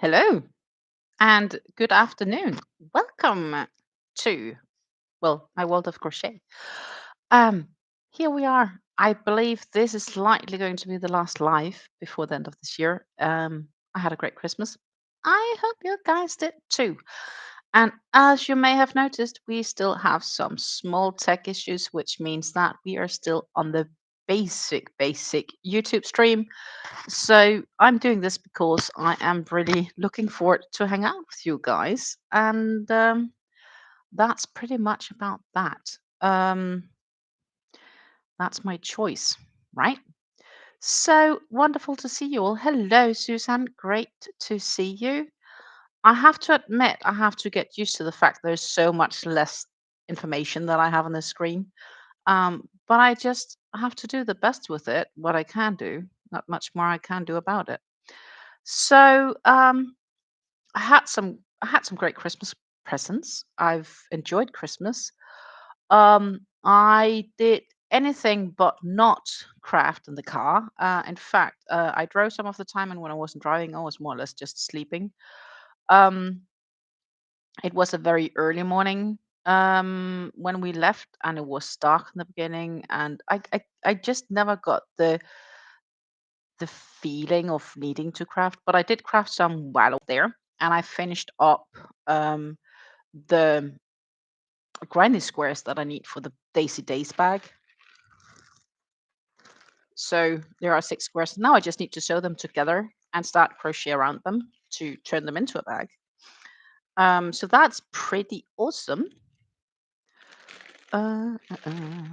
Hello and good afternoon. Welcome to, well, my world of crochet. Um, Here we are. I believe this is likely going to be the last live before the end of this year. I had a great Christmas. I hope you guys did too. And as you may have noticed, we still have some small tech issues, which means that we are still on the basic YouTube stream. So I'm doing this because I am really looking forward to hang out with you guys, and that's pretty much about that. Um, that's my choice, right? So wonderful to see you all. Hello, Susan. Great to see you. I have to admit, I have to get used to the fact there's so much less information that I have on the screen. But I just have to do the best with it, what I can do. Not much more I can do about it. So I had some great Christmas presents. I've enjoyed Christmas. I did anything but not craft in the car. In fact, I drove some of the time, and when I wasn't driving, I was more or less just sleeping. Um, it was a very early morning when we left, and it was dark in the beginning, and I just never got the feeling of needing to craft, but I did craft some while there, and I finished up um, the grinding squares that I need for the Daisy Days bag. So there are 6 squares. Now I just need to sew them together and start crochet around them to turn them into a bag. So that's pretty awesome. Uh, uh, uh.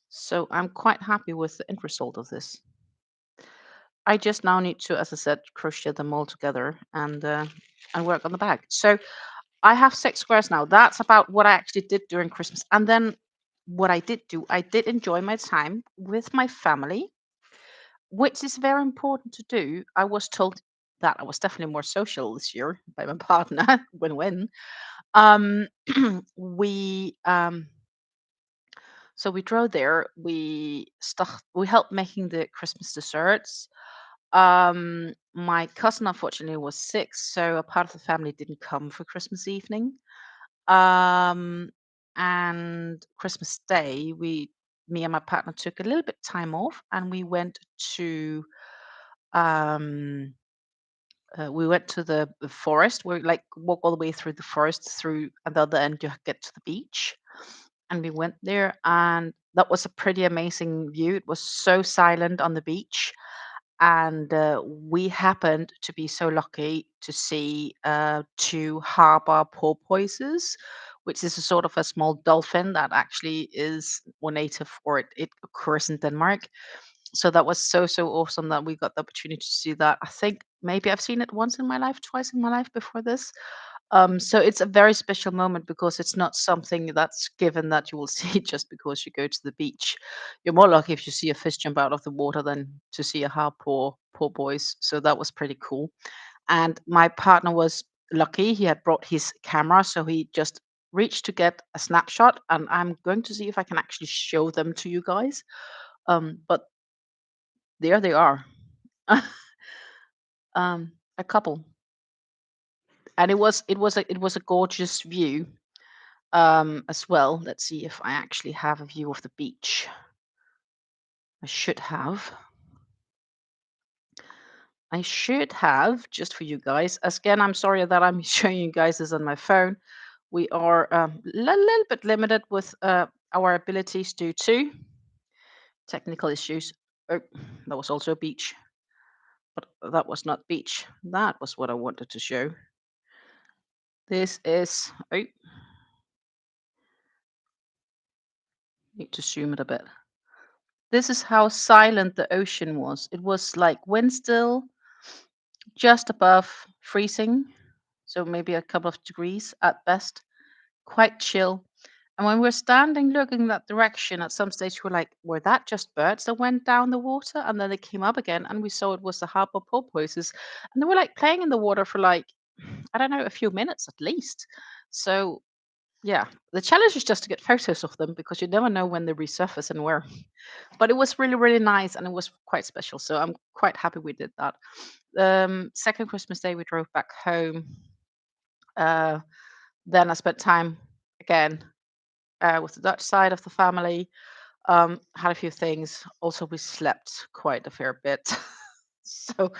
So I'm quite happy with the end result of this. I just now need to, as I said, crochet them all together and work on the bag. So I have 6 squares now. That's about what I actually did during Christmas. And then what I did do, I did enjoy my time with my family, which is very important to do. I was told that I was definitely more social this year by my partner. Win-win. Um, we so we drove there. We helped making the Christmas desserts. My cousin unfortunately was sick, so a part of the family didn't come for Christmas evening. Um, and Christmas Day, me and my partner took a little bit time off, and um, we went to the forest. We like walk all the way through the forest through and the other end to get to the beach, and we went there, and that was a pretty amazing view. It was so silent on the beach, and we happened to be so lucky to see two harbor porpoises, which is a sort of a small dolphin that actually is more native, or it occurs in Denmark. So that was so awesome that we got the opportunity to see that. I think maybe I've seen it once in my life, twice in my life before this. So it's a very special moment because it's not something that's given that you will see just because you go to the beach. You're more lucky if you see a fish jump out of the water than to see a poor boys. So that was pretty cool. And my partner was lucky; he had brought his camera, so he just reached to get a snapshot. And I'm going to see if I can actually show them to you guys. But there they are, a couple, and it was a gorgeous view as well. Let's see if I actually have a view of the beach. I should have. I should have, just for you guys. Again, I'm sorry that I'm showing you guys this on my phone. We are a little bit limited with our abilities due to technical issues. Oh, that was also a beach, but that was not beach. That was what I wanted to show. This is. Oh, need to zoom it a bit. This is how silent the ocean was. It was like wind still, just above freezing, so maybe a couple of degrees at best, quite chill. And when we're standing looking that direction, at some stage we're like, were that just birds that went down the water? And then they came up again, and we saw it was the harbor porpoises. And they were like playing in the water for like, I don't know, a few minutes at least. So Yeah, the challenge is just to get photos of them because you never know when they resurface and where. But it was really, really nice and it was quite special. So I'm quite happy we did that. Second Christmas Day, we drove back home. Uh, then I spent time again with the Dutch side of the family. Had a few things. Also, we slept quite a fair bit. So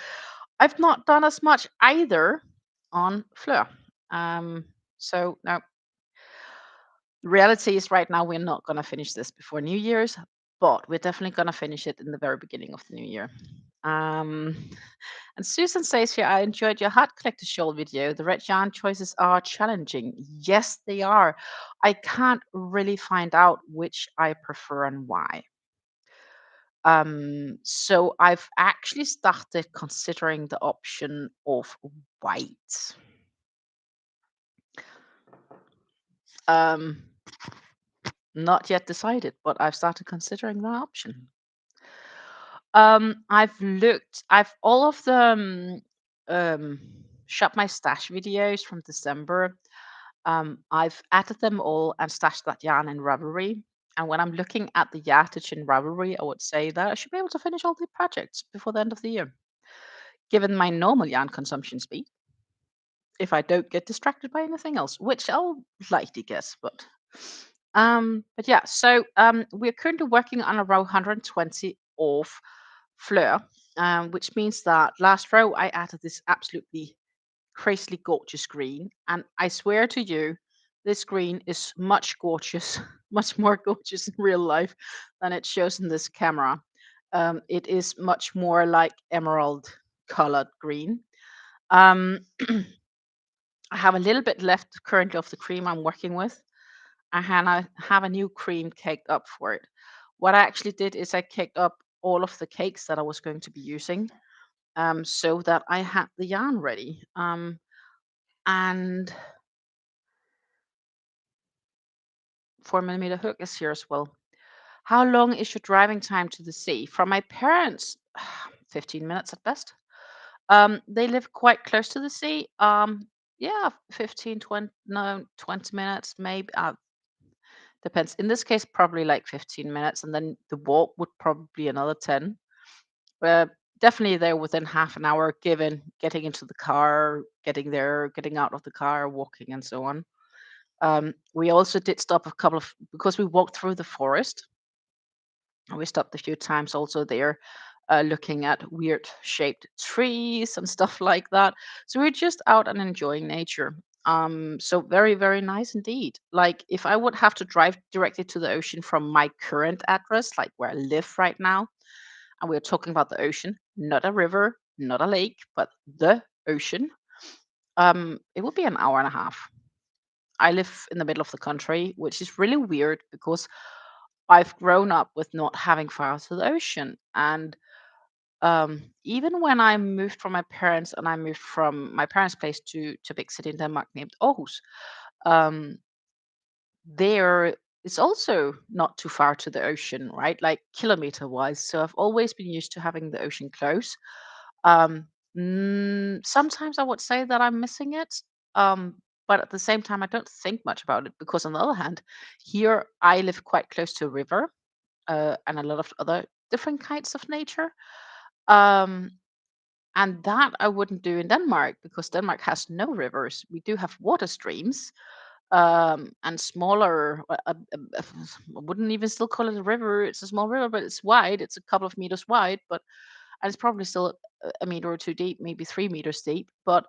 I've not done as much either on Fleur. Um, so now the reality is right now we're not going to finish this before New Year's, but we're definitely going to finish it in the very beginning of the new year. Um, and Susan says here, I enjoyed your hat collector shawl video. The red yarn choices are challenging. Yes, they are. I can't really find out which I prefer and why. So I've actually started considering the option of white. Um, Not yet decided, but I've started considering that option. I've all of the um, shop my stash videos from December. I've added them all and stashed that yarn in Ravelry. And when I'm looking at the yardage in Ravelry, I would say that I should be able to finish all the projects before the end of the year, given my normal yarn consumption speed. If I don't get distracted by anything else, which I'll likely guess, but yeah. So we're currently working on a row 120 of Fleur, which means that last row I added this absolutely crazily gorgeous green, and I swear to you, this green is much gorgeous, much more gorgeous in real life than it shows in this camera. It is much more like emerald colored green. Um, I have a little bit left currently of the cream I'm working with, and I have a new cream caked up for it. What I actually did is I caked up all of the cakes that I was going to be using, so that I had the yarn ready. And 4 millimeter hook is here as well. How long is your driving time to the sea? From my parents, 15 minutes at best. They live quite close to the sea. Yeah, 15, 20, no, 20 minutes, maybe. Depends. In this case, probably like 15 minutes, and then the walk would probably be another 10. But definitely there within half an hour, given getting into the car, getting there, getting out of the car, walking, and so on. We also did stop a couple of because we walked through the forest. We stopped a few times also there, looking at weird shaped trees and stuff like that. So we're just out and enjoying nature. So very, very nice indeed. Like if I would have to drive directly to the ocean from my current address, like where I live right now, and we're talking about the ocean, not a river, not a lake, but the ocean, it would be an hour and a half. I live in the middle of the country, which is really weird because I've grown up with not having far to the ocean. And even when I moved from my parents and I moved from my parents' place to a big city in Denmark named Aarhus, um, there it's also not too far to the ocean, right? Like kilometer wise. So I've always been used to having the ocean close. Um, Sometimes I would say that I'm missing it. Um, but at the same time, I don't think much about it because, on the other hand, here I live quite close to a river and a lot of other different kinds of nature. Um, and that I wouldn't do in Denmark because Denmark has no rivers. We do have water streams and smaller. I wouldn't even still call it a river. It's a small river, but it's wide. It's a couple of meters wide, but and it's probably still a meter or two deep, maybe 3 meters deep. But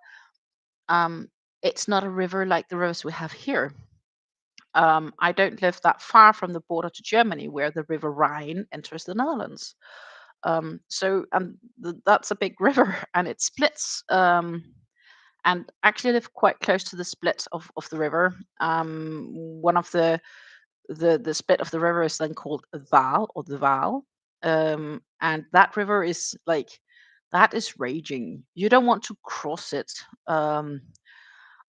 um, it's not a river like the rivers we have here. I don't live that far from the border to Germany, where the River Rhine enters the Netherlands. That's a big river, and it splits. And actually, live quite close to the split of the river. One of the split of the river is then called Val or the Val, and that river is like that is raging. You don't want to cross it. Um,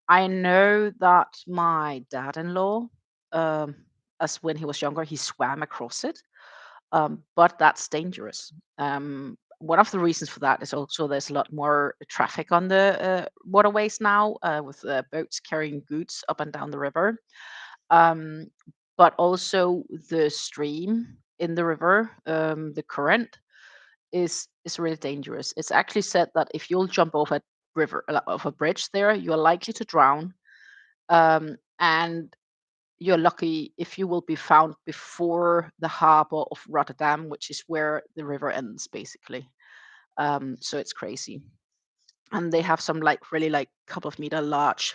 I know that my dad-in-law, um, as when he was younger, he swam across it, but that's dangerous. One of the reasons for that is also there's a lot more traffic on the waterways now with boats carrying goods up and down the river. Um, but also the stream in the river, the current is really dangerous. It's actually said that if you'll jump off a river, off a bridge there, you're likely to drown. And you're lucky if you will be found before the harbor of Rotterdam, which is where the river ends, basically. So it's crazy. And they have some like really like couple of meter large,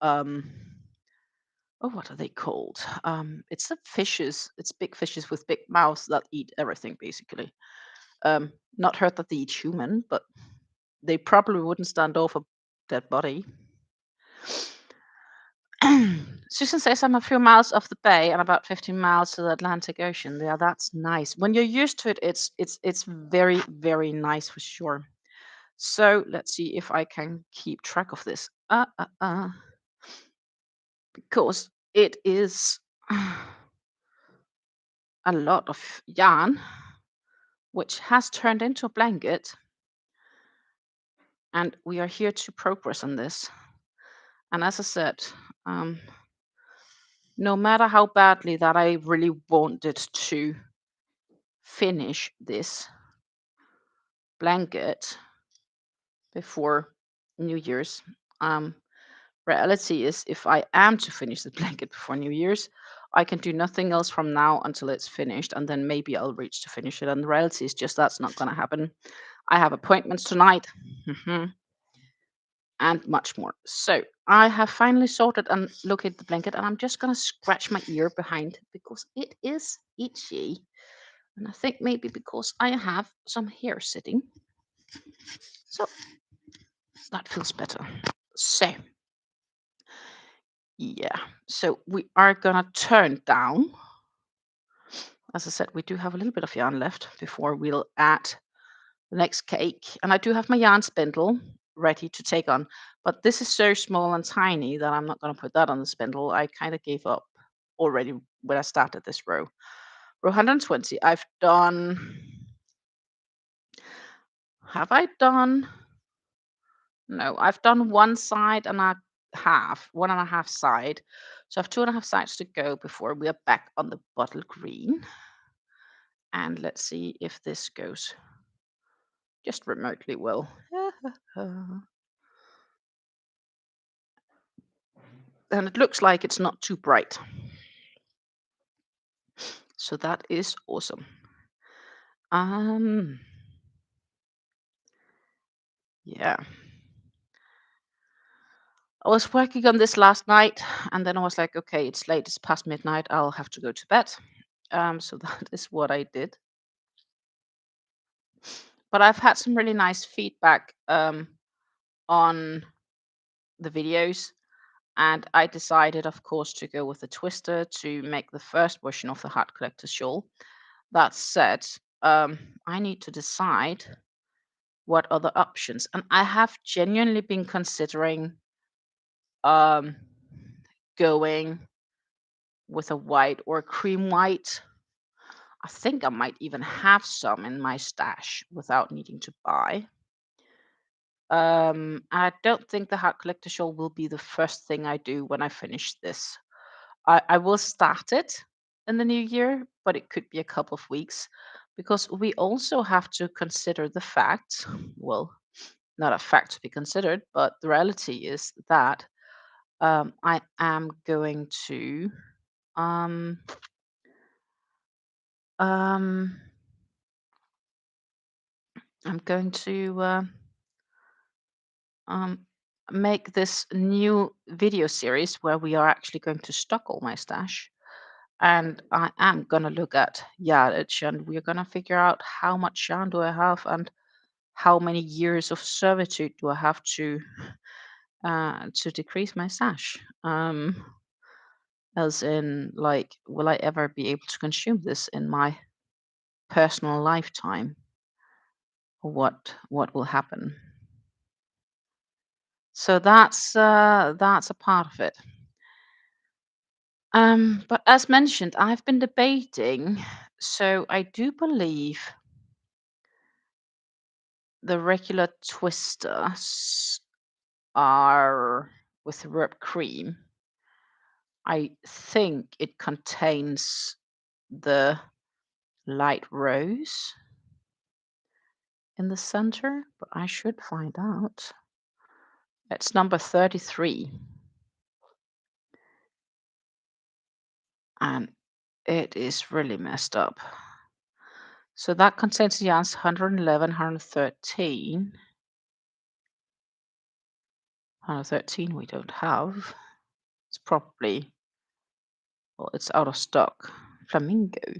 um, oh, what are they called? It's the fishes. It's big fishes with big mouths that eat everything, basically. Not heard that they eat human, but they probably wouldn't stand off a dead body. Susan says I'm a few miles off the bay and about 15 miles to the Atlantic Ocean. Yeah, that's nice. When you're used to it, it's very, very nice for sure. So let's see if I can keep track of this. Because it is a lot of yarn, which has turned into a blanket. And we are here to progress on this. And as I said, no matter how badly that I really wanted to finish this blanket before New Year's, reality is if I am to finish the blanket before New Year's, I can do nothing else from now until it's finished, and then maybe I'll reach to finish it. And the reality is just that's not going to happen. I have appointments tonight. And much more. So I have finally sorted and located the blanket, and I'm just going to scratch my ear behind because it is itchy. And I think maybe because I have some hair sitting. So that feels better. So, yeah. So we are going to turn down. As I said, we do have a little bit of yarn left before we'll add the next cake. And I do have my yarn spindle ready to take on. But this is so small and tiny that I'm not going to put that on the spindle. I kind of gave up already when I started this row. Row 120, I've done, have I done? No, I've done one side and a half, 1.5 side. So I have 2.5 sides to go before we are back on the bottle green. And let's see if this goes just remotely well. And it looks like it's not too bright. So that is awesome. Yeah. I was working on this last night, and then I was like, okay, it's late, it's past midnight, I'll have to go to bed. So that is what I did. But I've had some really nice feedback on the videos, and I decided, of course, to go with the twister to make the first version of the Heart Collector shawl. That said, I need to decide what other options, and I have genuinely been considering going with a white or a cream white. I think I might even have some in my stash without needing to buy. I don't think the Heart Collector shawl will be the first thing I do when I finish this. I will start it in the new year, but it could be a couple of weeks because we also have to consider the fact, well, not a fact to be considered, but the reality is that I am going to um, um, I'm going to make this new video series where we are actually going to stock all my stash. And I am going to look at yardage, and we're going to figure out how much yarn do I have and how many years of servitude do I have to decrease my stash. As in, like, will I ever be able to consume this in my personal lifetime? Or what will happen? So that's a part of it. But as mentioned, I've been debating. So I do believe the regular twisters are with whipped cream. I think it contains the light rose in the center, but I should find out. It's number 33, and it is really messed up. So that contains the yarns 111, 113. 113 we don't have. It's probably, well, it's out of stock. Flamingo,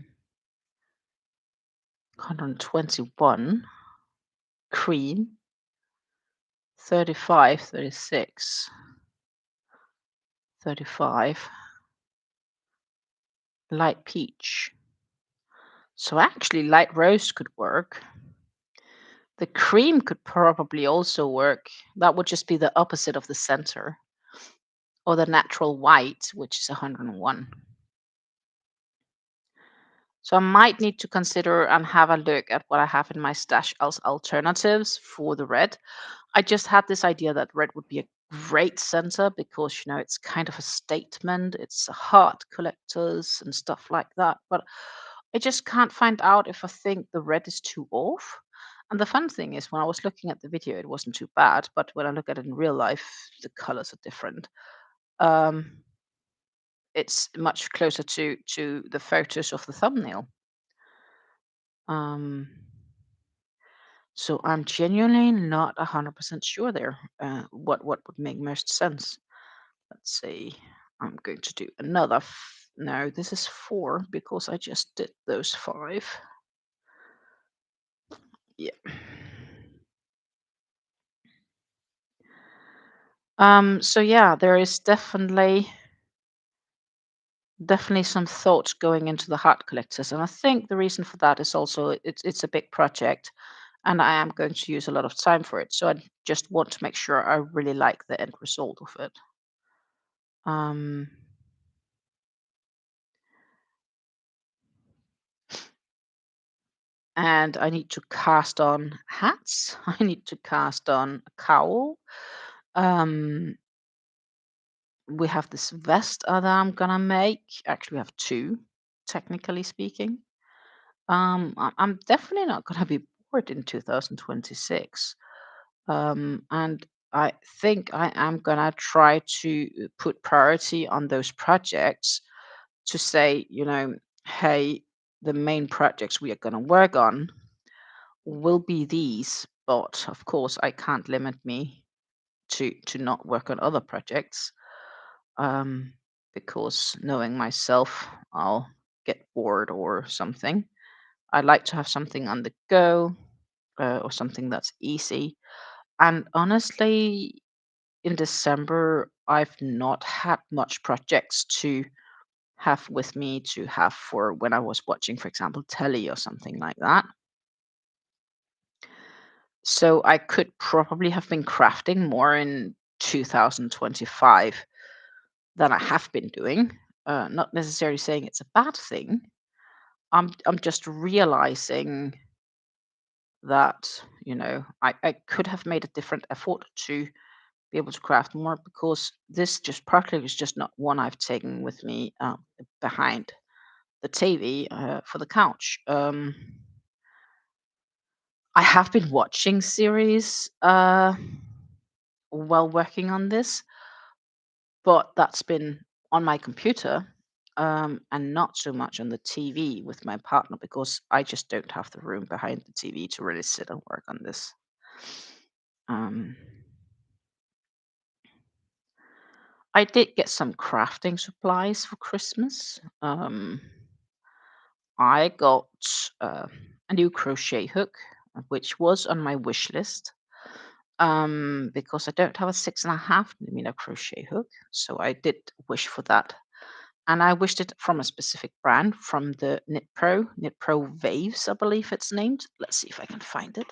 121. Cream, 35, 36, 35. Light peach. So actually light rose could work. The cream could probably also work. That would just be the opposite of the center. Or the natural white, which is 101. So I might need to consider and have a look at what I have in my stash as alternatives for the red. I just had this idea that red would be a great center because, it's kind of a statement. It's a heart collectors and stuff like that. But I just can't find out if I think the red is too off. And the fun thing is, when I was looking at the video, it wasn't too bad. But when I look at it in real life, the colors are different. Um, it's much closer to the photos of the thumbnail. Um, so I'm genuinely not 100% sure there what would make most sense. Let's see. I'm going to do another. No, this is 4 because I just did those 5. Yeah. So yeah, there is definitely some thought going into the heart collectors, and I think the reason for that is also it's a big project, and I am going to use a lot of time for it. So I just want to make sure I really like the end result of it. Um, and I need to cast on hats. I need to cast on a cowl. Um, we have this vest that I'm gonna make. Actually, we have 2, technically speaking. I'm definitely not gonna be bored in 2026. And I think I am gonna try to put priority on those projects to say, hey, the main projects we are gonna work on will be these, but of course I can't limit me to not work on other projects. Um, because knowing myself, I'll get bored or something. I like to have something on the go, or something that's easy. And honestly, in December, I've not had much projects to have with me to have for when I was watching, for example, telly or something like that. So I could probably have been crafting more in 2025 than I have been doing. Not necessarily saying it's a bad thing. I'm just realizing that I could have made a different effort to be able to craft more because this just project is just not one I've taken with me behind the TV for the couch. I have been watching series while working on this, but that's been on my computer and not so much on the TV with my partner because I just don't have the room behind the TV to really sit and work on this. Um, I did get some crafting supplies for Christmas. I got uh, a new crochet hook, which was on my wish list because I don't have a 6.5 millimeter crochet hook. So I did wish for that. And I wished it from a specific brand from the Knit Pro Waves, I believe it's named. Let's see if I can find it.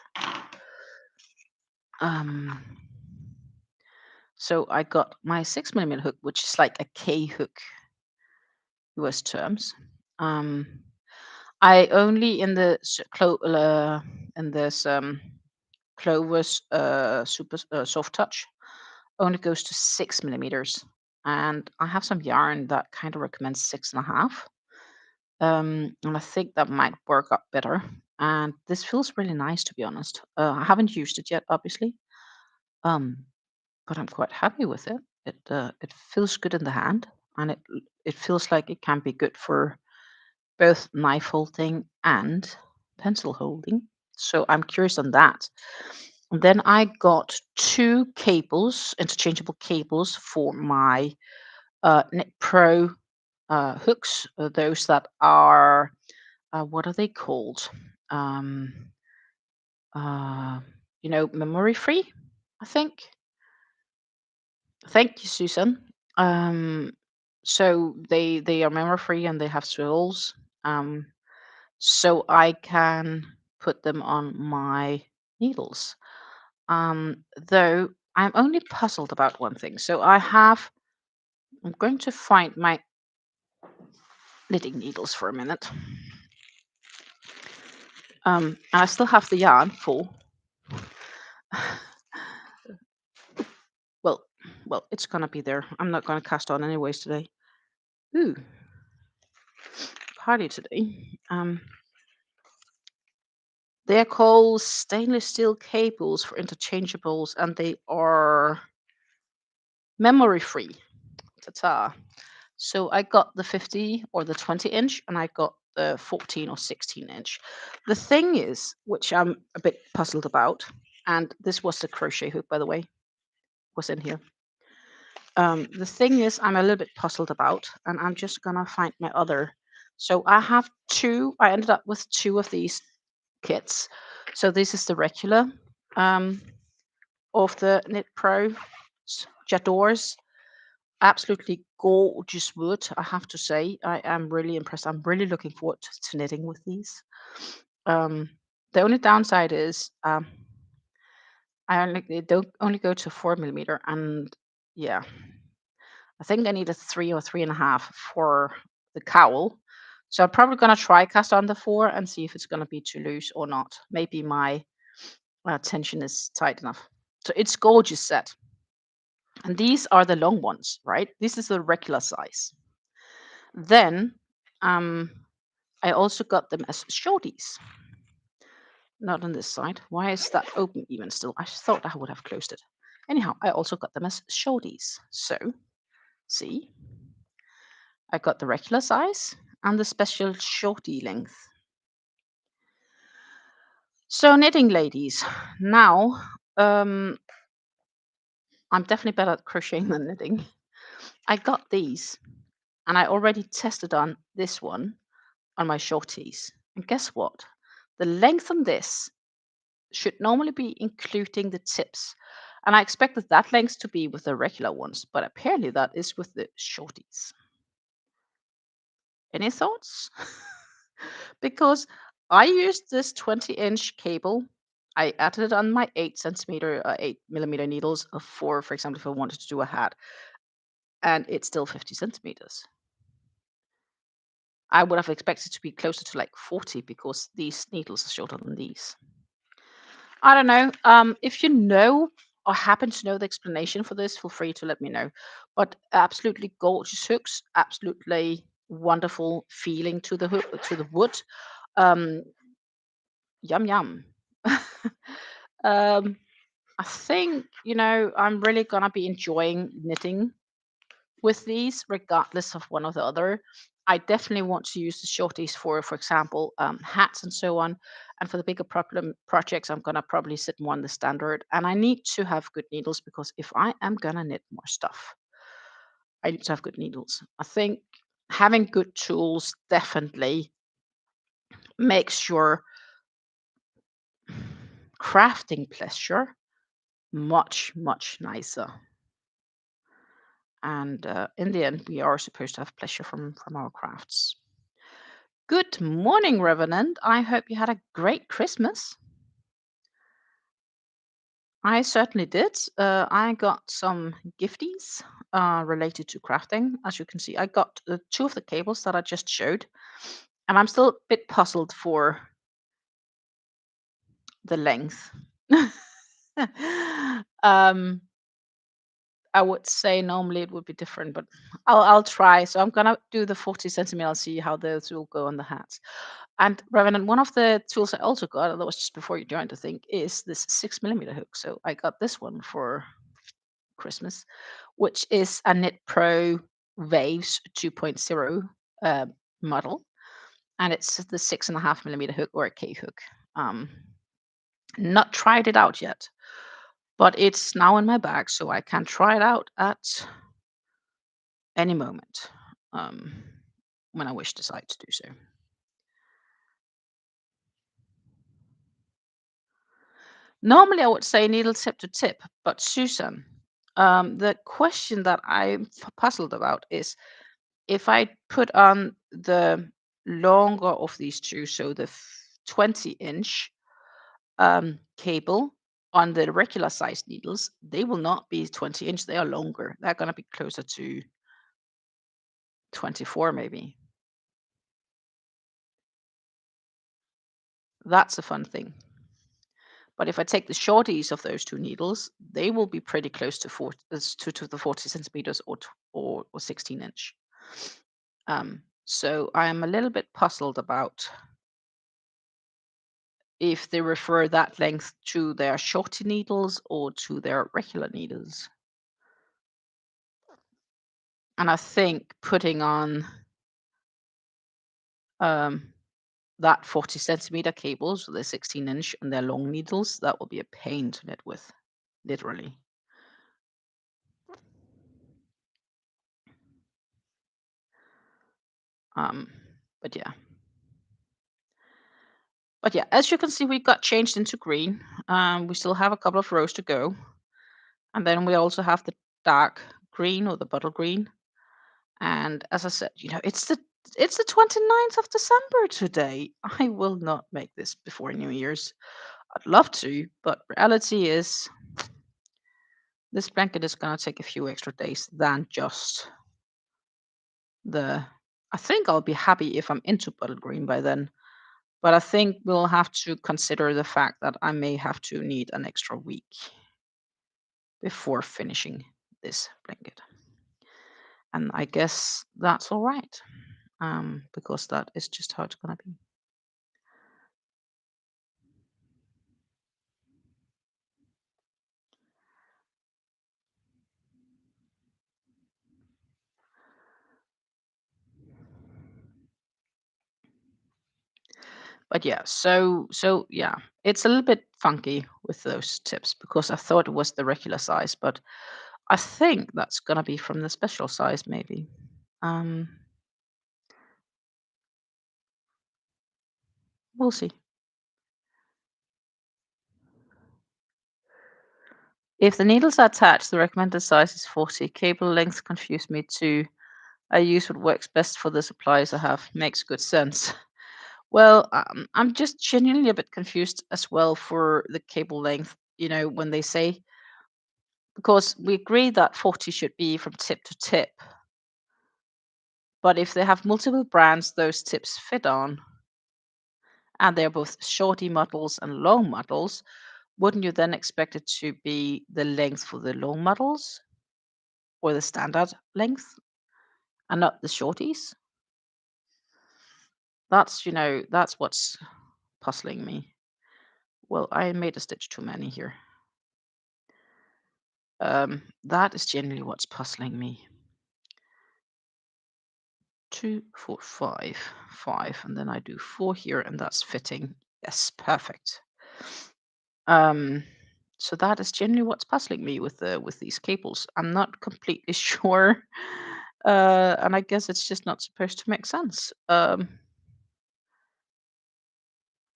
Um, so I got my 6 millimeter hook, which is like a K hook, US terms. I only in this Clover's super soft touch only goes to 6 millimeters. and I have some yarn that kind of recommends 6.5. And I think that might work out better. And this feels really nice, to be honest. I haven't used it yet, obviously, um, but I'm quite happy with it. It feels good in the hand, and it feels like it can be good for both knife holding and pencil holding. So I'm curious on that. And then I got two cables, interchangeable cables for my Knit Pro hooks. Those that are what are they called? Um, uh, memory free. I think. Thank you, Susan. Um, so they are memory free and they have swivels. Um, so I can put them on my needles. Though I'm only puzzled about one thing. So I'm going to find my knitting needles for a minute. And I still have the yarn full. well, well, it's gonna be there. I'm not gonna cast on anyways today. Ooh, party today. They're called stainless steel cables for interchangeables, and they are memory free. Ta-ta. So I got the 50 or the 20-inch, and I got the 14 or 16-inch. The thing is, which I'm a bit puzzled about, and this was the crochet hook, by the way, was in here. The thing is, I'm a little bit puzzled about, and I'm just gonna find my other. So I have two. I ended up with two of these kits. So this is the regular of the Knit Pro J'adores. Absolutely gorgeous wood, I have to say. I am really impressed. I'm really looking forward to knitting with these. Um, the only downside is I only they don't only go to 4 millimeter, and yeah, I think I need a 3 or 3.5 for the cowl. So I'm probably gonna try cast on the 4 and see if it's gonna be too loose or not. Maybe my tension is tight enough. So it's gorgeous set. And these are the long ones, right? This is the regular size. Then I also got them as shorties. Not on this side. Why is that open even still? I thought I would have closed it. Anyhow, I also got them as shorties. So, see, I got the regular size and the special shorty length. So, knitting ladies, now I'm definitely better at crocheting than knitting. I got these and I already tested on this one on my shorties. And guess what? The length on this should normally be including the tips. And I expected that length to be with the regular ones, but apparently that is with the shorties. Any thoughts? Because I used this 20-inch cable. I added it on my 8 centimeter, 8 millimeter needles for example, if I wanted to do a hat, and it's still 50 centimeters. I would have expected to be closer to like 40 because these needles are shorter than these. I don't know. If you know or happen to know the explanation for this, feel free to let me know. But absolutely gorgeous hooks, absolutely wonderful feeling to the hook, to the wood. Um, yum yum. um, I think I'm really gonna be enjoying knitting with these, regardless of one or the other. I definitely want to use the shorties for example, hats and so on. And for the bigger problem projects, I'm gonna probably sit more on the standard. And I need to have good needles because if I am gonna knit more stuff, I need to have good needles. I think having good tools definitely makes your crafting pleasure much nicer. And in the end, we are supposed to have pleasure from our crafts. Good morning, Revenant. I hope you had a great Christmas. I certainly did. I got some gifties related to crafting. As you can see, I got two of the cables that I just showed, and I'm still a bit puzzled for the length. um, I would say normally it would be different, but I'll try. So I'm gonna do the 40 centimeter. I'll see how those will go on the hats. And Revenant, one of the tools I also got, that was just before you joined, I think, is this 6 millimeter hook. So I got this one for Christmas, which is a Knit Pro Waves 2.0 uh, model, and it's the 6.5 millimeter hook or a K hook. Um, not tried it out yet, but it's now in my bag, so I can try it out at any moment um, when I wish decide to do so. Normally, I would say needle tip to tip, but Susan, the question that I'm puzzled about is if I put on the longer of these two, so the 20-inch cable on the regular size needles, they will not be 20-inch. They are longer. They're going to be closer to 24, maybe. That's a fun thing. But if I take the shorties of those two needles, they will be pretty close to to the 40 centimeters or 16-inch. So I am a little bit puzzled about if they refer that length to their shorty needles or to their regular needles. And I think putting on that 40 centimeter cables with the 16-inch and their long needles, that will be a pain to knit with, literally. But yeah. But yeah, as you can see, we got changed into green. We still have a couple of rows to go. And then we also have the dark green or the bottle green. And as I said, it's the 29th of December today. I will not make this before New Year's. I'd love to, but reality is this blanket is gonna take a few extra days than just the I think I'll be happy if I'm into bottle green by then. But I think we'll have to consider the fact that I may have to need an extra week before finishing this blanket. And I guess that's all right, because that is just how it's going to be. But yeah, so yeah, it's a little bit funky with those tips because I thought it was the regular size, but I think that's going to be from the special size, maybe. Um, we'll see. If the needles are attached, the recommended size is 40. Cable length confused me too. I use what works best for the supplies I have. Makes good sense. Well, I'm just genuinely a bit confused as well for the cable length. When they say, because we agree that 40 should be from tip to tip, but if they have multiple brands those tips fit on, and they're both shorty models and long models, wouldn't you then expect it to be the length for the long models or the standard length and not the shorties? That's what's puzzling me. Well, I made a stitch too many here. That is generally what's puzzling me. 2, 4, 5, 5, and then I do 4 here, and that's fitting. Yes, perfect. Um, so that is generally what's puzzling me with these cables. I'm not completely sure, and I guess it's just not supposed to make sense.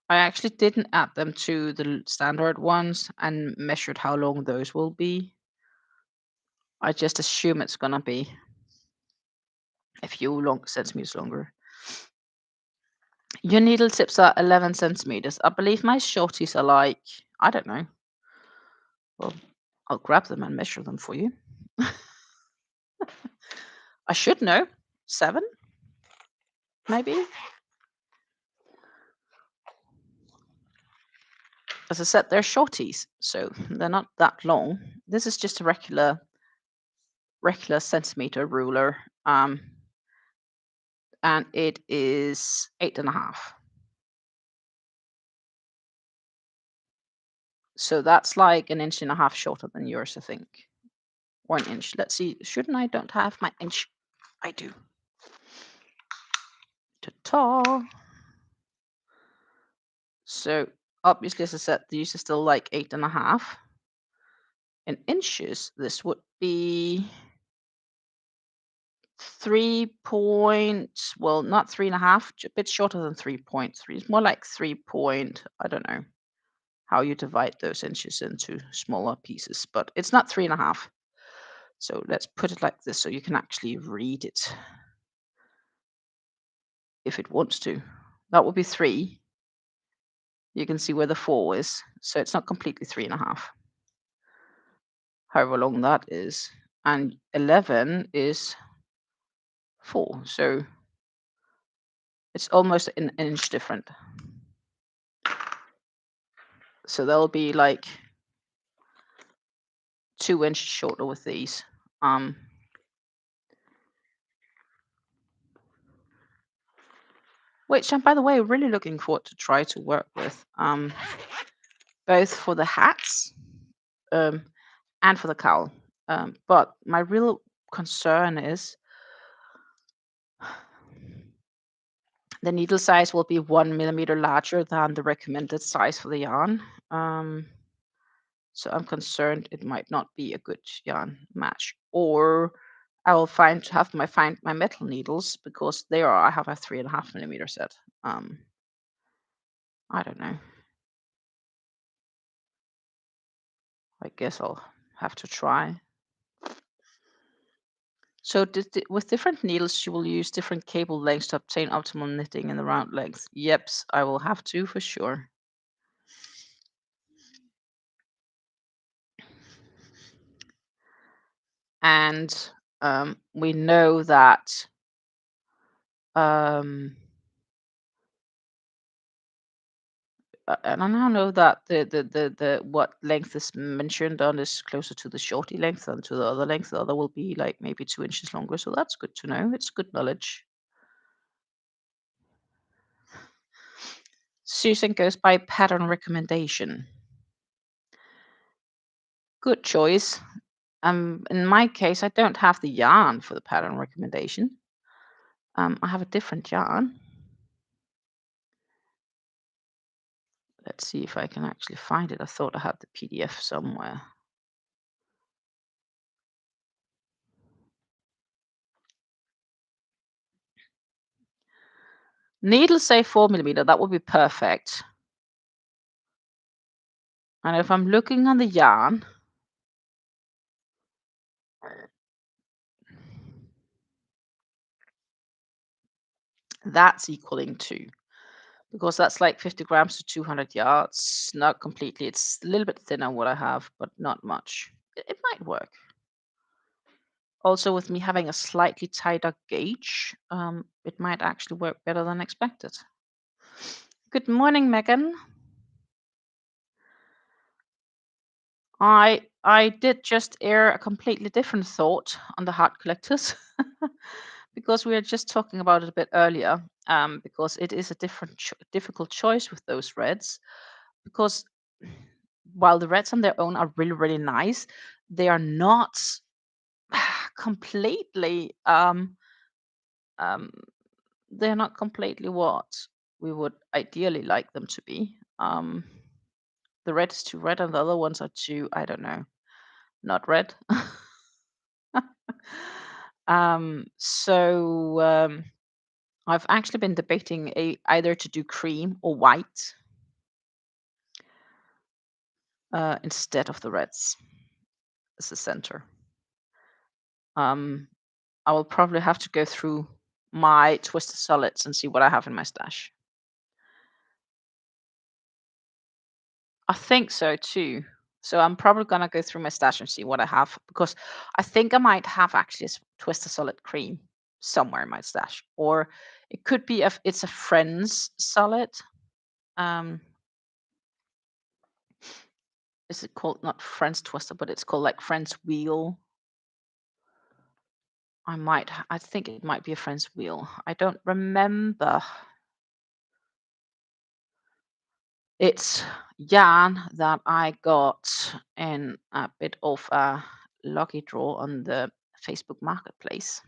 I actually didn't add them to the standard ones and measured how long those will be. I just assume it's gonna be a few centimeters longer. Your needle tips are 11 centimeters. I believe my shorties are like, I don't know. Well, I'll grab them and measure them for you. I should know. 7, maybe? As I said, they're shorties, so they're not that long. This is just a regular regular centimeter ruler, and it is 8.5. So that's like 1.5 inches shorter than yours, I think. 1 inch. Let's see. Shouldn't I don't have my inch? I do. Ta-ta. So obviously, as I said, these are still like 8.5. In inches, this would be 3 points. Well, not 3.5, a bit shorter than 3.3. It's more like 3 point. I don't know how you divide those inches into smaller pieces, but it's not 3.5. So let's put it like this so you can actually read it if it wants to. That would be 3. You can see where the 4 is. So it's not completely 3.5. However long that is. And 11 is 4. So it's almost an inch different. So they'll be like 2 inches shorter with these. Which I'm, by the way, really looking forward to try to work with. Both for the hats and for the cowl. But my real concern is the needle size will be 1 millimeter larger than the recommended size for the yarn. So I'm concerned it might not be a good yarn match. Or I will find my metal needles, because I have a 3.5 millimeter set. I don't know. I guess I'll have to try. So with different needles, you will use different cable lengths to obtain optimal knitting in the round length. Yep, I will have to for sure. And we know that and I now know that the what length is mentioned on is closer to the shorty length than to the other length. The other will be like maybe 2 inches longer. So that's good to know. It's good knowledge. Susan goes by pattern recommendation. Good choice. In my case, I don't have the yarn for the pattern recommendation. I have a different yarn. Let's see if I can actually find it. I thought I had the PDF somewhere. Needle say 4 millimeter. That would be perfect. And if I'm looking on the yarn, that's equaling to, because that's like 50 grams to 200 yards. Not completely. It's a little bit thinner what I have, but not much. It might work. Also, with me having a slightly tighter gauge, it might actually work better than expected. Good morning, Megan. I did just air a completely different thought on the heart collectors because we were just talking about it a bit earlier. Because it is a difficult choice with those reds. Because while the reds on their own are really, really nice, they are not completely they're not completely what we would ideally like them to be. The red is too red, and the other ones are too, I don't know, not red. So I've actually been debating either to do cream or white instead of the reds as the center. I will probably have to go through my twisted solids and see what I have in my stash. I think so too. So I'm probably gonna go through my stash and see what I have, because I think I might have actually twisted solid cream somewhere in my stash, or it could be if it's a friend's solid. Is it called not friend's twister, but it's called like friend's wheel? I think it might be a friend's wheel. I don't remember. It's yarn that I got in a bit of a lucky draw on the Facebook Marketplace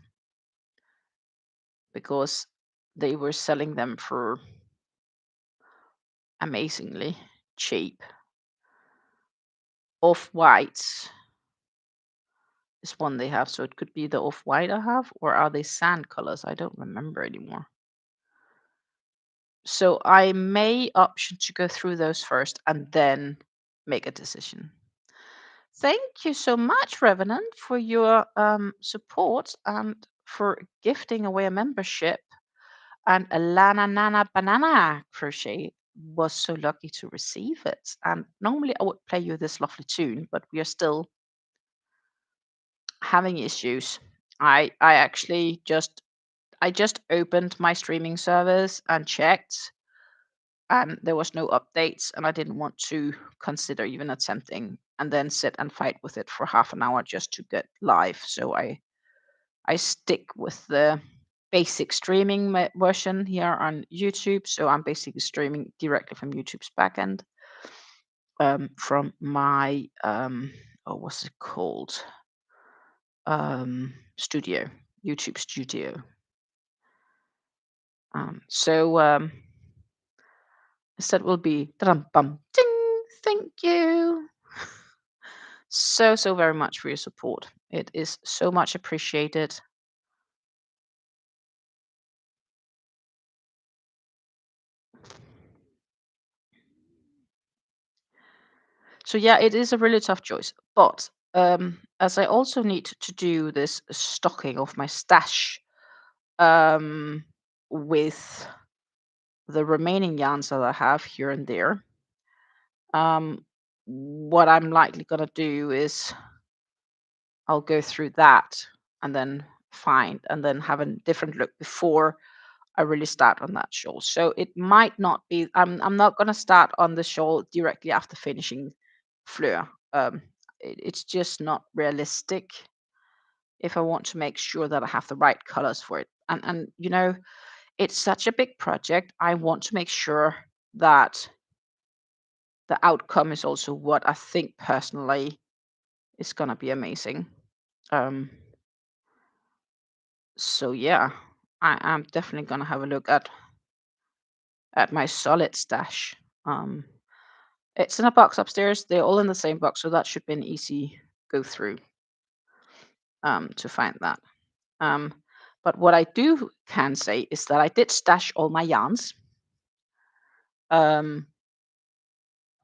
because they were selling them for amazingly cheap. Off-white is one they have, so it could be the off-white I have, or are they sand colors? I don't remember anymore. So I may option to go through those first and then make a decision. Thank you so much, Revenant, for your support and for gifting away a membership. And Alana Nana Banana Crochet was so lucky to receive it. And normally I would play you this lovely tune, but we are still having issues. I actually just opened my streaming service and checked, and there was no updates, and I didn't want to consider even attempting and then sit and fight with it for half an hour just to get live. So I stick with the basic streaming version here on YouTube. So I'm basically streaming directly from YouTube's backend, from my oh, what's it called? Studio, YouTube Studio. So instead will be bum ding. Thank you so very much for your support. It is so much appreciated. So yeah, it is a really tough choice. But as I also need to do this stocking of my stash um, with the remaining yarns that I have here and there, what I'm likely gonna do is I'll go through that and then find and then have a different look before I really start on that shawl. So it might not be. I'm not gonna start on the shawl directly after finishing Fleur. It's just not realistic if I want to make sure that I have the right colors for it. And it's such a big project. I want to make sure that the outcome is also what I think personally is gonna be amazing. Um, so yeah, I'm definitely gonna have a look at my solid stash. Um, it's in a box upstairs. They're all in the same box, so that should be an easy go through to find that. Um, but what I can say is that I did stash all my yarns um,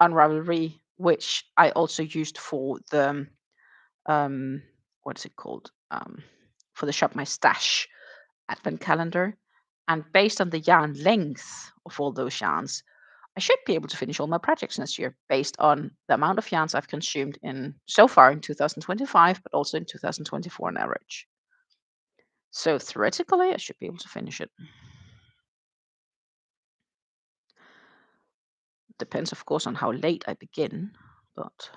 on Ravelry, which I also used for the what is it called? For the Shop My Stash advent calendar. And based on the yarn length of all those yarns, I should be able to finish all my projects next year based on the amount of yarns I've consumed in so far in 2025, but also in 2024 on average. So theoretically, I should be able to finish it. Depends, of course, on how late I begin, but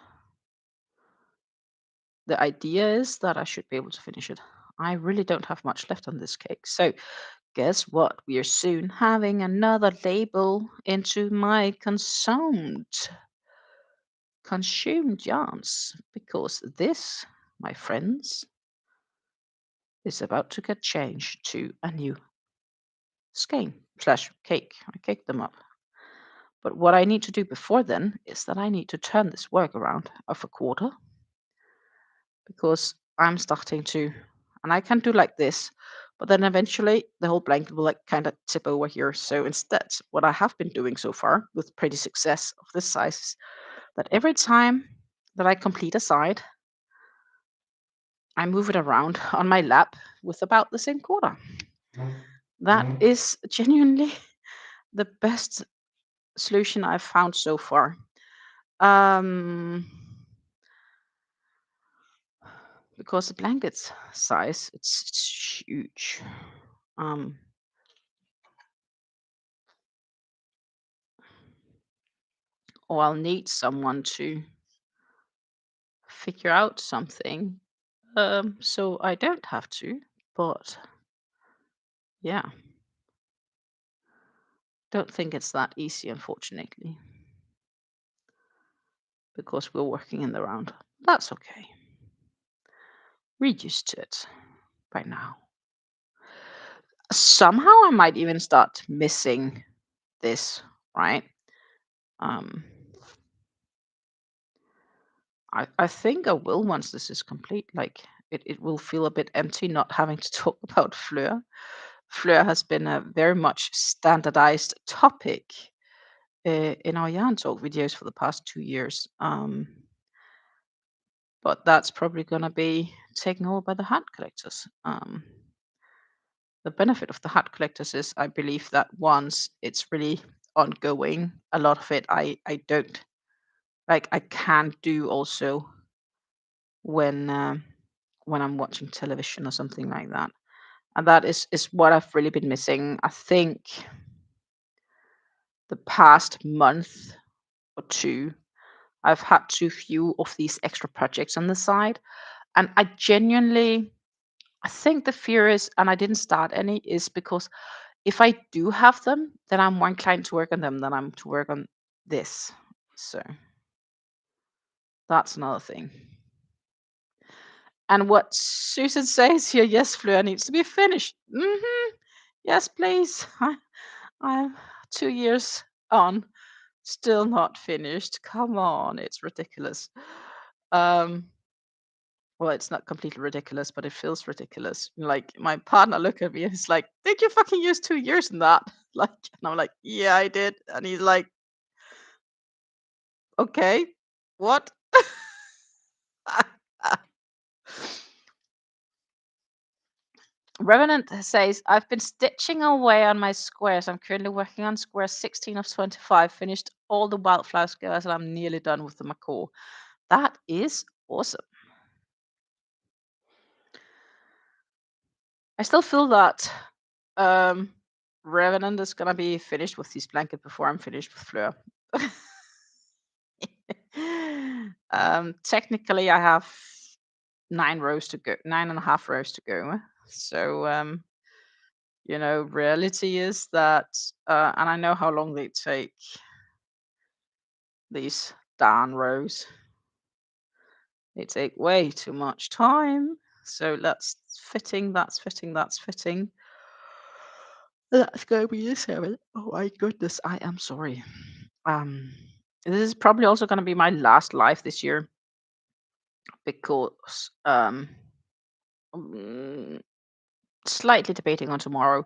the idea is that I should be able to finish it. I really don't have much left on this cake. So guess what? We are soon having another label into my consumed yarns, because this, my friends, is about to get changed to a new skein slash cake. I cake them up. But what I need to do before then is that I need to turn this work around of a quarter, because I'm starting to, and I can do like this, but then eventually the whole blanket will like kind of tip over here. So instead, what I have been doing so far with pretty success of this size is that every time that I complete a side, I move it around on my lap with about the same quarter. That is genuinely the best solution I've found so far. Um, because the blanket's size, it's huge. Um, or I'll need someone to figure out something, so I don't have to. But yeah, don't think it's that easy, unfortunately, because we're working in the round. That's okay. We're used to it by now. Somehow I might even start missing this, right? Um, I think I will once this is complete. Like it will feel a bit empty not having to talk about Fleur. Fleur has been a very much standardized topic in our yarn talk videos for the past 2 years. But that's probably going to be taken over by the hat collectors. The benefit of the hat collectors is I believe that once it's really ongoing, a lot of it I don't like. I can do also when when I'm watching television or something like that. And that is what I've really been missing. I think the past month or two, I've had too few of these extra projects on the side. And I think the fear is, and I didn't start any, is because if I do have them, then I'm more inclined to work on them than I'm to work on this. So that's another thing. And what Susan says here, yes, Fleur needs to be finished. Yes, please. I'm 2 years on, still not finished. Come on, it's ridiculous. Um, well, it's not completely ridiculous, but it feels ridiculous. Like my partner look at me and he's like, "Did you fucking use 2 years in that?" Like, and I'm like, "Yeah, I did." And he's like, "Okay, what?" Revenant says, I've been stitching away on my squares. I'm currently working on square 16 of 25, finished all the wildflower squares, and I'm nearly done with the macaw. That is awesome. I still feel that Revenant is going to be finished with his blanket before I'm finished with Fleur. Technically, I have 9 rows to go, 9.5 rows to go. So, reality is that, and I know how long they take, these darn rows. They take way too much time. So that's fitting, that's fitting, that's fitting. That's going to be the 7. Oh my goodness, I am sorry. Um, this is probably also going to be my last live this year because mm, slightly debating on tomorrow,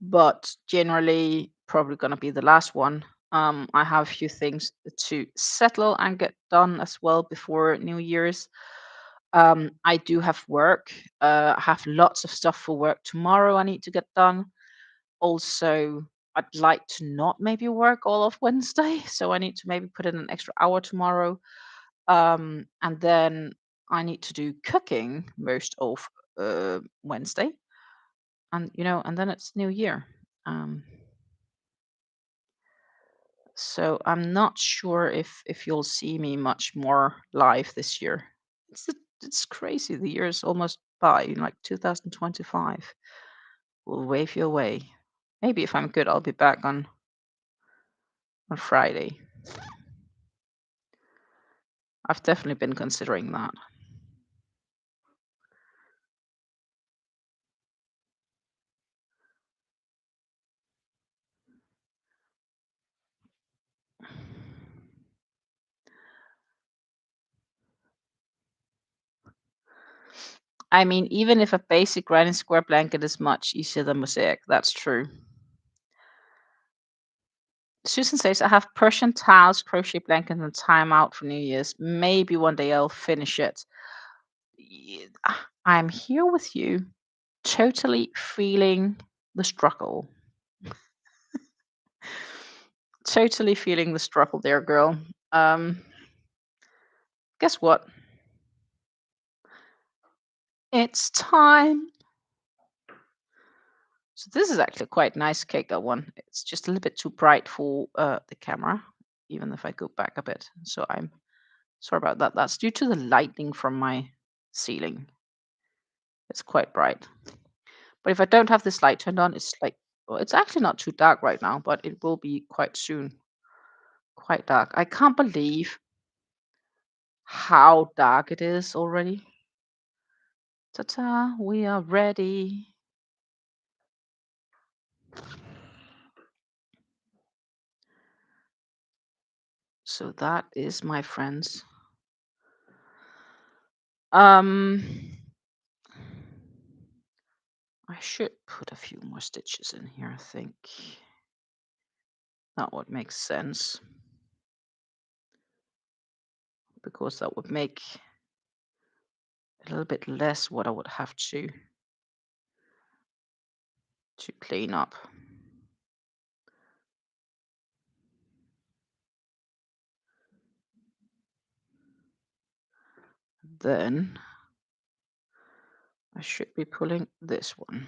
but generally probably going to be the last one. I have a few things to settle and get done as well before New Year's. I do have work. I have lots of stuff for work tomorrow I need to get done. Also, I'd like to not maybe work all of Wednesday, so I need to maybe put in an extra hour tomorrow. And then I need to do cooking most of Wednesday, and then it's New Year. Um, so I'm not sure if you'll see me much more live this year. It's crazy. The year is almost by, like 2025. Will wave you away. Maybe if I'm good, I'll be back on Friday. I've definitely been considering that. I mean, even if a basic granny square blanket is much easier than mosaic, that's true. Susan says, I have Persian towels, crochet blanket, and time out for New Year's. Maybe one day I'll finish it. I'm here with you, totally feeling the struggle. Totally feeling the struggle there, girl. Guess what? It's time. So this is actually quite nice cake, that one. It's just a little bit too bright for the camera, even if I go back a bit. So I'm sorry about that. That's due to the lighting from my ceiling. It's quite bright. But if I don't have this light turned on, it's like, well, it's actually not too dark right now, but it will be quite soon, quite dark. I can't believe how dark it is already. Ta-ta, we are ready. So that is, my friends. Um, I should put a few more stitches in here, I think. That would make sense because that would make a little bit less what I would have to clean up. Then I should be pulling this one.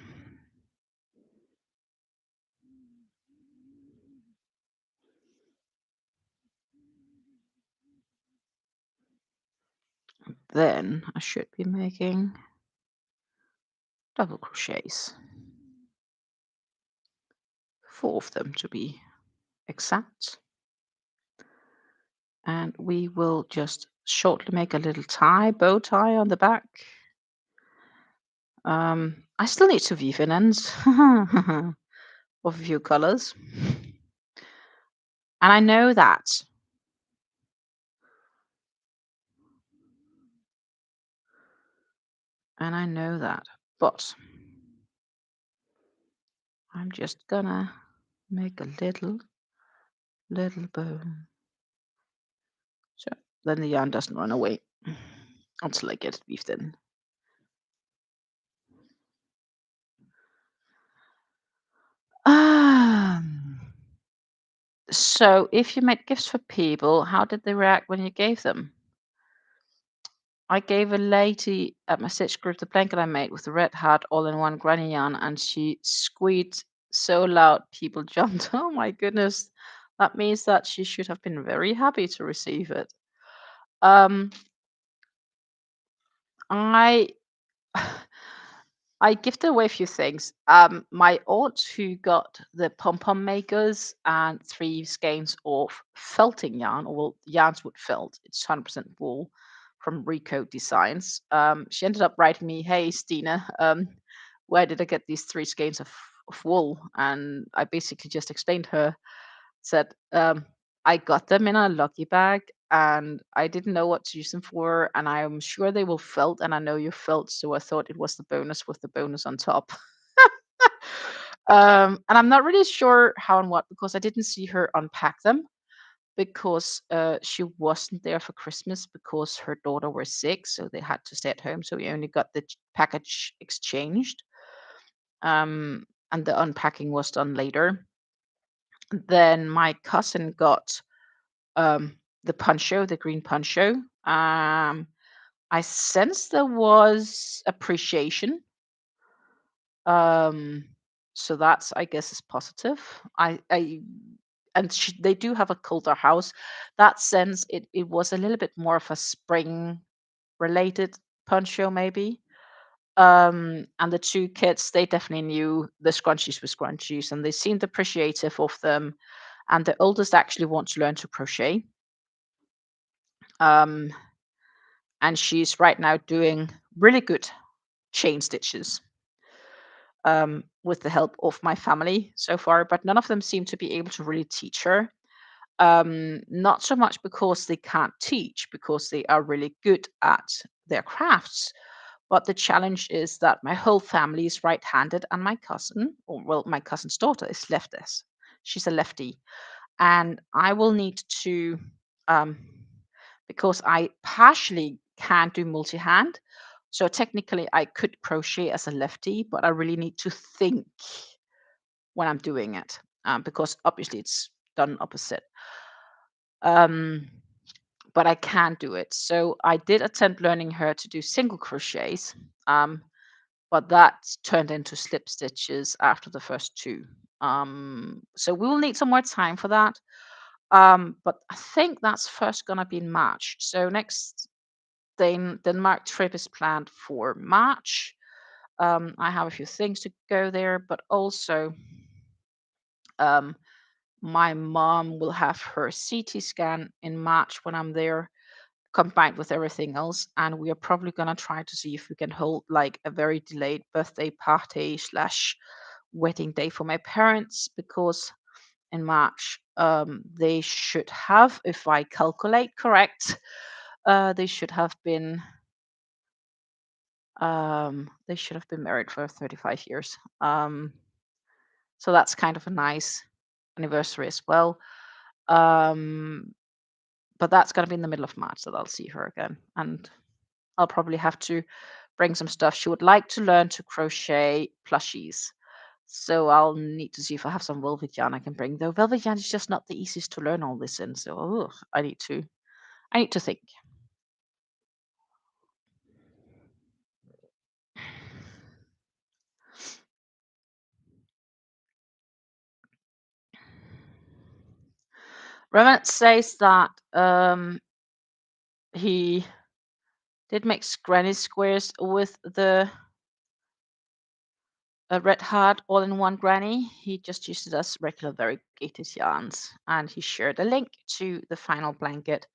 Then I should be making double crochets. 4 of them to be exact. And we will just shortly make a little bow tie on the back. I still need to weave in ends of a few colors. And I know that. And I know that. But I'm just gonna make a little bow. So then the yarn doesn't run away until I get it weaved in. So if you made gifts for people, how did they react when you gave them? I gave a lady at my stitch group the blanket I made with the red heart all in one granny yarn, and she squeaked so loud people jumped. Oh my goodness. That means that she should have been very happy to receive it. Um, I I gifted away a few things. My aunt who got the pom pom makers and 3 skeins of felting yarn, or well, yarns wood felt. It's 100% wool from Rico Designs. She ended up writing me, "Hey, Stina, where did I get these 3 skeins of wool?" And I basically just explained to her, said, I got them in a lucky bag and I didn't know what to use them for. And I'm sure they will felt, and I know you felt. So I thought it was the bonus with the bonus on top. And I'm not really sure how and what because I didn't see her unpack them because she wasn't there for Christmas because her daughter was sick. So they had to stay at home. So we only got the package exchanged. And the unpacking was done later. Then my cousin got the poncho, the green poncho. I sensed there was appreciation. Um, so that's, I guess, is positive. I and they do have a colder house. That sense, it was a little bit more of a spring related poncho, maybe. And the 2 kids, they definitely knew the scrunchies were scrunchies, and they seemed appreciative of them. And the oldest actually wants to learn to crochet. Um, and she's right now doing really good chain stitches with the help of my family so far, but none of them seem to be able to really teach her. Not so much because they can't teach, because they are really good at their crafts. But the challenge is that my whole family is right handed, and my cousin, or well, my cousin's daughter is leftist. She's a lefty. And I will need to, um, because I partially can do multi-hand. So technically, I could crochet as a lefty, but I really need to think when I'm doing it because obviously it's done opposite. Um, but I can do it. So I did attempt learning her to do single crochets, um, but that turned into slip stitches after the first 2. So we will need some more time for that. But I think that's first gonna be in March. So next Denmark trip is planned for March. I have a few things to go there, but also um, my mom will have her CT scan in March when I'm there, combined with everything else. And we are probably going to try to see if we can hold like a very delayed birthday party slash wedding day for my parents, because in March they should have, if I calculate correct, they should have been married for 35 years. So that's kind of a nice anniversary as well. Um, but that's gonna be in the middle of March that I'll see her again, and I'll probably have to bring some stuff. She would like to learn to crochet plushies, so I'll need to see if I have some velvet yarn I can bring. Though velvet yarn is just not the easiest to learn all this in, so I need to think. Remnant says that he did make granny squares with the red heart all-in-one granny. He just used it as regular variegated yarns, and he shared a link to the final blanket,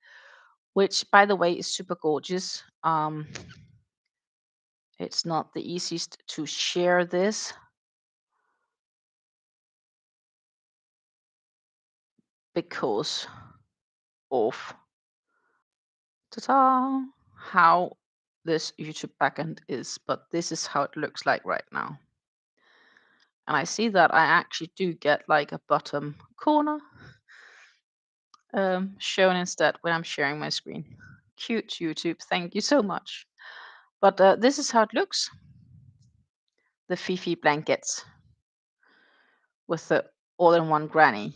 which, by the way, is super gorgeous. It's not the easiest to share this because of ta-ta, how this YouTube backend is, but this is how it looks like right now. And I see that I actually do get like a bottom corner shown instead when I'm sharing my screen. Cute YouTube, thank you so much. But this is how it looks. The Fifi blankets with the all-in-one granny.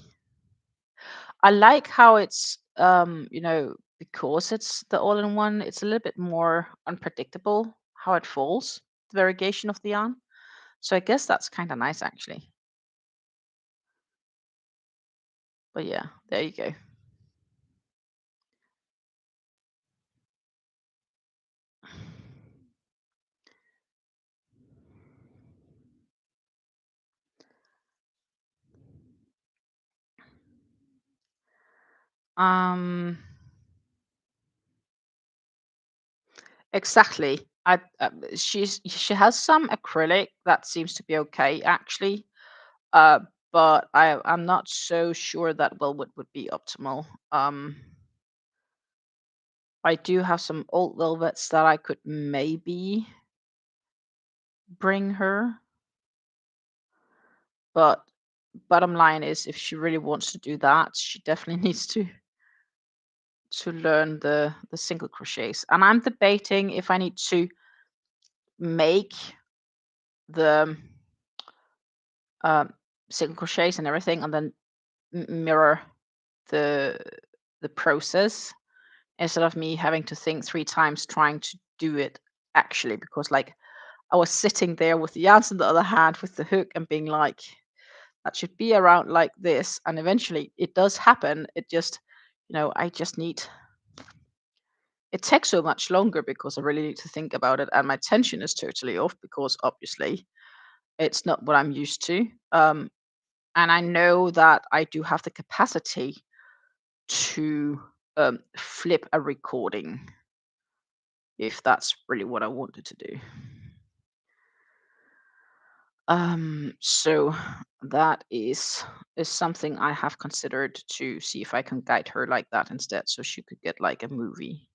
I like how it's because it's the all-in-one, it's a little bit more unpredictable how it falls, the variegation of the yarn. So I guess that's kind of nice actually. But yeah, there you go. Um, exactly. She has some acrylic that seems to be okay actually. Uh, but I'm not so sure that velvet would be optimal. I do have some old velvets that I could maybe bring her, but bottom line is if she really wants to do that, she definitely needs to learn the single crochets. And I'm debating if I need to make the um, single crochets and everything, and then mirror the the process instead of me having to think 3 times trying to do it actually. Because like I was sitting there with the yarns in the other hand with the hook and being like, that should be around like this, and eventually it does happen. It just, I just need, it takes so much longer because I really need to think about it, and my tension is totally off because obviously it's not what I'm used to. And I know that I do have the capacity to flip a recording if that's really what I wanted to do. So that is something I have considered, to see if I can guide her like that instead, so she could get like a movie.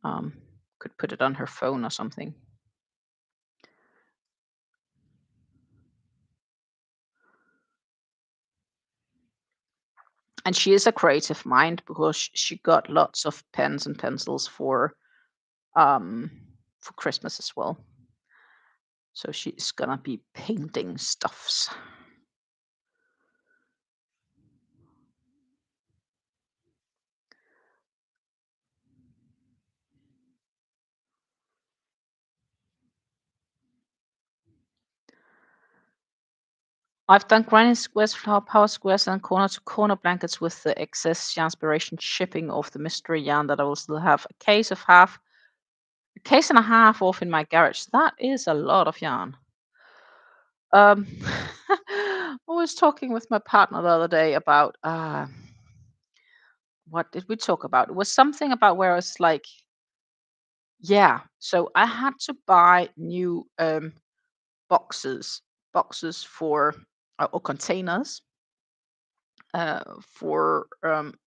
Could put it on her phone or something. And she is a creative mind because she got lots of pens and pencils for Christmas as well. So she's gonna be painting stuffs. I've done granny squares, flower power squares, and corner to corner blankets with the excess Inspiration shipping of the mystery yarn that I will still have. A case of half case and a half off in my garage. That is a lot of yarn. Um, I was talking with my partner the other day about what did we talk about? It was something about where I was like, yeah. So I had to buy new boxes, boxes for or containers for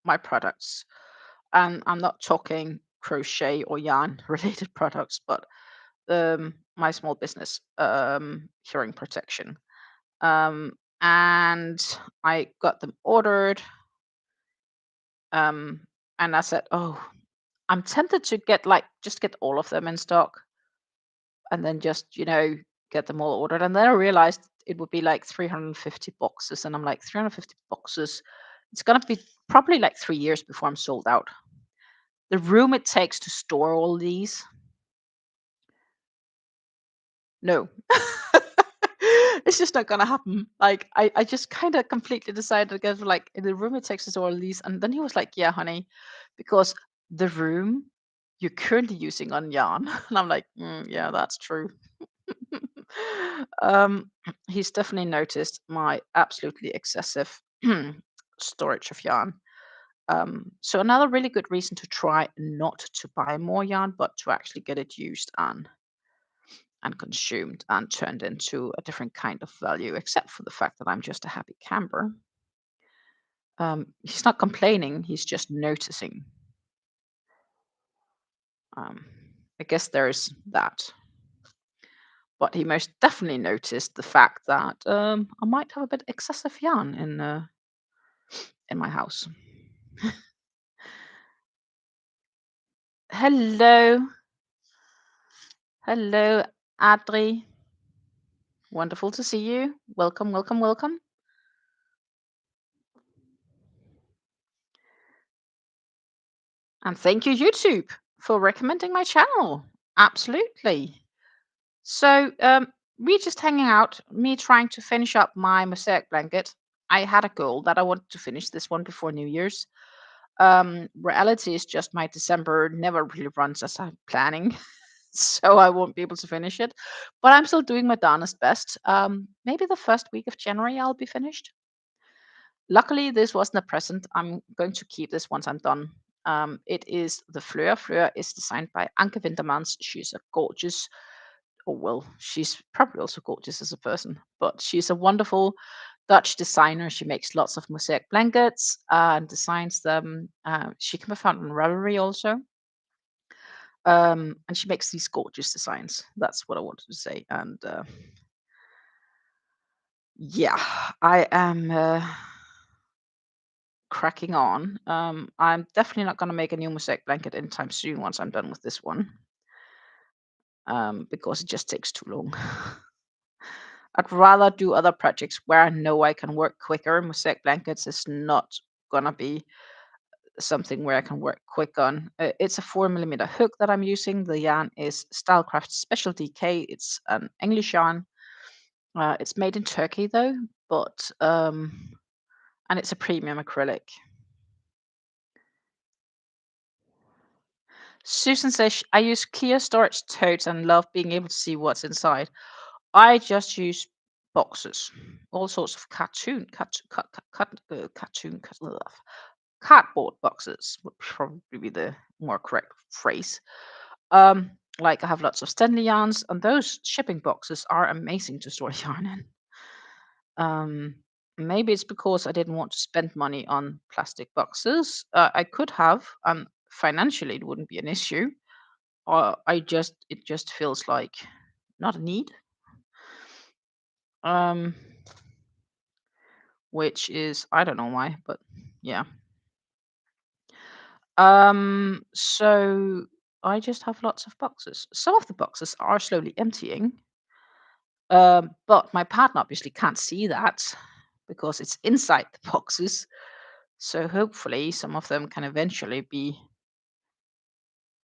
my products. And I'm not talking crochet or yarn related products, but my small business, hearing protection. Um, and I got them ordered. Um, and I said, oh, I'm tempted to get like just get all of them in stock and then just, get them all ordered. And then I realized it would be like 350 boxes. And I'm like, 350 boxes. It's going to be probably like 3 years before I'm sold out. The room it takes to store all these, no. It's just not gonna happen. Like I just kind of completely decided to go for like the room it takes to store all these. And then he was like, yeah, honey, because the room you're currently using on yarn. And I'm like, yeah, that's true. um, he's definitely noticed my absolutely excessive storage of yarn. So another really good reason to try not to buy more yarn, but to actually get it used and consumed and turned into a different kind of value, except for the fact that I'm just a happy camper. He's not complaining, he's just noticing. Um, I guess there's that. But he most definitely noticed the fact that I might have a bit excessive yarn in my house. Hello, hello, Adri. Wonderful to see you. Welcome, welcome, welcome. And thank you, YouTube, for recommending my channel. Absolutely. So, we just hanging out, me trying to finish up my mosaic blanket. I had a goal that I wanted to finish this one before New Year's. Reality is just my December never really runs as I'm planning, so I won't be able to finish it. But I'm still doing my darnest best. Maybe the first week of January I'll be finished. Luckily, this wasn't a present. I'm going to keep this once I'm done. It is the Fleur. Fleur is designed by Anke Wintermans. She's a gorgeous, oh, well, she's probably also gorgeous as a person, but she's a wonderful Dutch designer. She makes lots of mosaic blankets and designs them. She can be found on Ravelry also. And she makes these gorgeous designs. That's what I wanted to say. And yeah, I am cracking on. I'm definitely not going to make a new mosaic blanket anytime soon once I'm done with this one, because it just takes too long. I'd rather do other projects where I know I can work quicker. Mosaic blankets is not gonna be something where I can work quick on. It's a 4mm hook that I'm using. The yarn is Stylecraft Special DK. It's an English yarn. It's made in Turkey though, but and it's a premium acrylic. Susan says I use clear storage totes and love being able to see what's inside. I just use boxes, all sorts of cardboard boxes would probably be the more correct phrase. Um, like I have lots of Stanley yarns, and those shipping boxes are amazing to store yarn in. Maybe it's because I didn't want to spend money on plastic boxes. I could have, financially, it wouldn't be an issue. Or it just feels like not a need. Um, which is I don't know why, but yeah. So I just have lots of boxes. Some of the boxes are slowly emptying, but my partner obviously can't see that because it's inside the boxes. So hopefully some of them can eventually be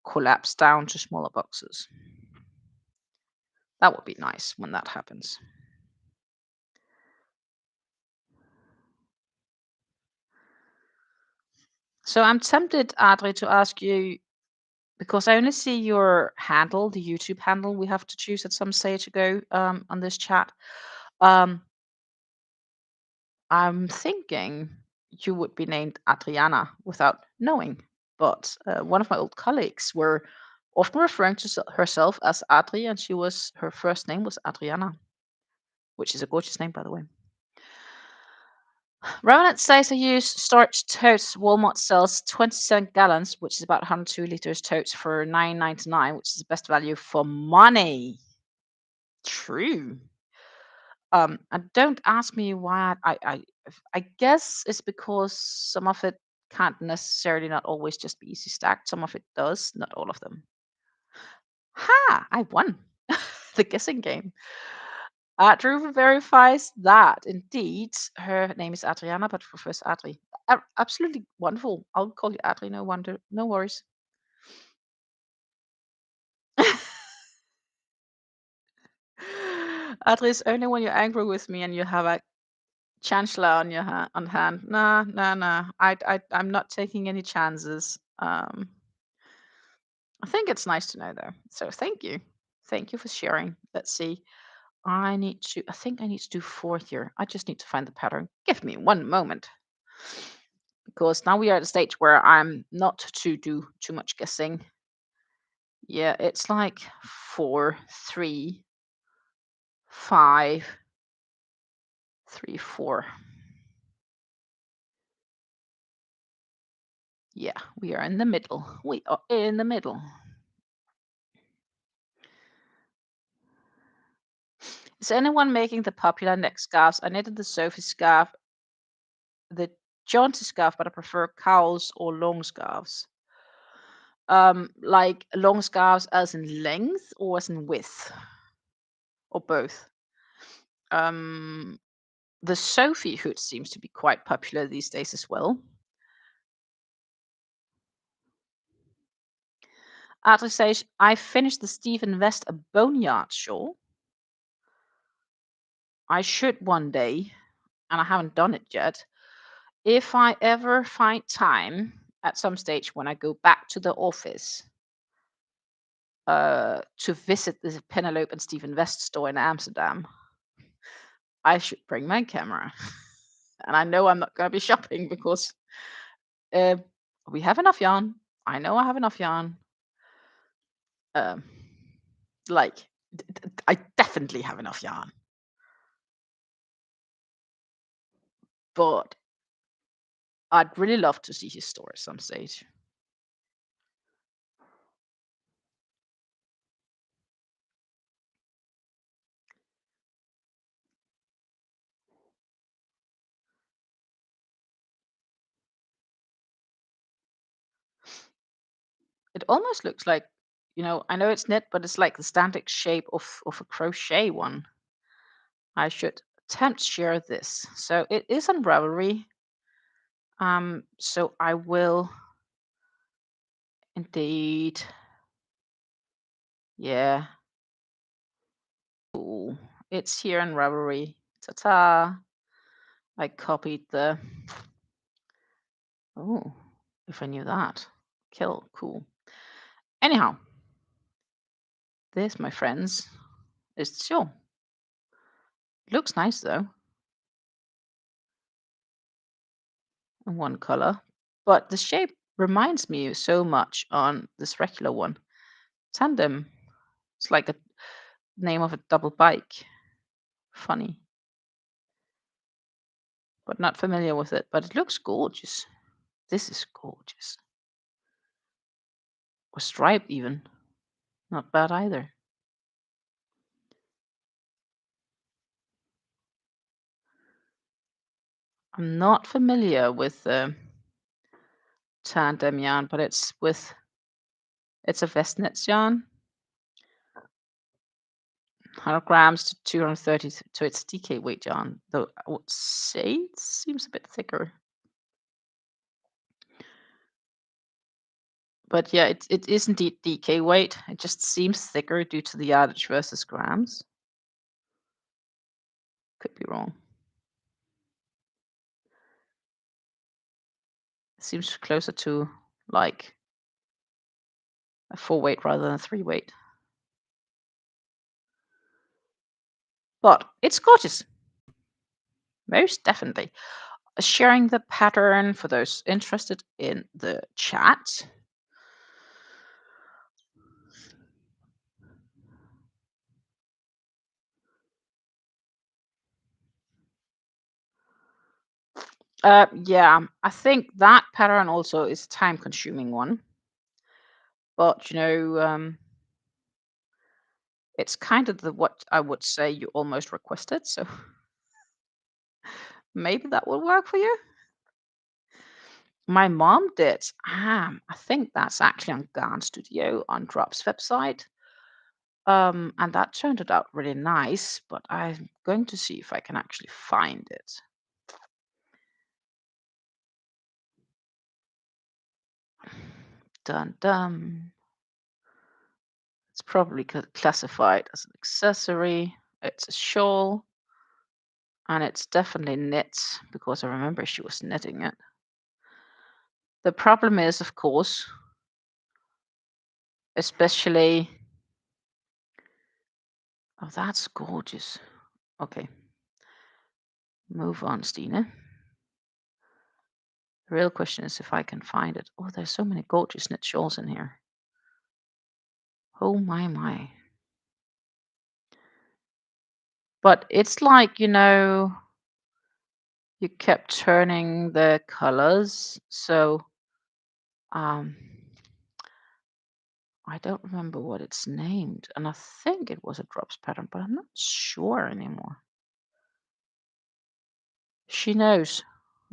collapsed down to smaller boxes. That would be nice when that happens. So I'm tempted, Adri, to ask you because I only see your handle, the YouTube handle we have to choose at some stage ago on this chat. Um, I'm thinking you would be named Adriana without knowing, but one of my old colleagues were often referring to herself as Adri, and her first name was Adriana, which is a gorgeous name, by the way. Ronan says I use storage totes. Walmart sells 27 gallons, which is about 102 liters totes for $9.99, which is the best value for money. True. And don't ask me why. I guess it's because some of it can't necessarily not always just be easy stacked. Some of it does, not all of them. Ha! I won the guessing game. Drew verifies that indeed her name is Adriana, but prefers Adri. Absolutely wonderful. I'll call you Adri. No wonder. No worries. Adri is only when you're angry with me and you have a chancellor on your on hand. Nah, nah, nah. I'm not taking any chances. I think it's nice to know though. So thank you for sharing. Let's see. I think I need to do 4 here. I just need to find the pattern. Give me one moment. Because now we are at a stage where I'm not to do too much guessing. Yeah, it's like 4, 3, 5, 3, 4. Yeah, we are in the middle. We are in the middle. Is anyone making the popular neck scarves? I knitted the Sophie scarf, the jaunty scarf, but I prefer cowls or long scarves. Like long scarves as in length or as in width, or both. The Sophie hood seems to be quite popular these days as well. Adri says, I finished the Stephen West a Boneyard shawl. I should one day, and I haven't done it yet. If I ever find time at some stage when I go back to the office to visit the Penelope and Stephen West store in Amsterdam, I should bring my camera. And I know I'm not going to be shopping because we have enough yarn. I know I have enough yarn. Like, I definitely have enough yarn. But I'd really love to see his store at some stage. It almost looks like, I know it's knit, but it's like the standard shape of a crochet one. I should attempt to share this. So it is on Ravelry. So I will indeed. Yeah. Cool. It's here in Ravelry. Ta-ta. I copied the. Oh, if I knew that. Cool. Anyhow, this, my friends, is the shawl. Looks nice though. In one color, but the shape reminds me so much on this regular one. Tandem. It's like a name of a double bike. Funny. But not familiar with it. But it looks gorgeous. This is gorgeous. Or striped even. Not bad either. I'm not familiar with tandem yarn, but it's a Vestnitz yarn. 100 grams to 230, so it's DK weight yarn. Though I would say it seems a bit thicker. But yeah, it is indeed DK weight. It just seems thicker due to the yardage versus grams. Could be wrong. It seems closer to like A 4-weight rather than a 3-weight. But it's gorgeous. Most definitely. Sharing the pattern for those interested in the chat. Yeah, I think that pattern also is a time-consuming one. But, it's kind of what I would say you almost requested, so maybe that will work for you. My mom did. I think that's actually on Garn Studio on Drop's website. And that turned it out really nice, but I'm going to see if I can actually find it. Dun dun. It's probably classified as an accessory. It's a shawl. And it's definitely knit because I remember she was knitting it. The problem is, of course, especially. Oh, that's gorgeous. Okay. Move on, Stina. The real question is if I can find it. Oh, there's so many gorgeous knit shawls in here. Oh, my. But it's like, you kept turning the colors. So I don't remember what it's named. And I think it was a drops pattern, but I'm not sure anymore. She knows.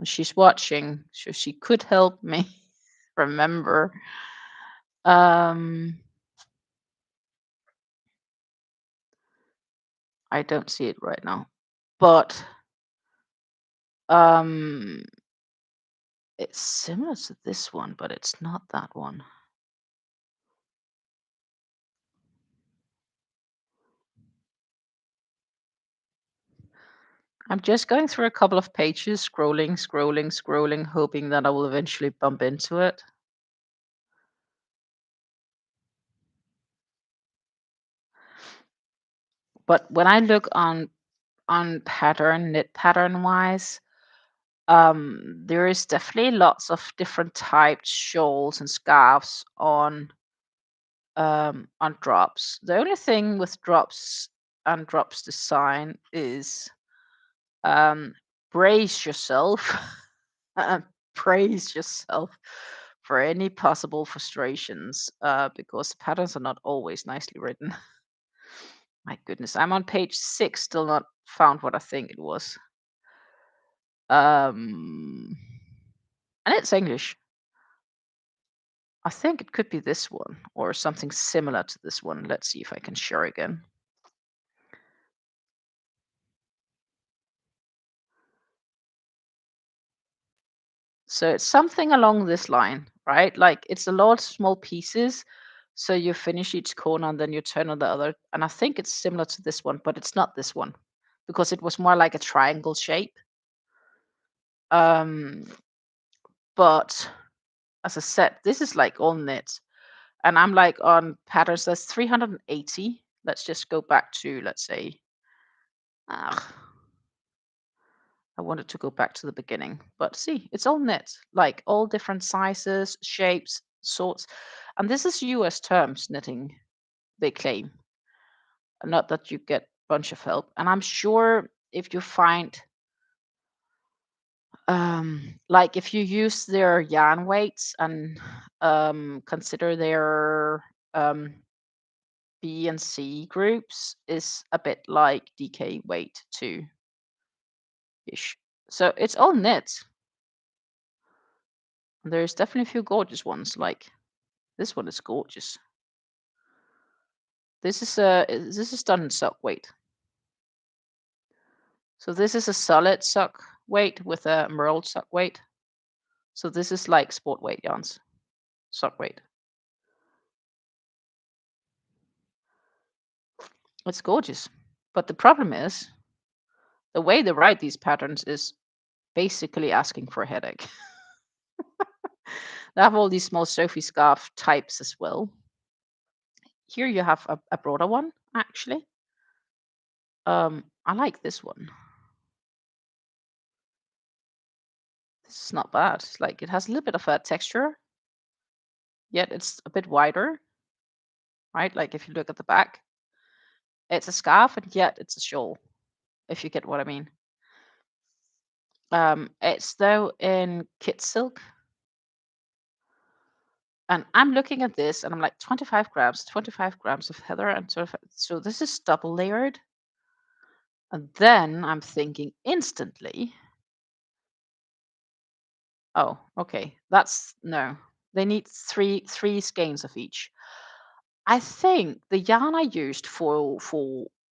She's watching, so she could help me remember. I don't see it right now. But it's similar to this one, but it's not that one. I'm just going through a couple of pages, scrolling, hoping that I will eventually bump into it. But when I look on knit pattern wise, there is definitely lots of different types shawls and scarves on drops. The only thing with drops and drops design is brace yourself praise yourself for any possible frustrations because the patterns are not always nicely written. My goodness, I'm on page 6, still not found what I think it was. And it's English. I think it could be this one or something similar to this one. Let's see if I can share again. So it's something along this line, right? Like it's a lot of small pieces. So you finish each corner and then you turn on the other. And I think it's similar to this one, but it's not this one because it was more like a triangle shape. But as I said, this is like all knit. And I'm like on patterns that's 380. Let's just go back to, let's say, I wanted to go back to the beginning, but see, it's all knit, like all different sizes, shapes, sorts. And this is US terms knitting, they claim. Not that you get a bunch of help. And I'm sure if you find, like if you use their yarn weights and consider their B and C groups is a bit like DK weight too ish. So it's all knit. There's definitely a few gorgeous ones. Like this one is gorgeous. This is done in sock weight. So this is a solid sock weight with a emerald sock weight. So this is like sport weight yarns, sock weight. It's gorgeous. But the problem is the way they write these patterns is basically asking for a headache. They have all these small Sophie scarf types as well. here you have a broader one, actually. I like this one. This is not bad. Like it has a little bit of a texture, yet it's a bit wider, right? Like if you look at the back, it's a scarf and yet it's a shawl, if you get what I mean. It's though in kid silk. And I'm looking at this and I'm like 25 grams of heather and sort of, so this is double layered. And then I'm thinking instantly, oh, okay, that's no. They need three skeins of each. I think the yarn I used for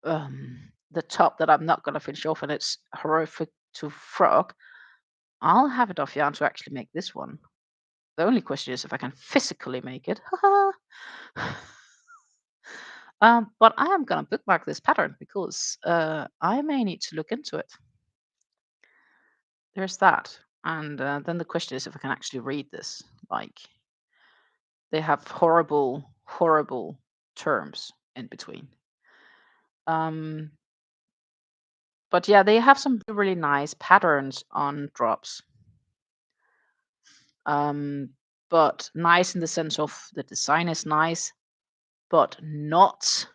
the top that I'm not gonna finish off and it's horrific to frog, I'll have enough yarn to actually make this one. The only question is if I can physically make it. But I am gonna bookmark this pattern because I may need to look into it. There's that. And then the question is if I can actually read this. Like, they have horrible, horrible terms in between. But yeah, they have some really nice patterns on drops. But nice in the sense of the design is nice, but not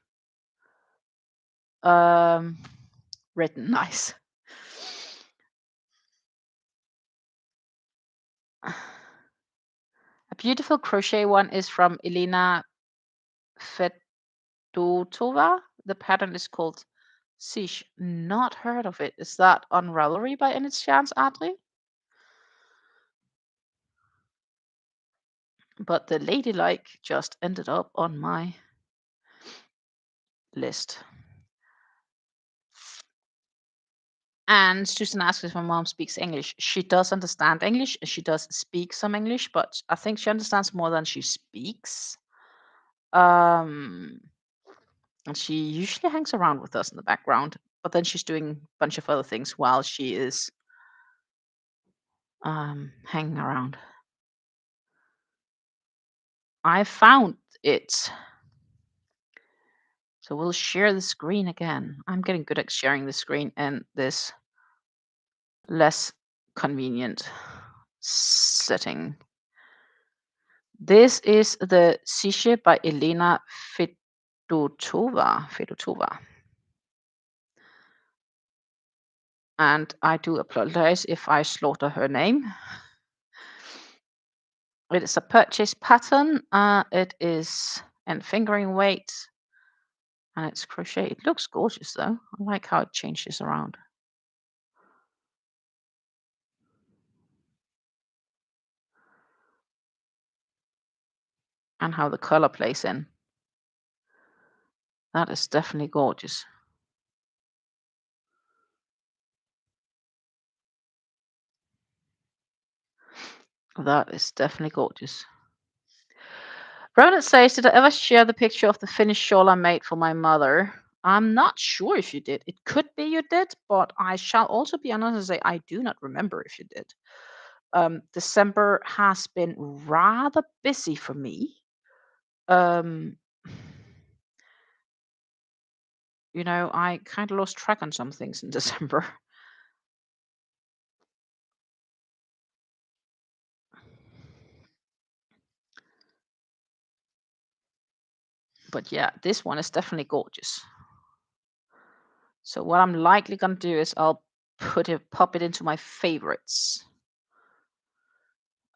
written nice. A beautiful crochet one is from Elena Fedotova. The pattern is called Sish. Not heard of it. Is that on Ravelry by any chance, Adri? But the ladylike just ended up on my list. And Susan asks if my mom speaks English. She does understand English. She does speak some English, but I think she understands more than she speaks. And she usually hangs around with us in the background, but then she's doing a bunch of other things while she is hanging around. I found it. So we'll share the screen again. I'm getting good at sharing the screen in this less convenient setting. This is the Sishe by Elena Fedotova. And I do apologize if I slaughter her name. It is a purchase pattern. It is in fingering weight. And it's crochet. It looks gorgeous though. I like how it changes around. And how the color plays in. That is definitely gorgeous. That is definitely gorgeous. Ronan says, did I ever share the picture of the finished shawl I made for my mother? I'm not sure if you did. It could be you did, but I shall also be honest and say I do not remember if you did. December has been rather busy for me. You know, I kind of lost track on some things in December. But yeah, this one is definitely gorgeous. So what I'm likely gonna do is I'll pop it into my favorites.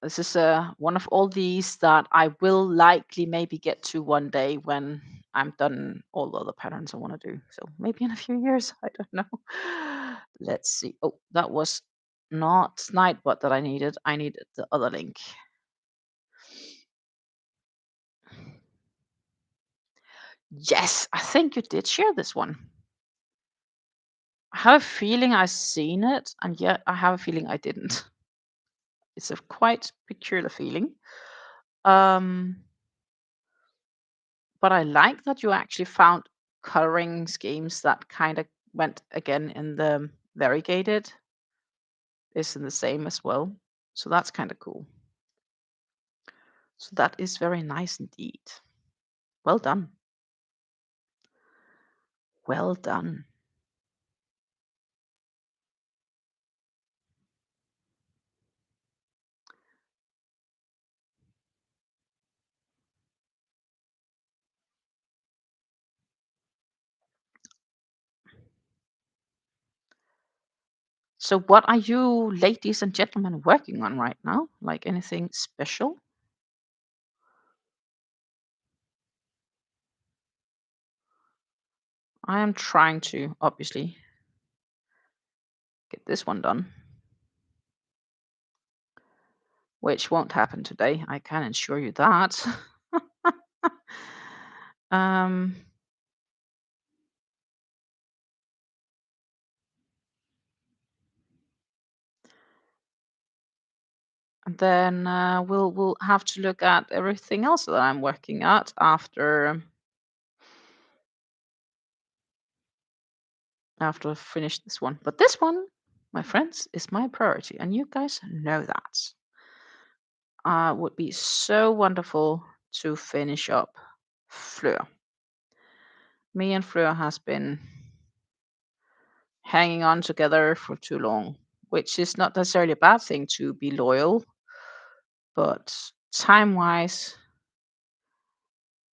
This is one of all these that I will likely maybe get to one day when I'm done all the other patterns I want to do. So maybe in a few years, I don't know. Let's see. Oh, that was not Nightbot that I needed. I needed the other link. Yes, I think you did share this one. I have a feeling I've seen it, and yet I have a feeling I didn't. It's a quite peculiar feeling. But I like that you actually found coloring schemes that kind of went again in the variegated is in the same as well. So that's kind of cool. So that is very nice indeed. Well done. Well done. So what are you ladies and gentlemen working on right now? Like anything special? I am trying to obviously get this one done, which won't happen today. I can assure you that. um, and then we'll have to look at everything else that I'm working at after I've finished this one. But this one, my friends, is my priority, and you guys know that. Would be so wonderful to finish up Fleur. Me and Fleur has been hanging on together for too long, which is not necessarily a bad thing to be loyal, but time wise,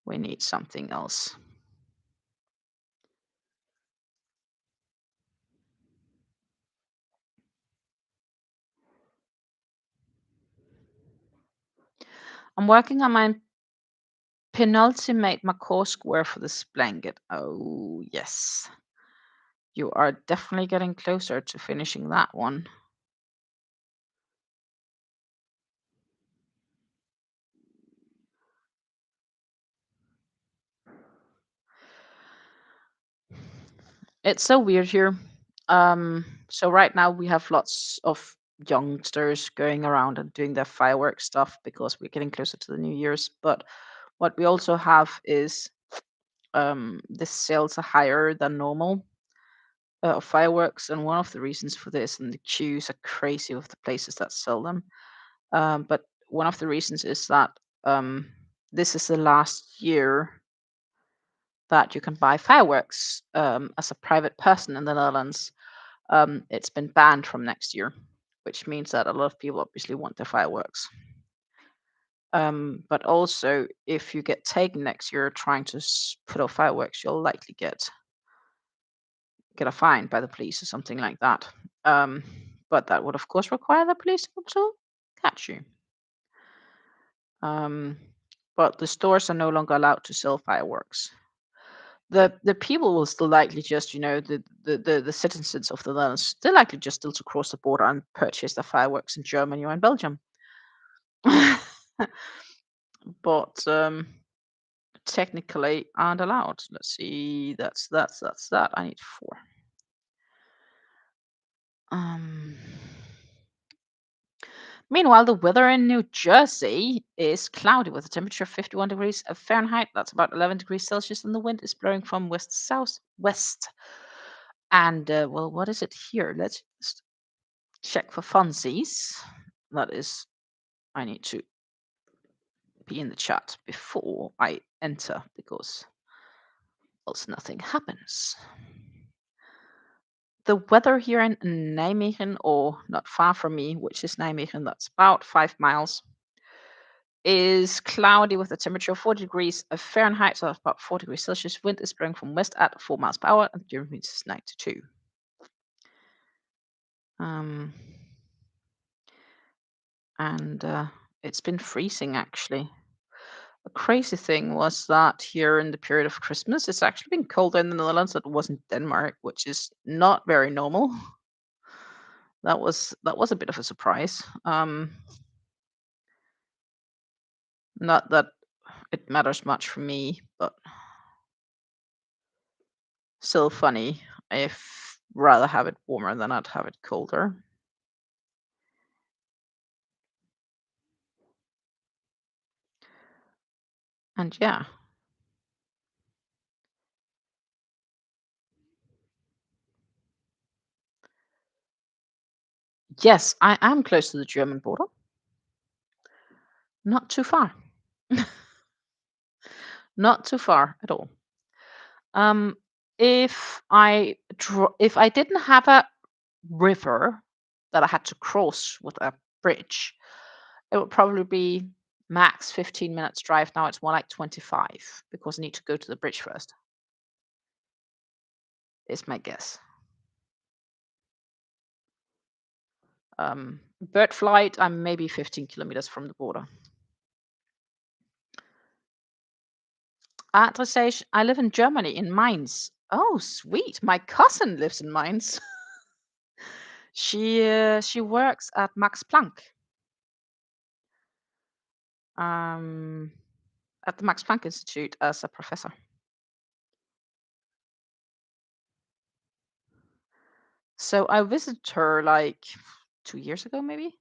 we need something else. I'm working on my penultimate macaw square for this blanket. Oh, yes. You are definitely getting closer to finishing that one. It's so weird here. So right now we have lots of youngsters going around and doing their fireworks stuff because we're getting closer to the New Year's. But what we also have is the sales are higher than normal of fireworks, and one of the reasons for this, and the queues are crazy with the places that sell them. But one of the reasons is that um, this is the last year that you can buy fireworks as a private person in the Netherlands. It's been banned from next year, which means that a lot of people obviously want their fireworks. But also, if you get taken next year trying to put off fireworks, you'll likely get a fine by the police or something like that. Um, but that would, of course, require the police to catch you. Um, but the stores are no longer allowed to sell fireworks. The people will still likely just, the citizens of the Netherlands, they're likely just still to cross the border and purchase the fireworks in Germany or in Belgium. But technically aren't allowed. Let's see. That's that. I need 4. Um, Meanwhile, the weather in New Jersey is cloudy with a temperature of 51 degrees of Fahrenheit. That's about 11 degrees Celsius, and the wind is blowing from west southwest. And well, what is it here? Let's just check for funsies. That is, I need to be in the chat before I enter because else nothing happens. The weather here in Nijmegen, or not far from me, which is Nijmegen, that's about 5 miles, is cloudy with a temperature of 40 degrees of Fahrenheit, so that's about 4 degrees Celsius. Wind is blowing from west at 4 miles per hour, and the wind is 92. And it's been freezing actually. The crazy thing was that here in the period of Christmas, it's actually been colder in the Netherlands than it was in Denmark, which is not very normal. That was a bit of a surprise. Not that it matters much for me, but still funny. I'd rather have it warmer than I'd have it colder. And yeah, yes, I am close to the German border. Not too far. Not too far at all. Um, if I didn't have a river that I had to cross with a bridge, it would probably be max 15 minutes drive. Now it's more like 25 because I need to go to the bridge first, is my guess. Bird flight, I'm maybe 15 kilometers from the border. Dressage, I live in Germany, in Mainz. Oh, sweet. My cousin lives in Mainz. She works at Max Planck, um, at the Max Planck Institute as a professor. So I visited her like 2 years ago, maybe.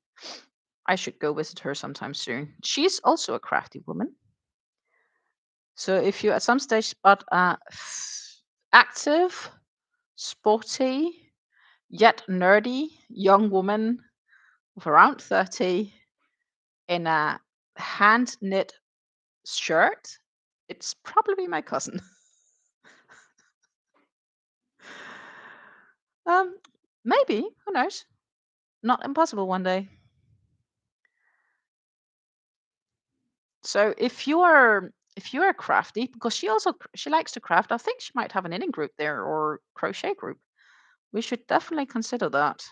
I should go visit her sometime soon. She's also a crafty woman. So if you at some stage spot a active, sporty, yet nerdy young woman of around 30 in a hand knit shirt, it's probably my cousin. um, Maybe, who knows? Not impossible one day. So if you are crafty, because she likes to craft, I think she might have an knitting group there or crochet group. We should definitely consider that.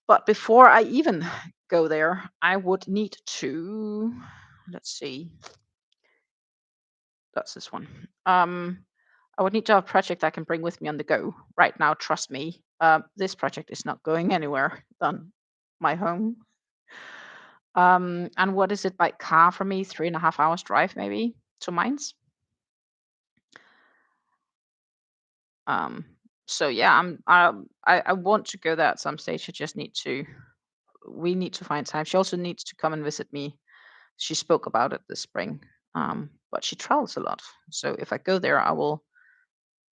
But before I even go there, I would need to, let's see, that's this one. I would need to have a project I can bring with me on the go. Right now, trust me, this project is not going anywhere than my home. And what is it by car for me? 3.5 hours drive, maybe to Mainz. Um, so yeah, I want to go there at some stage. I just need to. We need to find time. She also needs to come and visit me. She spoke about it this spring, but she travels a lot. So if I go there, I will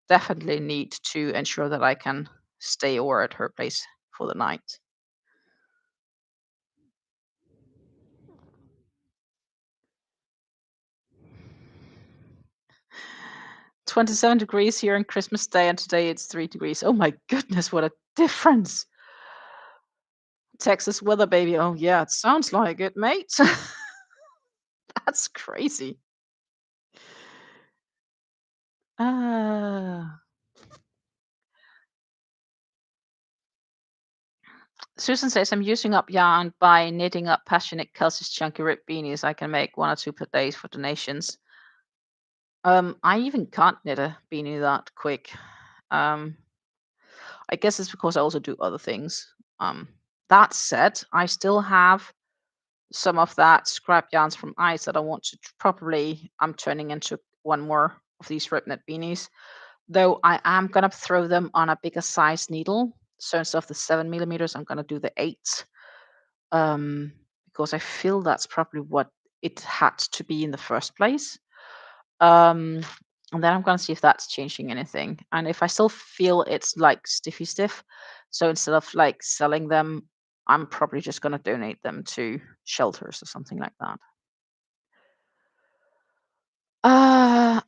definitely need to ensure that I can stay over at her place for the night. 27 degrees here on Christmas Day, and today it's 3 degrees. Oh my goodness, what a difference! Texas weather, baby. Oh yeah, it sounds like it, mate. That's crazy. Ah. Susan says, I'm using up yarn by knitting up passionate Kelsey's chunky rib beanies. I can make 1 or 2 per day for donations. I even can't knit a beanie that quick. Um, I guess it's because I also do other things. That said, I still have some of that scrap yarns from ice that I want to probably I'm turning into one more of these rib knit beanies. Though I am gonna throw them on a bigger size needle. So instead of the 7 millimeters, I'm gonna do the 8. Because I feel that's probably what it had to be in the first place. Um, and then I'm gonna see if that's changing anything. And if I still feel it's like stiffy stiff, so instead of like selling them, I'm probably just gonna donate them to shelters or something like that.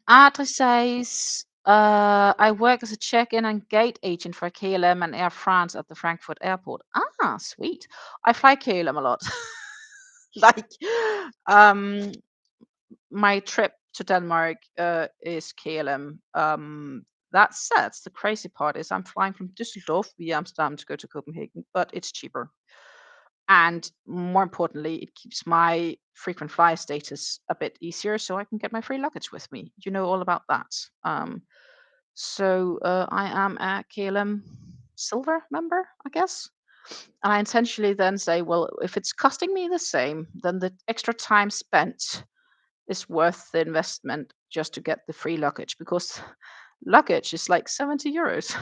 Adri says, I work as a check-in and gate agent for KLM and Air France at the Frankfurt airport. Ah, sweet. I fly KLM a lot. Like, um, my trip to Denmark is KLM. That said, the crazy part is I'm flying from Düsseldorf via Amsterdam to go to Copenhagen, but it's cheaper. And more importantly, it keeps my frequent flyer status a bit easier so I can get my free luggage with me. You know all about that. So I am a KLM Silver member, I guess. And I intentionally then say, well, if it's costing me the same, then the extra time spent is worth the investment just to get the free luggage because luggage is like 70 euros.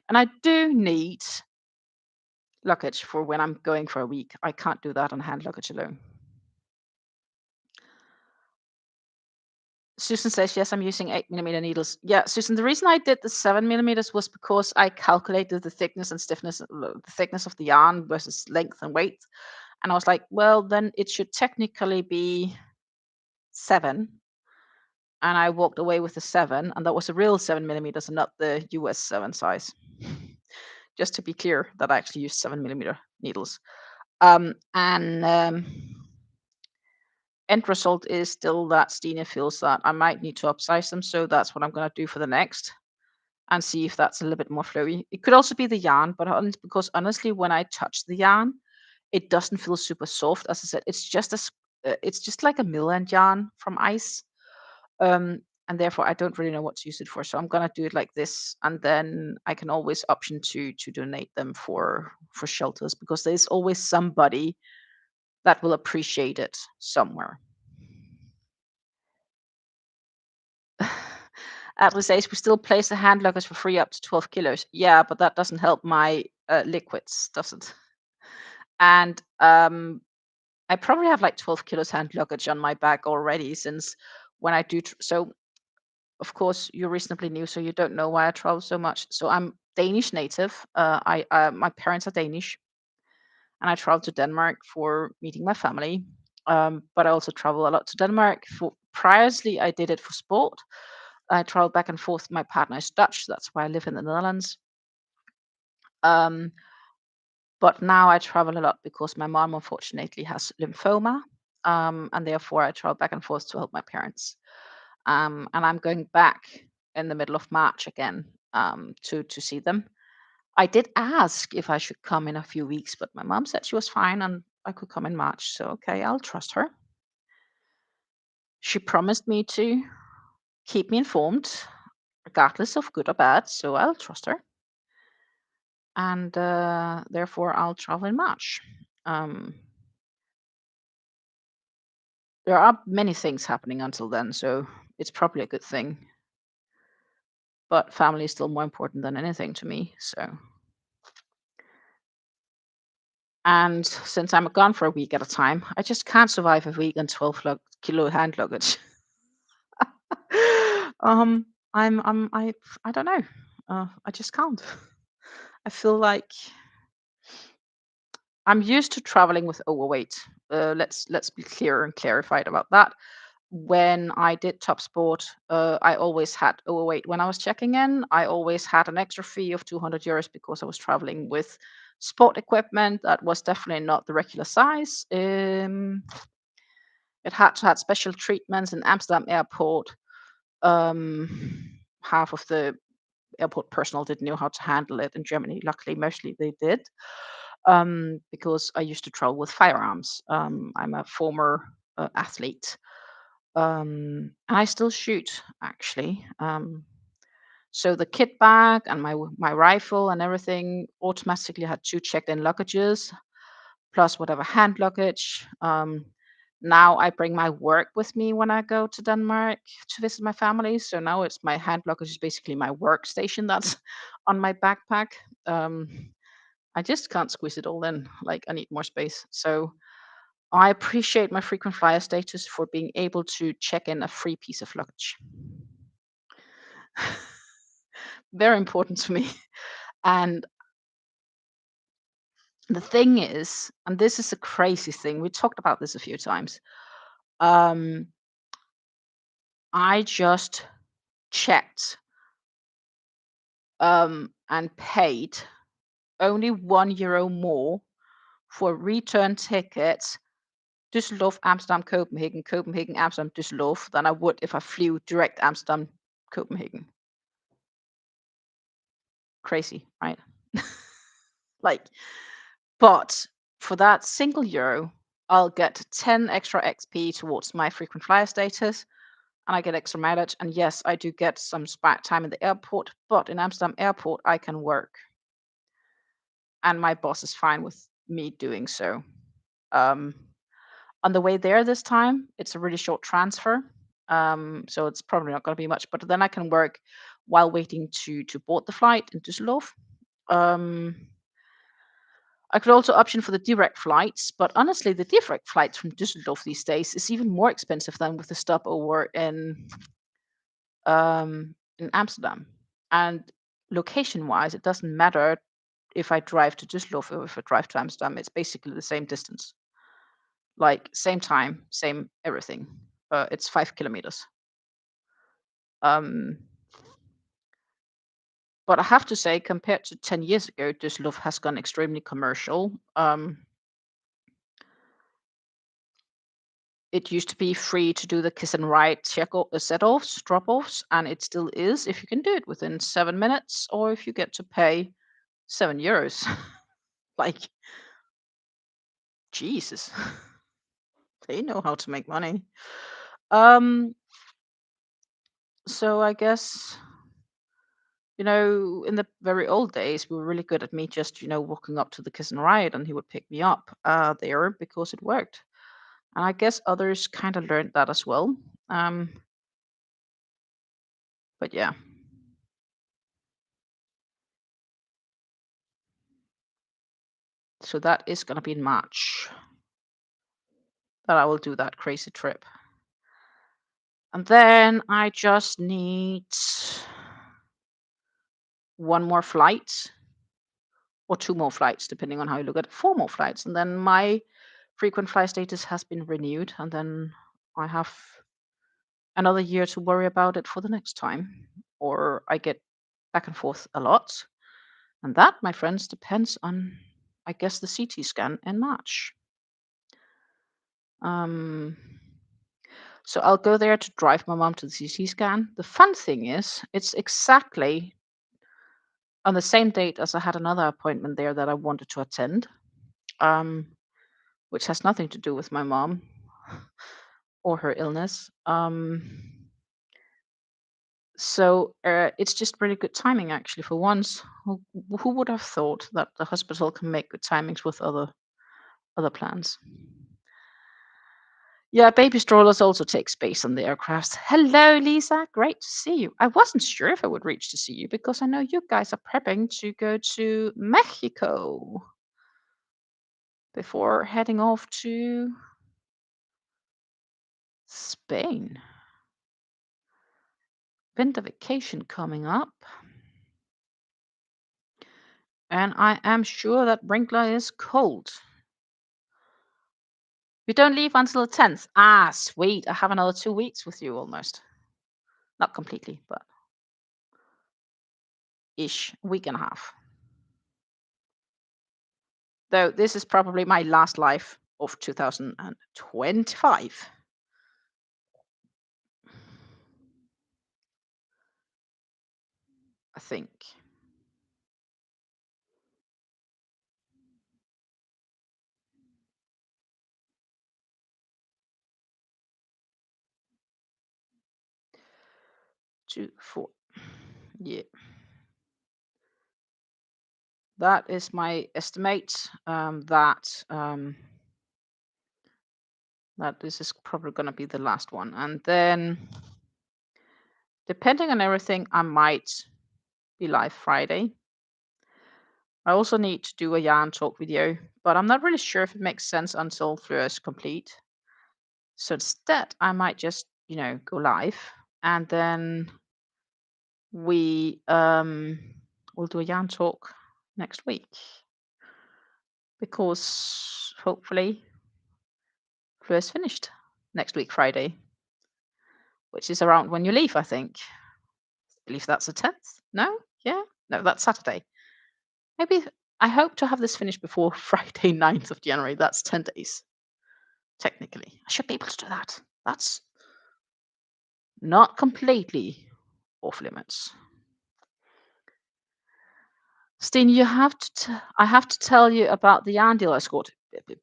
And I do need luggage for when I'm going for a week. I can't do that on hand luggage alone. Susan says, yes, I'm using 8 millimeter needles. Yeah, Susan, the reason I did the 7 millimeters was because I calculated the thickness and stiffness, the thickness of the yarn versus length and weight. And I was like, well, then it should technically be 7. and I walked away with a 7, and that was a real 7 millimeters and not the US 7 size. Just to be clear, that I actually used 7 millimeter needles. And end result is still that Stina feels that I might need to upsize them, so that's what I'm gonna do for the next, and see if that's a little bit more flowy. It could also be the yarn, but because honestly, when I touch the yarn, it doesn't feel super soft. As I said, it's just like a mill end yarn from ice. And therefore I don't really know what to use it for. So I'm gonna do it like this, and then I can always option to donate them for shelters, because there's always somebody that will appreciate it somewhere. Atlas says we still place the hand luggage for free up to 12 kilos. Yeah, but that doesn't help my liquids, does it? And I probably have like 12 kilos hand luggage on my back already, since when I do. So, of course, you're reasonably new, so you don't know why I travel so much. So I'm Danish native. My parents are Danish, and I travel to Denmark for meeting my family. But I also travel a lot to Denmark. For previously, I did it for sport. I travel back and forth. My partner is Dutch, so that's why I live in the Netherlands. Um, but now I travel a lot because my mom unfortunately has lymphoma, and therefore I travel back and forth to help my parents. And I'm going back in the middle of March again, to see them. I did ask if I should come in a few weeks, but my mom said she was fine and I could come in March. So okay, I'll trust her. She promised me to keep me informed, regardless of good or bad. So I'll trust her, and therefore I'll travel in March. Um, there are many things happening until then, so it's probably a good thing. But family is still more important than anything to me. So, and since I'm gone for a week at a time, I just can't survive a week on 12 kilo hand luggage. um, I don't know. I just can't. I feel like I'm used to traveling with overweight. Let's be clear and clarified about that. When I did top sport, I always had overweight. When I was checking in, I always had an extra fee of 200 euros because I was traveling with sport equipment that was definitely not the regular size. It had to have special treatments in Amsterdam airport. Half of the airport personnel didn't know how to handle it. In Germany, luckily, mostly they did, because I used to travel with firearms. I'm a former athlete, and I still shoot actually. So the kit bag and my rifle and everything automatically had two checked-in luggages, plus whatever hand luggage. Now I bring my work with me when I go to Denmark to visit my family. So now it's my hand luggage is basically my workstation that's on my backpack. Um, I just can't squeeze it all in. Like I need more space. So I appreciate my frequent flyer status for being able to check in a free piece of luggage. Very important to me. And the thing is, and this is a crazy thing, we talked about this a few times. Um, I just checked, and paid only €1 more for return tickets Düsseldorf, Amsterdam, Copenhagen, Copenhagen, Amsterdam, Düsseldorf than I would if I flew direct Amsterdam, Copenhagen. Crazy, right? Like, but for that single euro, I'll get 10 extra XP towards my frequent flyer status, and I get extra mileage. And yes, I do get some spare time in the airport, but in Amsterdam airport, I can work, and my boss is fine with me doing so. Um, on the way there this time, it's a really short transfer, so it's probably not going to be much. But then I can work while waiting to board the flight in Düsseldorf. Um, I could also option for the direct flights, but honestly, the direct flights from Düsseldorf these days is even more expensive than with the stopover in Amsterdam. And location-wise, it doesn't matter if I drive to Düsseldorf or if I drive to Amsterdam. It's basically the same distance, like same time, same everything. It's 5 kilometers. Um, but I have to say, compared to 10 years ago, this love has gone extremely commercial. It used to be free to do the kiss and ride set offs, drop offs, and it still is if you can do it within 7 minutes or if you get to pay €7. Like, Jesus, they know how to make money. Um, so I guess, in the very old days, we were really good at me just, walking up to the kiss and ride and he would pick me up there because it worked. And I guess others kind of learned that as well. Um, but yeah, so that is going to be in March that I will do that crazy trip. And then I just need one more flight or two more flights, depending on how you look at it, four more flights. And then my frequent flyer status has been renewed. And then I have another year to worry about it for the next time. Or I get back and forth a lot. And that, my friends, depends on, I guess, the CT scan in March. Um, so I'll go there to drive my mom to the CT scan. The fun thing is, it's exactly on the same date as I had another appointment there that I wanted to attend, um, which has nothing to do with my mom or her illness. So it's just really good timing, actually, for once. Who would have thought that the hospital can make good timings with other plans? Yeah, baby strollers also take space on the aircraft. Hello, Lisa. Great to see you. I wasn't sure if I would reach to see you because I know you guys are prepping to go to Mexico before heading off to Spain. Winter vacation coming up. And I am sure that Brinkler is cold. We don't leave until the 10th. Ah, sweet. I have another 2 weeks with you almost. Not completely, but ish. Week and a half. Though this is probably my last live of 2025. I think. Two, four. Yeah. That is my estimate. That this is probably going to be the last one. And then, depending on everything, I might be live Friday. I also need to do a yarn talk video, but I'm not really sure if it makes sense until Fleur is complete. So instead, I might just, go live and then we'll do a yarn talk next week because hopefully Fleur is finished next week, Friday, which is around when you leave, I think. I believe that's the 10th. No? Yeah? No, that's Saturday. Maybe I hope to have this finished before Friday, 9th of January. That's 10 days. Technically, I should be able to do that. That's not completely off limits. Steen, I have to tell you about the yarn deal I scored.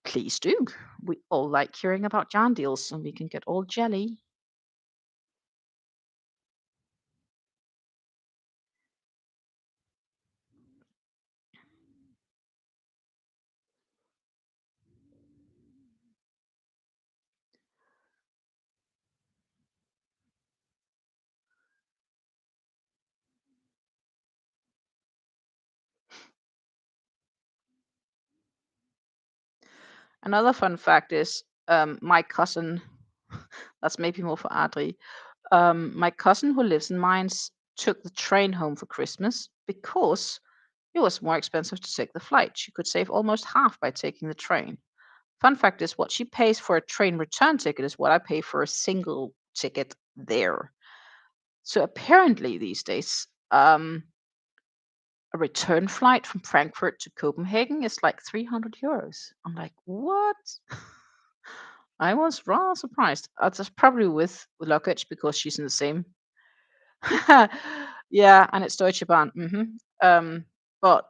Please do. We all like hearing about yarn deals, and we can get all jelly. Another fun fact is my cousin. That's maybe more for Adri. My cousin who lives in Mainz took the train home for Christmas because it was more expensive to take the flight. She could save almost half by taking the train. Fun fact is, what she pays for a train return ticket is what I pay for a single ticket there. So apparently these days, a return flight from Frankfurt to Copenhagen is like 300 euros. I'm like, what? I was rather surprised. That's probably with luggage because she's in the same. Yeah, and it's Deutsche Bahn. But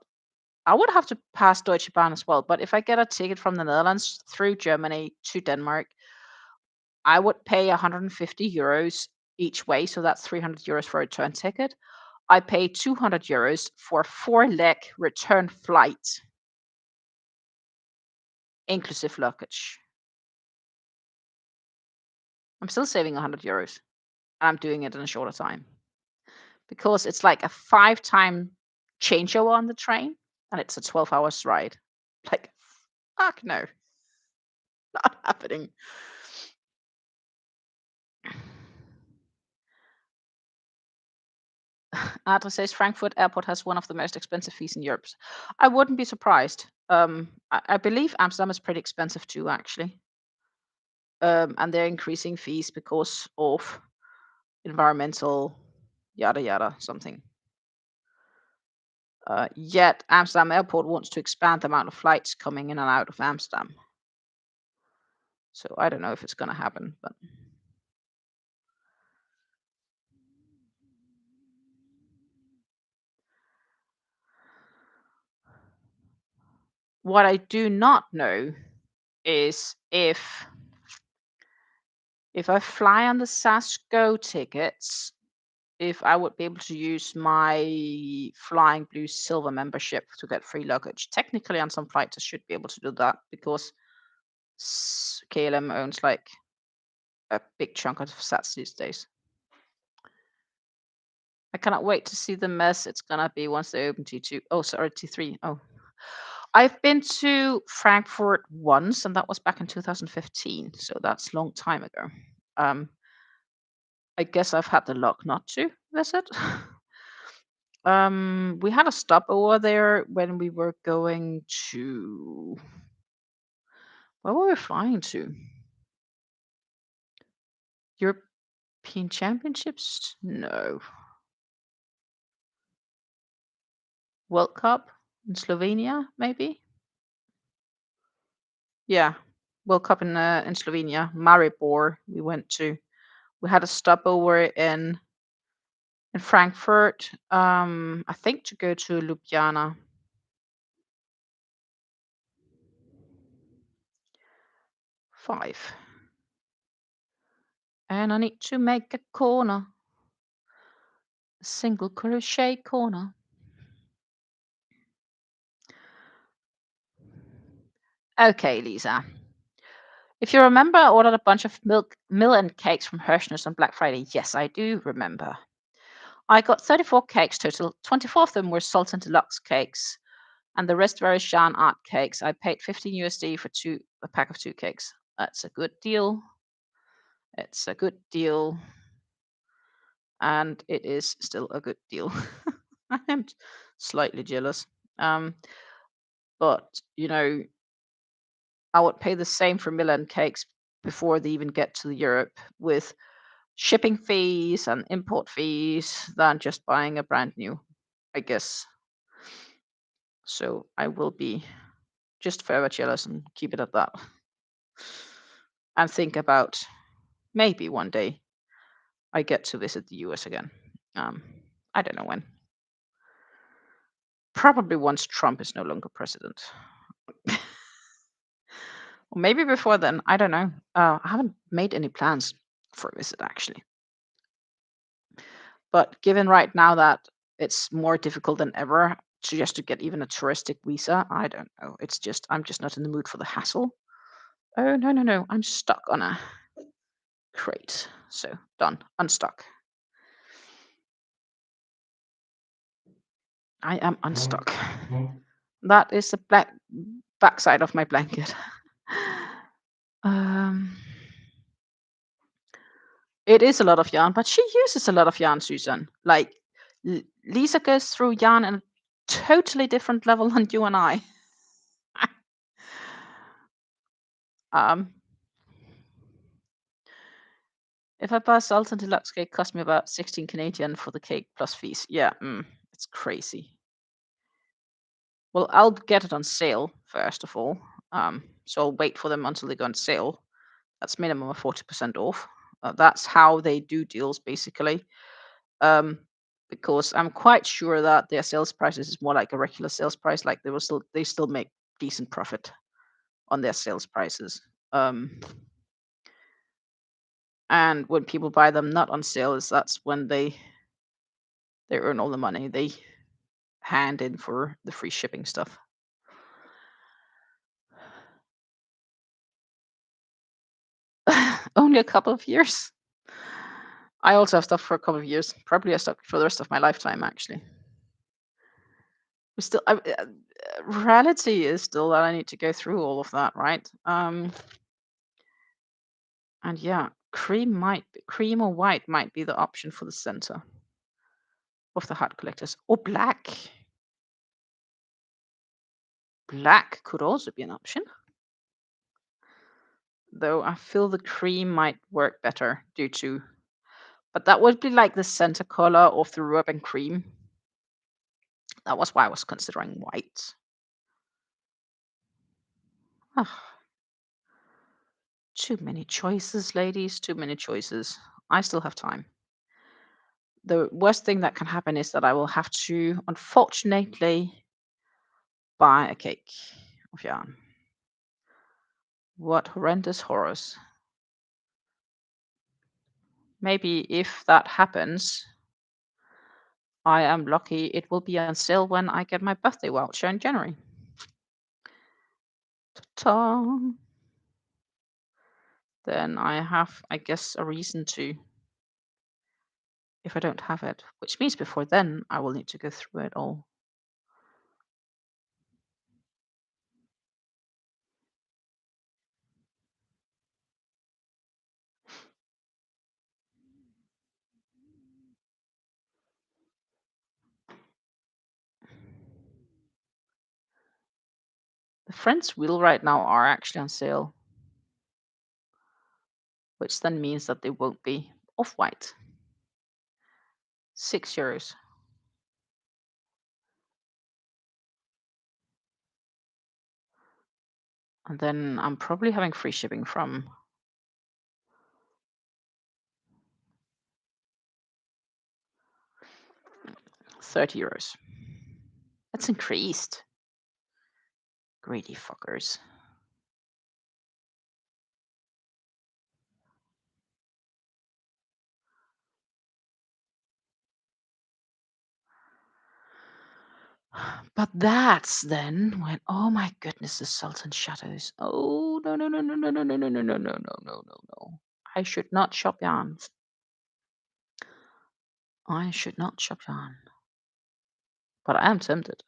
I would have to pass Deutsche Bahn as well. But if I get a ticket from the Netherlands through Germany to Denmark, I would pay 150 euros each way. So that's 300 euros for a return ticket. I pay 200 euros for a 4-leg return flight, inclusive luggage. I'm still saving 100 euros. And I'm doing it in a shorter time because it's like a 5-time changeover on the train and it's a 12 hours ride. Like, fuck no, not happening. Adra says Frankfurt Airport has one of the most expensive fees in Europe. I wouldn't be surprised. I believe Amsterdam is pretty expensive too, actually. And they're increasing fees because of environmental yada yada something. Yet Amsterdam Airport wants to expand the amount of flights coming in and out of Amsterdam. So I don't know if it's going to happen, but what I do not know is if I fly on the SAS Go tickets, if I would be able to use my Flying Blue Silver membership to get free luggage. Technically, on some flights, I should be able to do that because KLM owns like a big chunk of SATs these days. I cannot wait to see the mess it's gonna be once they open T2. Oh, sorry, T3. Oh, I've been to Frankfurt once, and that was back in 2015. So that's a long time ago. I guess I've had the luck not to visit. We had a stopover there when we were going to. Where were we flying to? European Championships? No. World Cup in Slovenia, maybe? Yeah, World Cup in Slovenia, Maribor. We went to. We had a stopover in Frankfurt. I think to go to Ljubljana. 5. And I need to make a corner. A single crochet corner. Okay, Lisa. If you remember, I ordered a bunch of mill and cakes from Hirschner's on Black Friday. Yes, I do remember. I got 34 cakes total. 24 of them were Sultan Deluxe cakes, and the rest were Jean Art cakes. I paid 15 USD for a pack of 2 cakes. That's a good deal. It's a good deal, and it is still a good deal. I'm slightly jealous. But I would pay the same for Milan cakes before they even get to Europe with shipping fees and import fees than just buying a brand new, I guess. So I will be just forever jealous and keep it at that. And think about maybe one day I get to visit the US again. I don't know when. Probably once Trump is no longer president. Or maybe before then. I don't know. I haven't made any plans for a visit actually. But given right now that it's more difficult than ever to get even a touristic visa, I don't know. I'm just not in the mood for the hassle. Oh no. I'm stuck on a crate. So done. Unstuck. I am unstuck. That is the backside of my blanket. It is a lot of yarn, but she uses a lot of yarn, Susan. Like Lisa goes through yarn in a totally different level than you and I. If I buy Sultan Deluxe cake, cost me about 16 Canadian for the cake plus fees. Yeah, it's crazy. Well, I'll get it on sale first of all. So I'll wait for them until they go on sale. That's minimum of 40% off. That's how they do deals basically. Um, because I'm quite sure that their sales prices is more like a regular sales price. Like they still make decent profit on their sales prices. And when people buy them not on sale, that's when they earn all the money they hand in for the free shipping stuff. Only a couple of years. I also have stuff for a couple of years. Probably a stuff for the rest of my lifetime, actually. We still, reality is still that I need to go through all of that, right? And yeah, cream or white might be the option for the center of the heart collectors, or black. Black could also be an option, though I feel the cream might work better but that would be like the center color of the rubbing cream. That was why I was considering white. Ah, too many choices, ladies. Too many choices. I still have time. The worst thing that can happen is that I will have to, unfortunately, buy a cake of yarn. What horrendous horrors. Maybe if that happens, I am lucky it will be on sale when I get my birthday voucher in January. Ta-ta. Then I have, I guess, a reason to, if I don't have it, which means before then I will need to go through it all. The Friends wheel right now are actually on sale, which then means that they won't be off-white. €6. And then I'm probably having free shipping from €30. That's increased. Greedy fuckers. But that's then when, oh my goodness, the Sultan Shadows. Oh, no, no, no, no, no, no, no, no, no, no, no, no, no, no, no. I should not shop yarn. I should not shop yarn. But I am tempted.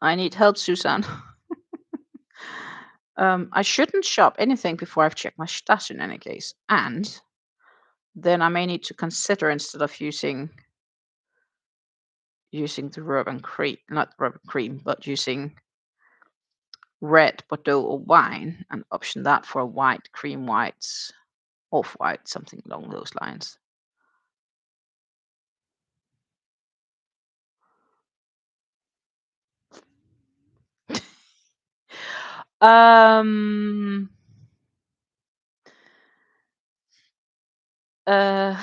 I need help, Susan. I shouldn't shop anything before I've checked my stash in any case. And then I may need to consider instead of using the rubbing cream, not rubbing cream, but using red Bordeaux or wine and option that for a white, cream whites, off white, something along those lines. Um, uh,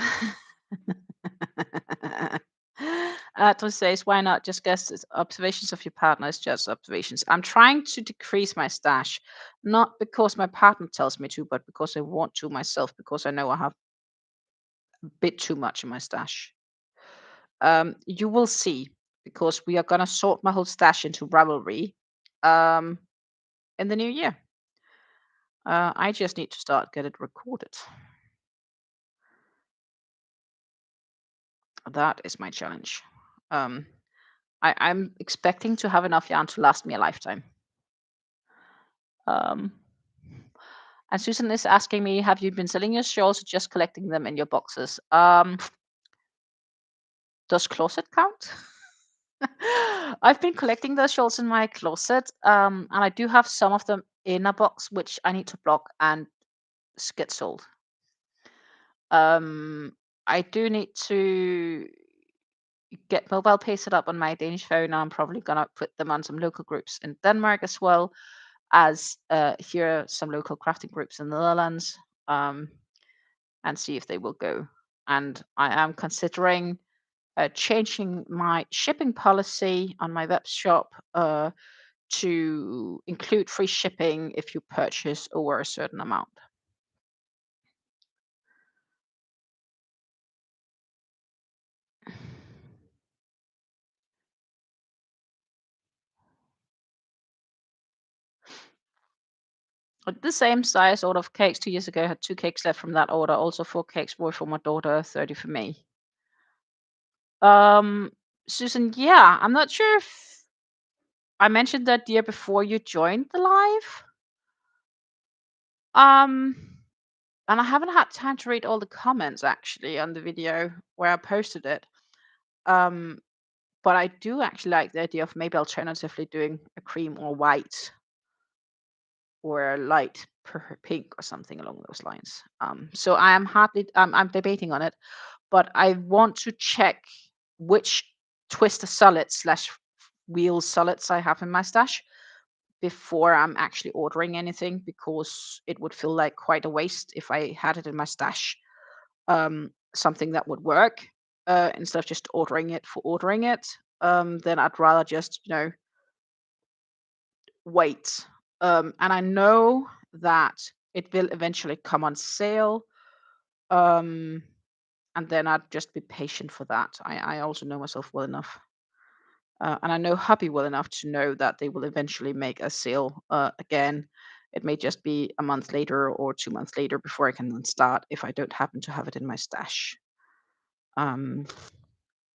Atlas says, why not just guess it's observations of your partner is just observations. I'm trying to decrease my stash, not because my partner tells me to, but because I want to myself, because I know I have a bit too much in my stash. You will see, because we are going to sort my whole stash into Ravelry in the new year. I just need to start get it recorded. That is my challenge. I'm expecting to have enough yarn to last me a lifetime. And Susan is asking me, have you been selling your shawls or just collecting them in your boxes? Does closet count? I've been collecting those shawls in my closet, and I do have some of them in a box, which I need to block and get sold. Um, I do need to get mobile pay set up on my Danish phone. I'm probably gonna put them on some local groups in Denmark as well as here are some local crafting groups in the Netherlands, and see if they will go. And I am considering changing my shipping policy on my web shop to include free shipping if you purchase over a certain amount. But the same size order of cakes 2 years ago. I had 2 cakes left from that order. Also 4 cakes worth for my daughter, 30 for me. Um, Susan, yeah, I'm not sure if I mentioned that year before you joined the live. Um, and I haven't had time to read all the comments actually on the video where I posted it. Um, but I do actually like the idea of maybe alternatively doing a cream or white or a light pink or something along those lines. So I am hardly I'm debating on it, but I want to check which twister solids slash wheel solids I have in my stash before I'm actually ordering anything, because it would feel like quite a waste if I had it in my stash, something that would work, instead of just ordering it for ordering it. Then I'd rather just, wait. And I know that it will eventually come on sale. Um, and then I'd just be patient for that. I also know myself well enough. And I know hubby well enough to know that they will eventually make a sale again. It may just be a month later or 2 months later before I can then start if I don't happen to have it in my stash. Um,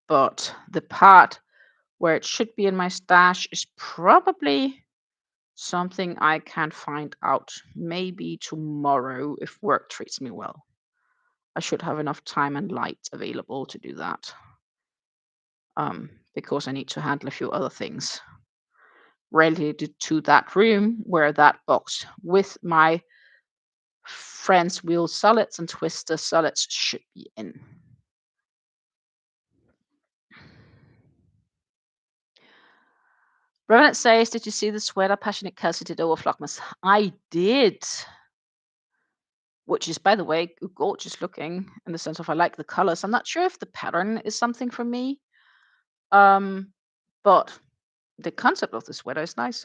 but the part where it should be in my stash is probably something I can find out maybe tomorrow if work treats me well. I should have enough time and light available to do that, because I need to handle a few other things related to that room where that box with my friends wheel solids and twister solids should be in. Revenant says, did you see the sweater Passionate Kelsey did over Vlogmas? I did. Which is, by the way, gorgeous looking in the sense of I like the colors. I'm not sure if the pattern is something for me. But the concept of the sweater is nice.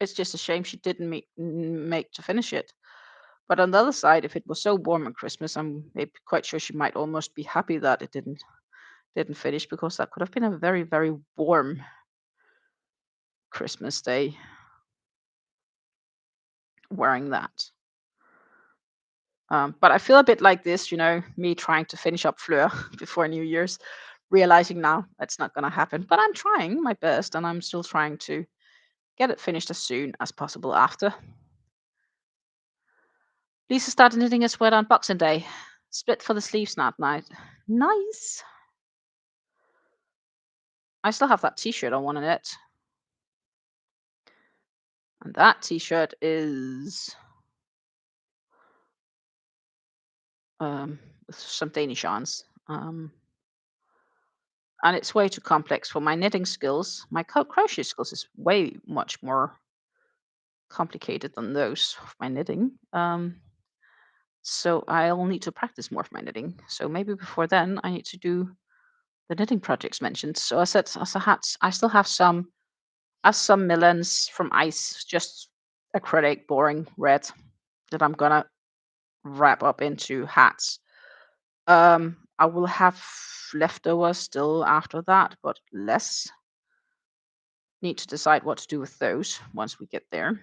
It's just a shame she didn't make to finish it. But on the other side, if it was so warm at Christmas, I'm maybe quite sure she might almost be happy that it didn't finish, because that could have been a very, very warm Christmas day wearing that. But I feel a bit like this, me trying to finish up Fleur before New Year's, realizing now that's not going to happen. But I'm trying my best, and I'm still trying to get it finished as soon as possible after. Lisa started knitting a sweater on Boxing Day. Split for the sleeves that night. Nice. I still have that t-shirt I want to knit. And that t-shirt is with some Danish yarns. And it's way too complex for my knitting skills. My crochet skills is way much more complicated than those of my knitting. So I'll need to practice more of my knitting. So maybe before then I need to do the knitting projects mentioned. So I said I still have some millens from ice, just acrylic, boring red, that I'm gonna wrap up into hats. I will have leftovers still after that, but less. Need to decide what to do with those once we get there.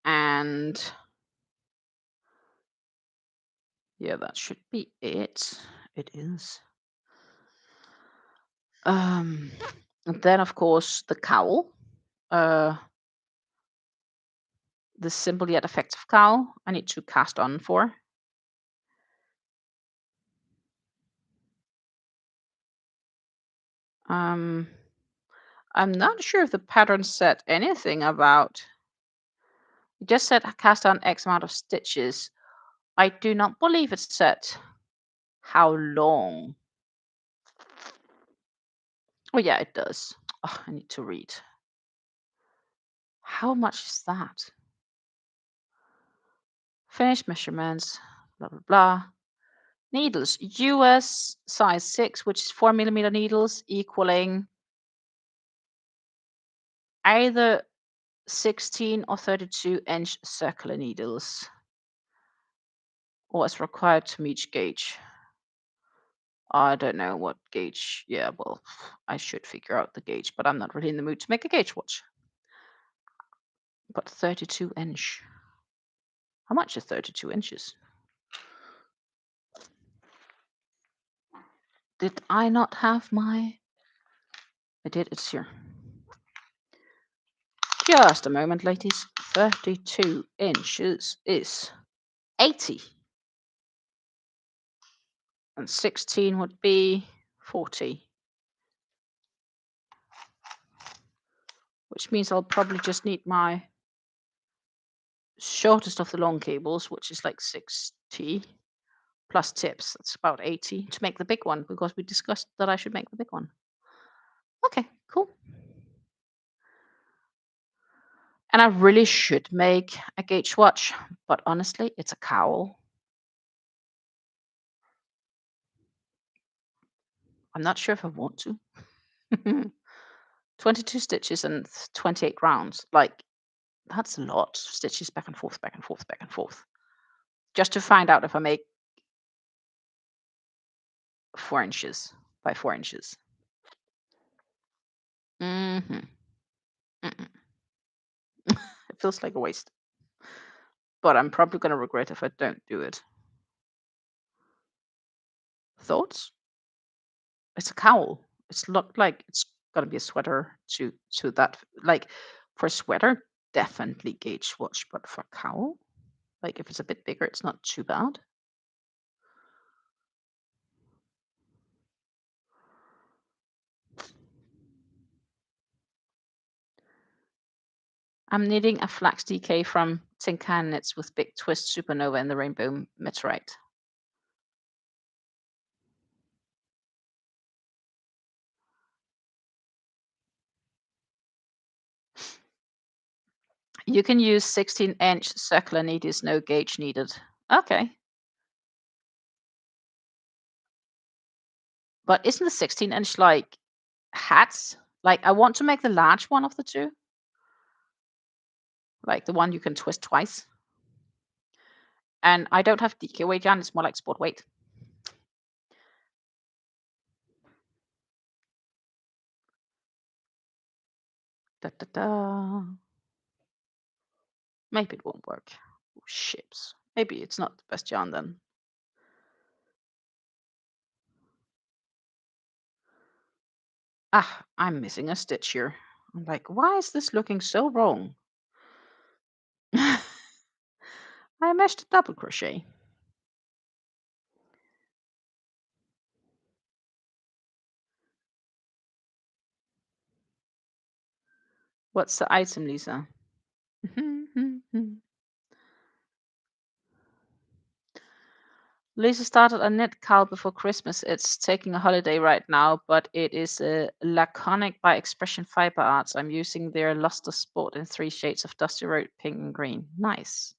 And yeah, that should be it. It is. And then of course the cowl. The simple yet effective cowl I need to cast on for. I'm not sure if the pattern said anything about. It just said cast on X amount of stitches. I do not believe it said how long. Oh yeah, it does. Oh, I need to read. How much is that? Finished measurements, blah blah blah. Needles, US size 6, which is 4mm needles, equaling either 16 or 32-inch circular needles, or as required to meet gauge. I don't know what gauge. Yeah, well, I should figure out the gauge, but I'm not really in the mood to make a gauge watch. But 32-inch. How much is 32 inches? Did I not have my... I did, it's here. Just a moment, ladies. 32 inches is 80. And 16 would be 40. Which means I'll probably just need my shortest of the long cables, which is like 60, plus tips. That's about 80 to make the big one, because we discussed that I should make the big one. Okay, cool. And I really should make a gauge watch, but honestly, it's a cowl. I'm not sure if I want to. 22 stitches and 28 rounds. Like, that's a lot of stitches back and forth, back and forth, back and forth. Just to find out if I make 4 inches by 4 inches. Mm-hmm. It feels like a waste. But I'm probably going to regret if I don't do it. Thoughts? It's a cowl. It's not like it's going to be a sweater to that. Like, for a sweater, definitely gauge watch. But for a cowl, like if it's a bit bigger, it's not too bad. I'm needing a flax DK from Tin Can Knits with Big Twist Supernova and the Rainbow Meteorite. You can use 16-inch circular needles, no gauge needed. Okay. But isn't the 16-inch like hats? Like, I want to make the large one of the two. Like the one you can twist twice. And I don't have DK weight yarn, it's more like sport weight. Da, da, da. Maybe it won't work. Oh, ships. Maybe it's not the best yarn then. Ah, I'm missing a stitch here. I'm like, why is this looking so wrong? I missed a double crochet. What's the item, Lisa? Lisa started a knit cowl before Christmas. It's taking a holiday right now, but it is a laconic by Expression Fiber Arts. I'm using their Luster Sport in 3 shades of Dusty Road, pink and green. Nice.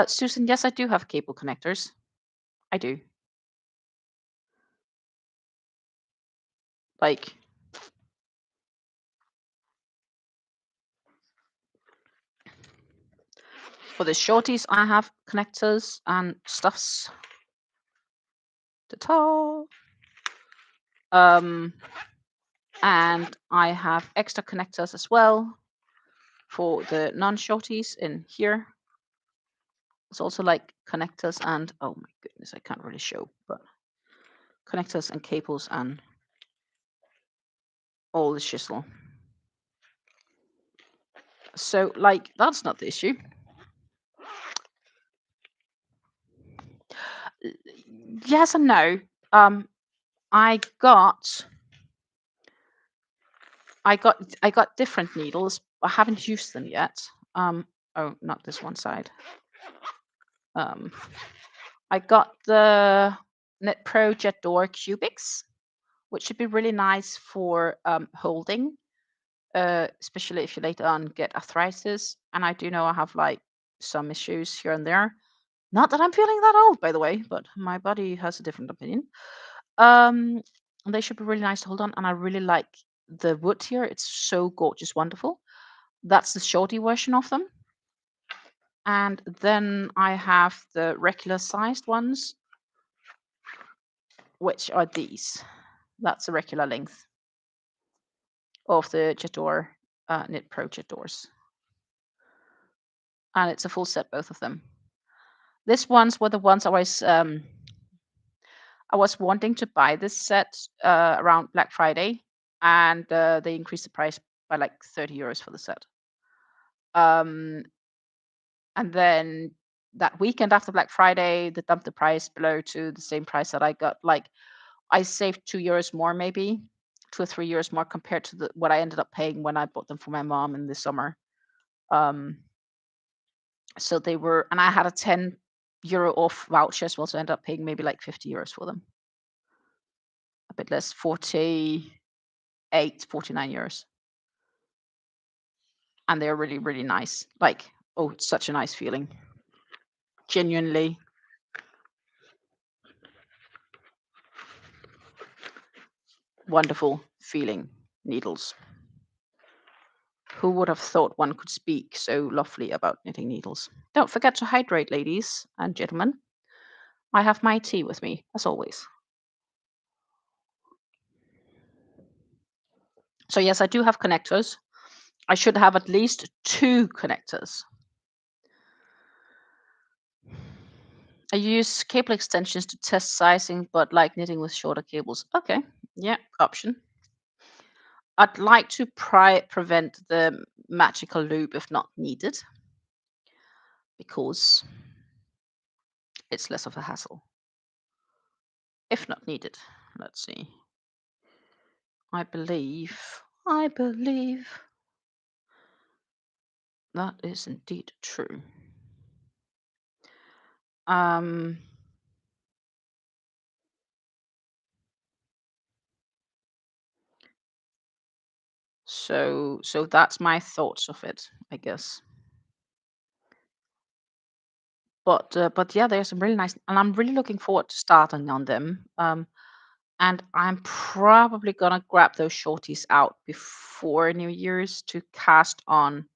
Susan, yes, I do have cable connectors. I do. Like, for the shorties, I have connectors and stuffs. Ta-ta! And I have extra connectors as well for the non-shorties in here. It's also like connectors and, oh my goodness, I can't really show, but connectors and cables and all the shizzle. So, like, that's not the issue. Yes and no. I got I got different needles. I haven't used them yet. Oh, not this one side. Um, I got the Knit Pro Jet Door Cubics, which should be really nice for holding, especially if you later on get arthritis. And I do know I have like some issues here and there. Not that I'm feeling that old, by the way, but my body has a different opinion. Um, they should be really nice to hold on, and I really like the wood here. It's so gorgeous, wonderful. That's the shorty version of them. And then I have the regular sized ones, which are these. That's the regular length of the Jetor Knit Pro Jetors. And it's a full set, both of them. These ones were the ones I was wanting to buy this set around Black Friday, and they increased the price by like 30 euros for the set. Um, and then that weekend after Black Friday, they dumped the price below to the same price that I got. Like I saved 2 euros more, maybe 2 or 3 euros more compared to what I ended up paying when I bought them for my mom in the summer. Um, so they were, and I had a 10 euro off voucher as well, so I ended up paying maybe like 50 euros for them, a bit less, 48, 49 euros. And they're really, really nice. Like, oh, it's such a nice feeling. Genuinely. Wonderful feeling needles. Who would have thought one could speak so lovely about knitting needles? Don't forget to hydrate, ladies and gentlemen. I have my tea with me, as always. So, yes, I do have connectors. I should have at least 2 connectors. I use cable extensions to test sizing, but like knitting with shorter cables. Okay, yeah, option. I'd like to prevent the magical loop if not needed, because it's less of a hassle. If not needed, let's see. I believe that is indeed true. Um, so that's my thoughts of it, I guess. But yeah, there's some really nice, and I'm really looking forward to starting on them. And I'm probably gonna grab those shorties out before New Year's to cast on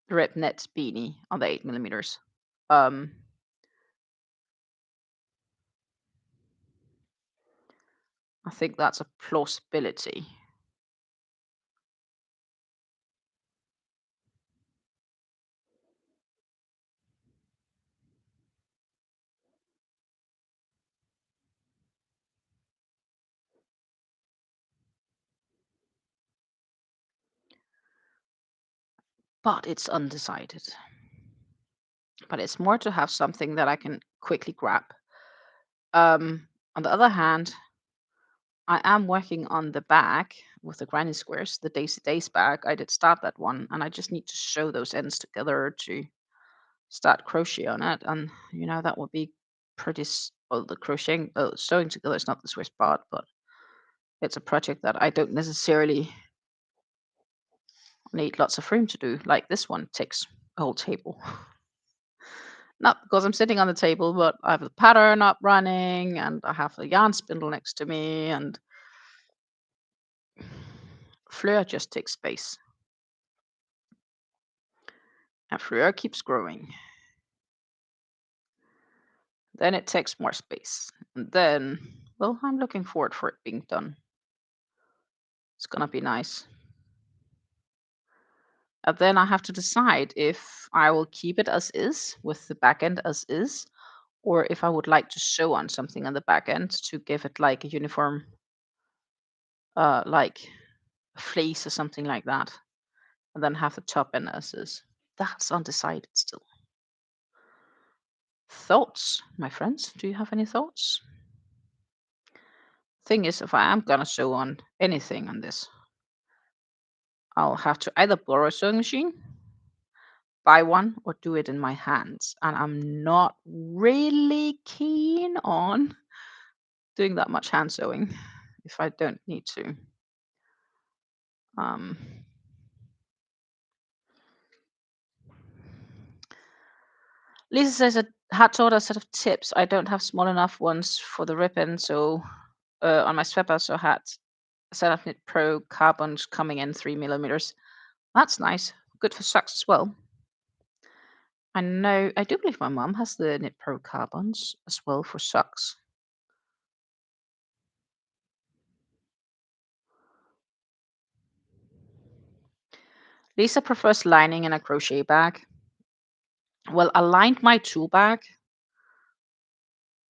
the Rib Knit beanie on the 8 millimeters. Um, I think that's a plausibility. But it's undecided. But it's more to have something that I can quickly grab. On the other hand, I am working on the bag with the granny squares, the Daisy Days bag. I did start that one, and I just need to sew those ends together to start crochet on it. And that would be pretty. Well, the crocheting, sewing together is not the Swiss part, but it's a project that I don't necessarily need lots of room to do. Like this one takes a whole table. Not because I'm sitting on the table, but I have the pattern up running and I have a yarn spindle next to me, and Fleur just takes space. And Fleur keeps growing. Then it takes more space. And then, well, I'm looking forward for it being done. It's gonna be nice. And then I have to decide if I will keep it as is with the back end as is, or if I would like to sew on something on the back end to give it like a uniform, like fleece or something like that, and then have the top end as is. That's undecided still. Thoughts, my friends? Do you have any thoughts? Thing is, if I am gonna sew on anything on this, I'll have to either borrow a sewing machine, buy one, or do it in my hands. And I'm not really keen on doing that much hand sewing if I don't need to. Um, Lisa says I had taught a set of tips. I don't have small enough ones for the ribbon, so on my sweater, so I had a set of Knit Pro carbons coming in 3 millimeters. That's nice. Good for socks as well. I know. I do believe my mum has the Knit Pro carbons as well for socks. Lisa prefers lining in a crochet bag. Well, I lined my tool bag,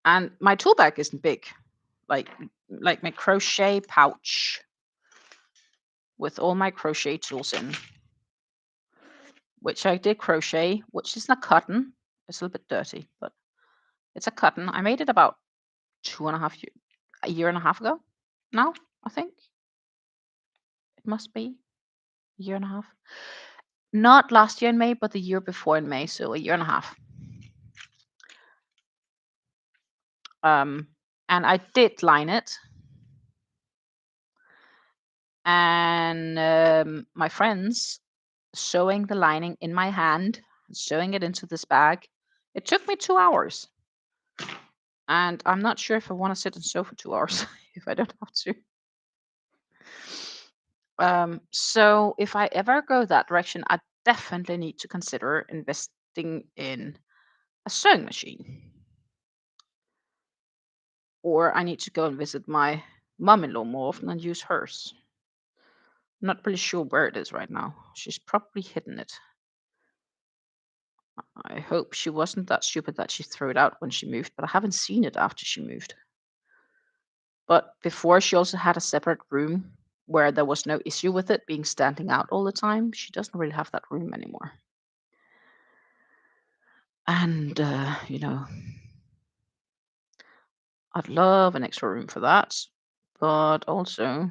and my tool bag isn't big, like my crochet pouch with all my crochet tools in, which I did crochet, which is not cotton. It's a little bit dirty, but it's a cotton. I made it about a year and a half ago. Now I think it must be a year and a half. Not last year in May, but the year before in May, so a year and a half. And I did line it. And my friends sewing the lining in my hand, sewing it into this bag. It took me 2 hours. And I'm not sure if I want to sit and sew for 2 hours if I don't have to. So if I ever go that direction, I definitely need to consider investing in a sewing machine. Or I need to go and visit my mom-in-law more often and use hers. I'm not really sure where it is right now. She's probably hidden it. I hope she wasn't that stupid that she threw it out when she moved, but I haven't seen it after she moved. But before, she also had a separate room where there was no issue with it being standing out all the time. She doesn't really have that room anymore. And, I'd love an extra room for that. But also,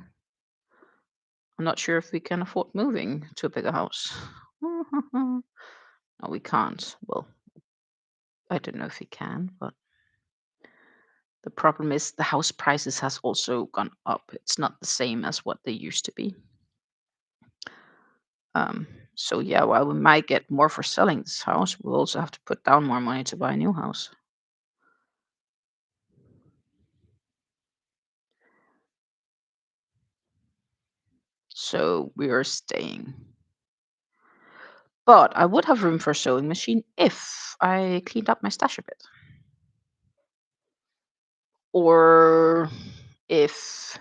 I'm not sure if we can afford moving to a bigger house. No, we can't. Well, I don't know if we can, but the problem is the house prices has also gone up. It's not the same as what they used to be. So yeah, while we might get more for selling this house, we'll also have to put down more money to buy a new house. So we are staying. But I would have room for a sewing machine if I cleaned up my stash a bit. Or if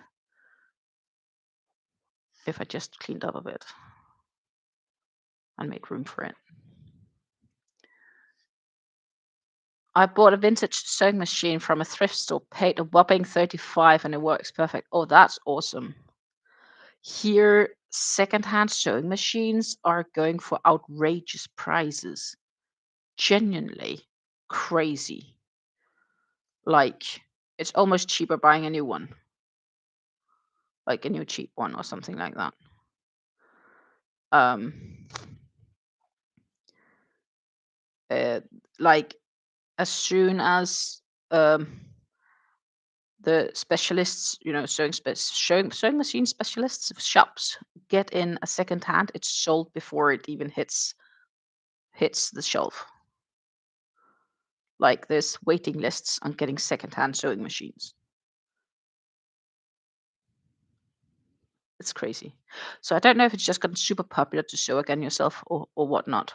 I just cleaned up a bit and made room for it. I bought a vintage sewing machine from a thrift store, paid a whopping 35 and it works perfect. Oh, that's awesome. Here, secondhand sewing machines are going for outrageous prices. Genuinely crazy. Like, it's almost cheaper buying a new one. Like a new cheap one or something like that. Like as soon as the specialists, sewing machine specialists shops get in a second hand, it's sold before it even hits the shelf. Like there's waiting lists on getting second-hand sewing machines. It's crazy. So I don't know if it's just gotten super popular to sew again yourself or whatnot.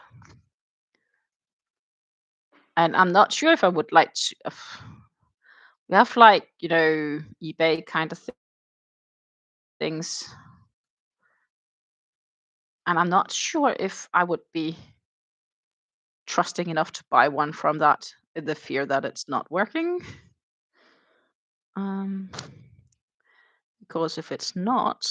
And I'm not sure if I would like to. We have like eBay kind of things, and I'm not sure if I would be trusting enough to buy one from that in the fear that it's not working. Because if it's not,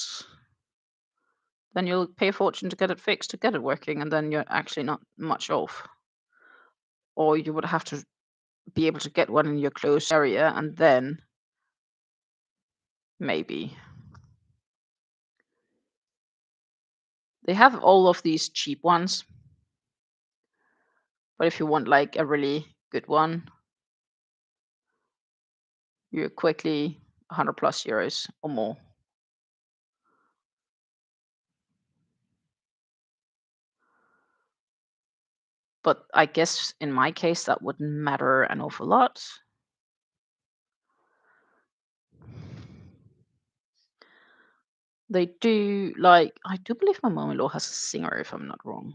then you'll pay a fortune to get it fixed, to get it working, and then you're actually not much off. Or you would have to be able to get one in your close area, and then maybe They have all of these cheap ones, but if you want like a really good one, you're quickly 100 plus euros or more. But I guess in my case, that wouldn't matter an awful lot. They do like, I do believe my mom-in-law has a Singer, if I'm not wrong.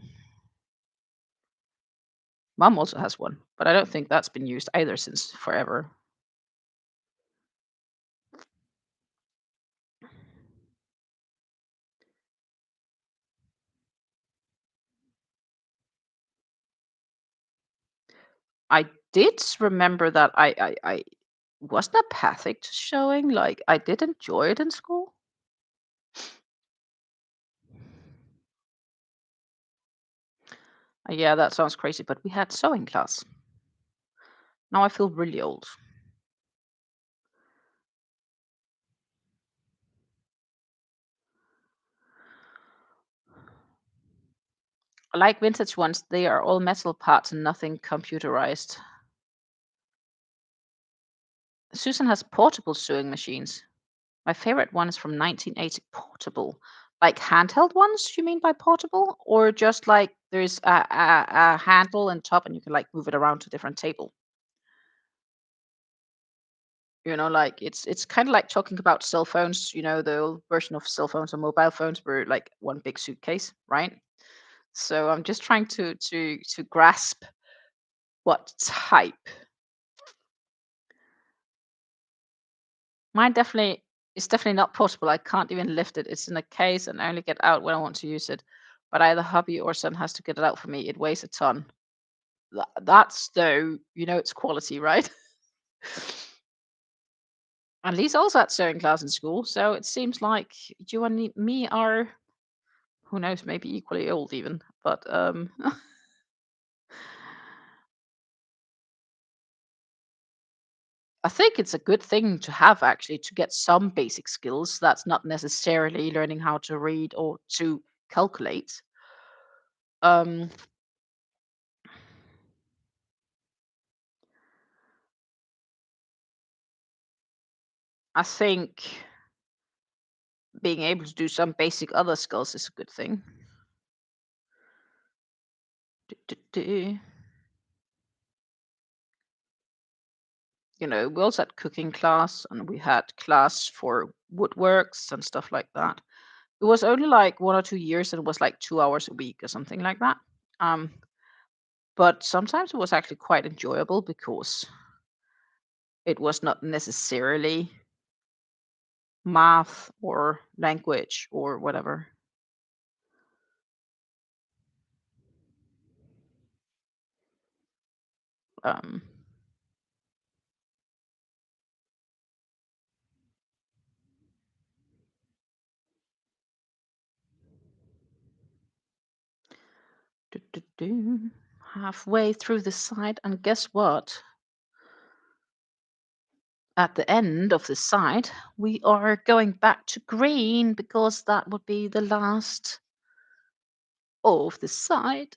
Mom also has one, but I don't think that's been used either since forever. I did remember that I wasn't apathic to showing. Like I did enjoy it in school. Yeah, that sounds crazy, but we had sewing class. Now I feel really old. I like vintage ones. They are all metal parts and nothing computerized. Susan has portable sewing machines. My favorite one is from 1980. Portable. Like handheld ones, you mean by portable? Or just like there's a handle and top and you can like move it around to different table? You know, like it's kind of like talking about cell phones, the old version of cell phones or mobile phones were like one big suitcase, right? So I'm just trying to grasp what type. Mine definitely is definitely not portable. I can't even lift it. It's in a case and I only get out when I want to use it. But either hubby or son has to get it out for me. It weighs a ton. That's though, it's quality, right? And Lee's also at sewing class in school, so it seems like you and me are, who knows, maybe equally old even. But I think it's a good thing to have actually to get some basic skills. That's not necessarily learning how to read or to calculate. Um, I think being able to do some basic other skills is a good thing. Du-du-du. We also had cooking class and we had class for woodworks and stuff like that. It was only like 1 or 2 years and it was like 2 hours a week or something like that. Um, but sometimes it was actually quite enjoyable because it was not necessarily math or language or whatever. Um, do. Halfway through the side, and guess what? At the end of the side, we are going back to green because that would be the last of the side.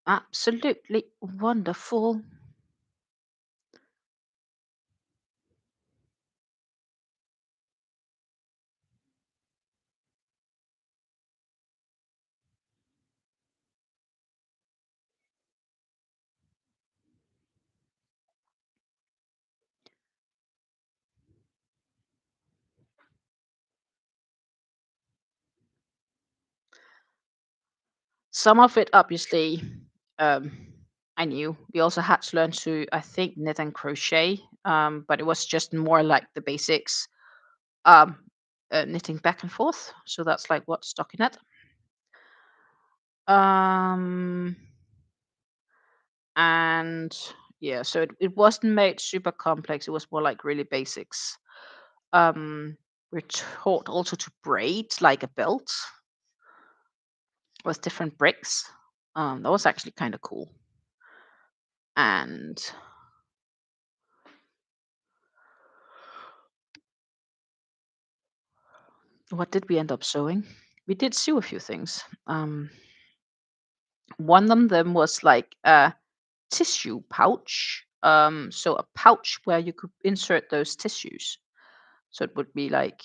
Absolutely wonderful. Some of it, obviously, um, I knew. We also had to learn to, I think, knit and crochet, but it was just more like the basics, um, knitting back and forth. So that's like what stockinette. Um, and yeah, so it wasn't made super complex. It was more like really basics. Um, we're taught also to braid like a belt with different bricks. That was actually kind of cool. And What did we end up sewing? We did sew a few things. One of them was like a tissue pouch. So a pouch where you could insert those tissues. So it would be like,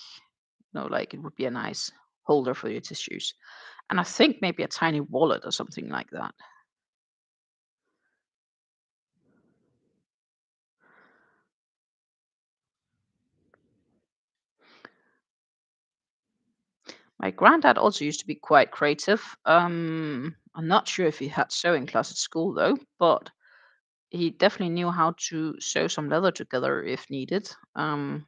like it would be a nice holder for your tissues. And I think maybe a tiny wallet or something like that. My granddad also used to be quite creative. I'm not sure if he had sewing class at school though, but he definitely knew how to sew some leather together if needed, and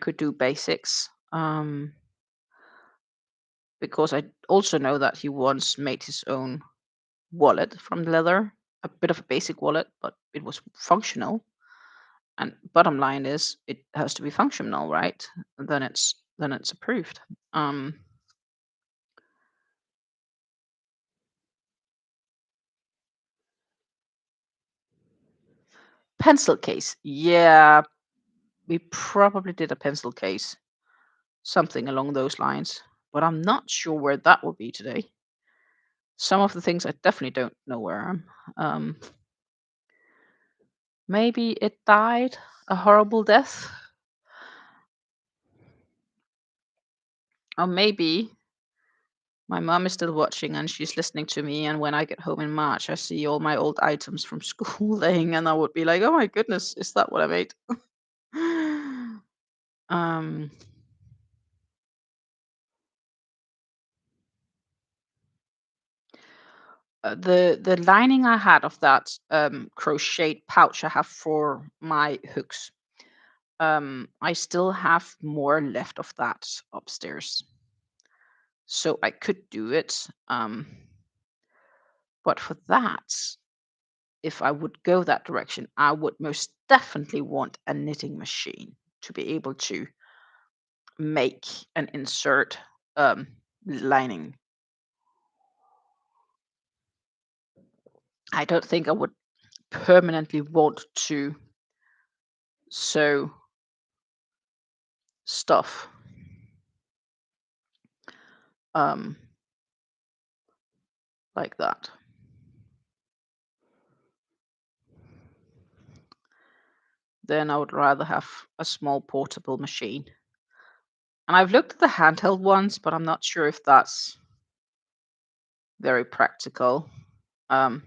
could do basics. Because I also know that he once made his own wallet from leather, a bit of a basic wallet, but it was functional. And bottom line is, it has to be functional, right? Then it's approved. Um, Pencil case, yeah, we probably did a pencil case, something along those lines, but I'm not sure where that will be today. Some of the things I definitely don't know where I'm. Maybe it died a horrible death, or maybe my mom is still watching and she's listening to me. And when I get home in March, I see all my old items from school laying, and I would be like, "Oh my goodness, is that what I made?" um, the lining I had of that crocheted pouch I have for my hooks. I still have more left of that upstairs, so I could do it. But for that, if I would go that direction, I would most definitely want a knitting machine to be able to make and insert lining. I don't think I would permanently want to sew stuff um, like that. Then I would rather have a small portable machine. And I've looked at the handheld ones, but I'm not sure if that's very practical. Um,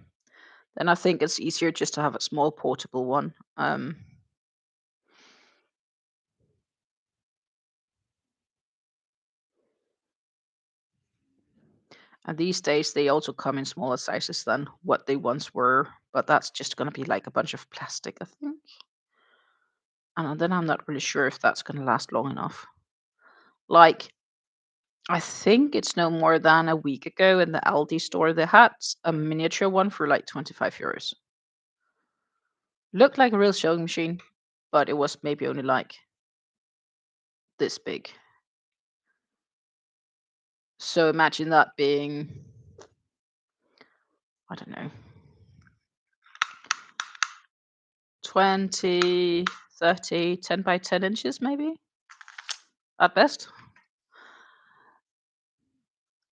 then I think it's easier just to have a small portable one. And these days, they also come in smaller sizes than what they once were, but that's just going to be like a bunch of plastic, I think. And then I'm not really sure if that's going to last long enough. Like, I think it's no more than a week ago in the Aldi store, they had a miniature one for like 25 euros. Looked like a real sewing machine, but it was maybe only like this big. So imagine that being, I don't know, 20, 30, 10 by 10 inches maybe at best.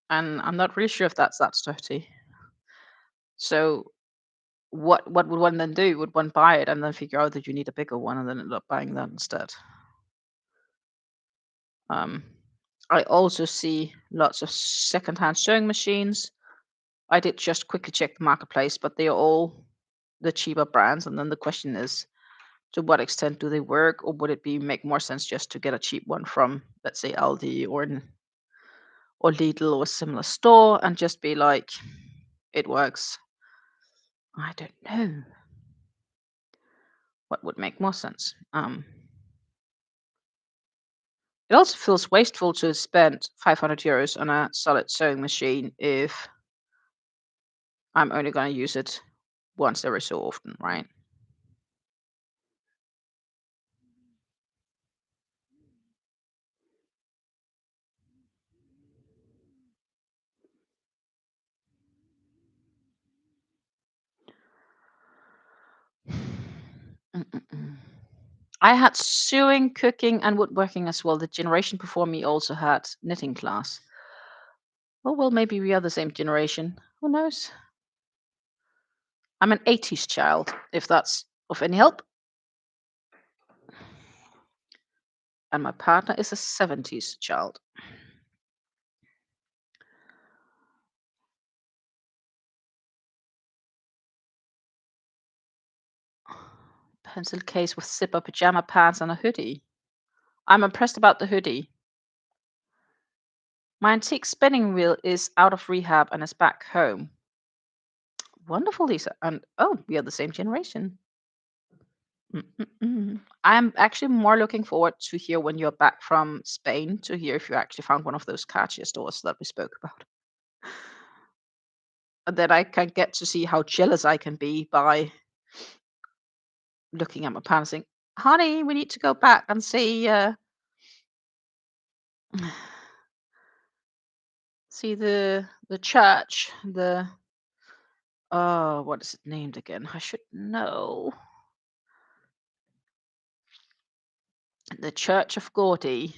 And I'm not really sure if that's that sturdy. So what would one then do? Would one buy it and then figure out that you need a bigger one and then end up buying that instead? Um, I also see lots of secondhand sewing machines. I did just quickly check the marketplace, but they are all the cheaper brands. And then the question is, to what extent do they work, or would it be make more sense just to get a cheap one from, let's say, Aldi or Lidl or a similar store and just be like, it works? I don't know what would make more sense. It also feels wasteful to spend 500 euros on a solid sewing machine if I'm only going to use it once every so often, right? Mm-mm-mm. I had sewing, cooking, and woodworking as well. The generation before me also had knitting class. Oh, well, maybe we are the same generation. Who knows? I'm an 80s child, if that's of any help. And my partner is a 70s child. Pencil case with zipper pajama pants and a hoodie. I'm impressed about the hoodie. My antique spinning wheel is out of rehab and is back home. Wonderful, Lisa. And oh, we are the same generation. I'm actually more looking forward to hear when you're back from Spain to hear if you actually found one of those Cartier stores that we spoke about. And then I can get to see how jealous I can be by looking at my pan and saying, "Honey, we need to go back and see see the church, the what is it named again? I should know. The Church of Gaudi,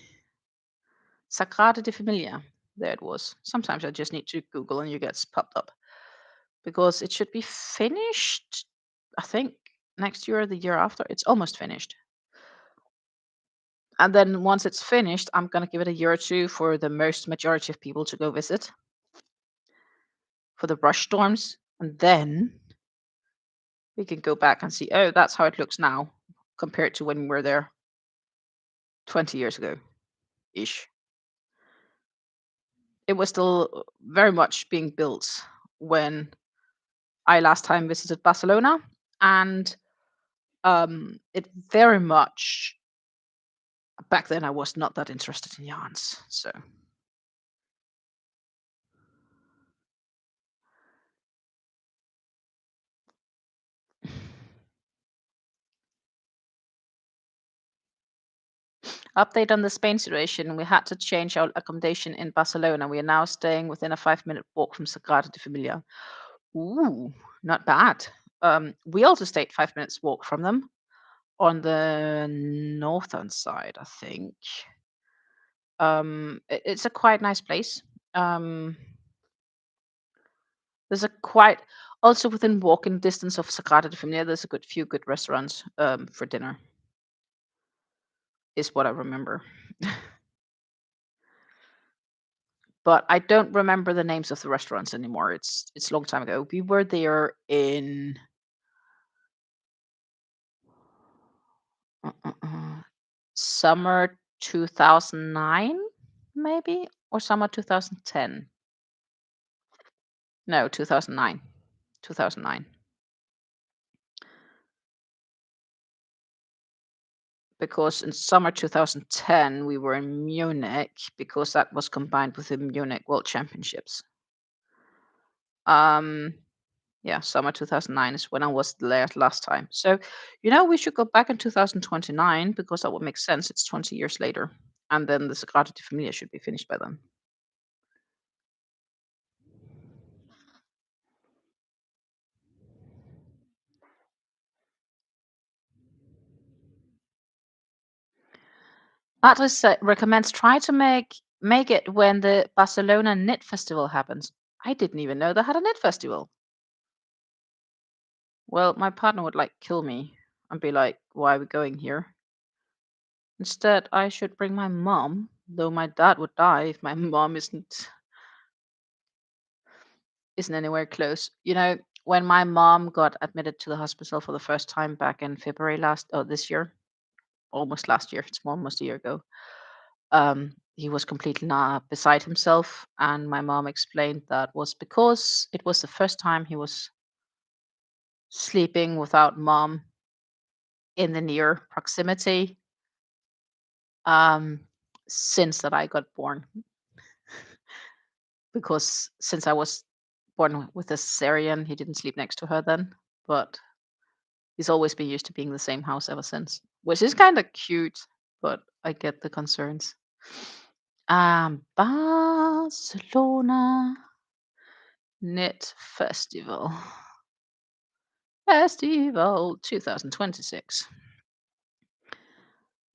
Sagrada de Familia." There it was. Sometimes I just need to Google and you get popped up because it should be finished. I think next year or the year after. It's almost finished. And then once it's finished, I'm gonna give it a year or two for the most majority of people to go visit for the rush storms, and then we can go back and see, oh, that's how it looks now compared to when we were there 20 years ago ish. It was still very much being built when I last time visited Barcelona, and it very much back then I was not that interested in yarns. So update on the Spain situation. We had to change our accommodation in Barcelona. We are now staying within a 5-minute walk from Sagrada de Familia. Ooh, not bad. We also stayed 5 minutes walk from them on the northern side, I think. It's a quite nice place. Um, there's a quite also within walking distance of Sagrada de Familia. There's a good few good restaurants for dinner. Is what I remember. But I don't remember the names of the restaurants anymore. It's a long time ago. We were there in uh, uh, uh, summer 2009, maybe, or summer 2010. No, 2009. 2009. Because in summer 2010 we were in Munich because that was combined with the Munich World Championships. Um, yeah, summer 2009 is when I was there last time. So, we should go back in 2029 because that would make sense. It's 20 years later. And then the Sagrada de Familia should be finished by then. Atlas recommends try to make it when the Barcelona Knit Festival happens. I didn't even know they had a knit festival. Well, my partner would like kill me and be like, "Why are we going here?" Instead, I should bring my mom, though my dad would die if my mom isn't anywhere close. When my mom got admitted to the hospital for the first time back in February this year, almost last year, it's almost a year ago, he was completely beside himself. And my mom explained that was because it was the first time he was sleeping without mom in the near proximity um, since that I got born. Because since I was born with a cesarean, he didn't sleep next to her then. But he's always been used to being in the same house ever since, which is kind of cute, but I get the concerns. Barcelona Knit Festival 2026.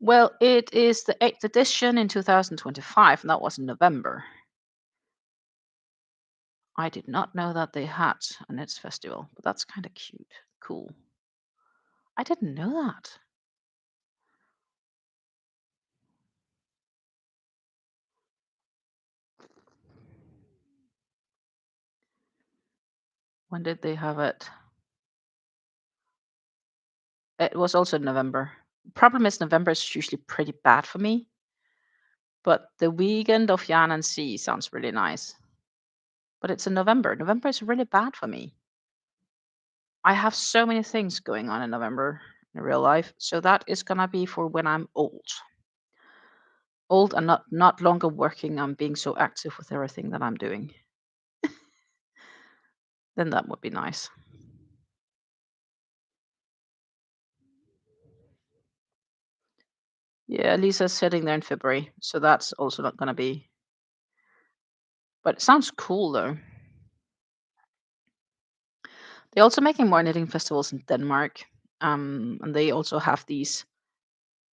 Well, it is the 8th edition in 2025, and that was in November. I did not know that they had a knits festival, but that's kind of cute. Cool. I didn't know that. When did they have it? It was also in November. Problem is November is usually pretty bad for me, but the weekend of Jan and Sea sounds really nice. But it's in November. November is really bad for me. I have so many things going on in November in real life, so that is gonna be for when I'm old. Old and not longer working on being so active with everything that I'm doing. Then that would be nice. Yeah, Lisa's sitting there in February, so that's also not gonna be. But it sounds cool though. They're also making more knitting festivals in Denmark, and they also have these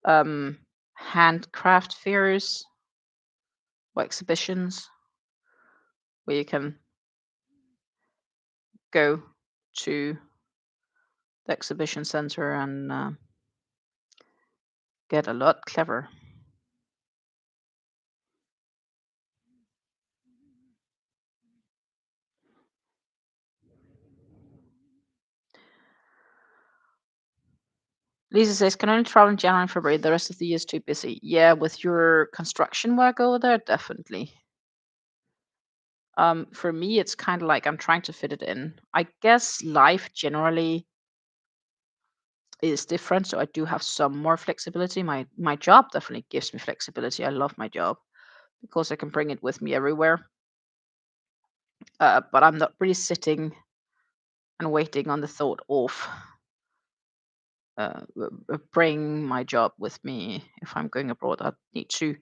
um, handcraft fairs or exhibitions where you can go to the exhibition center and get a lot clever. Lisa says, can only travel in January and February. The rest of the year is too busy. Yeah, with your construction work over there, definitely. For me, it's kind of like I'm trying to fit it in. I guess life generally is different, so I do have some more flexibility. My job definitely gives me flexibility. I love my job because I can bring it with me everywhere. But I'm not really sitting and waiting on the thought of bring my job with me if I'm going abroad. I need to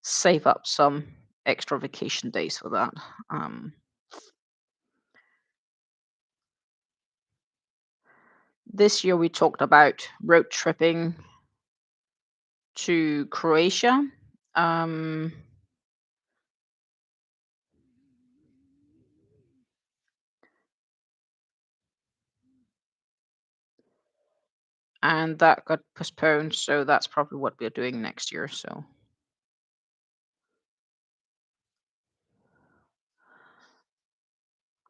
save up some extra vacation days for that. Um, this year we talked about road tripping to Croatia. Um, and that got postponed, so that's probably what we're doing next year. So,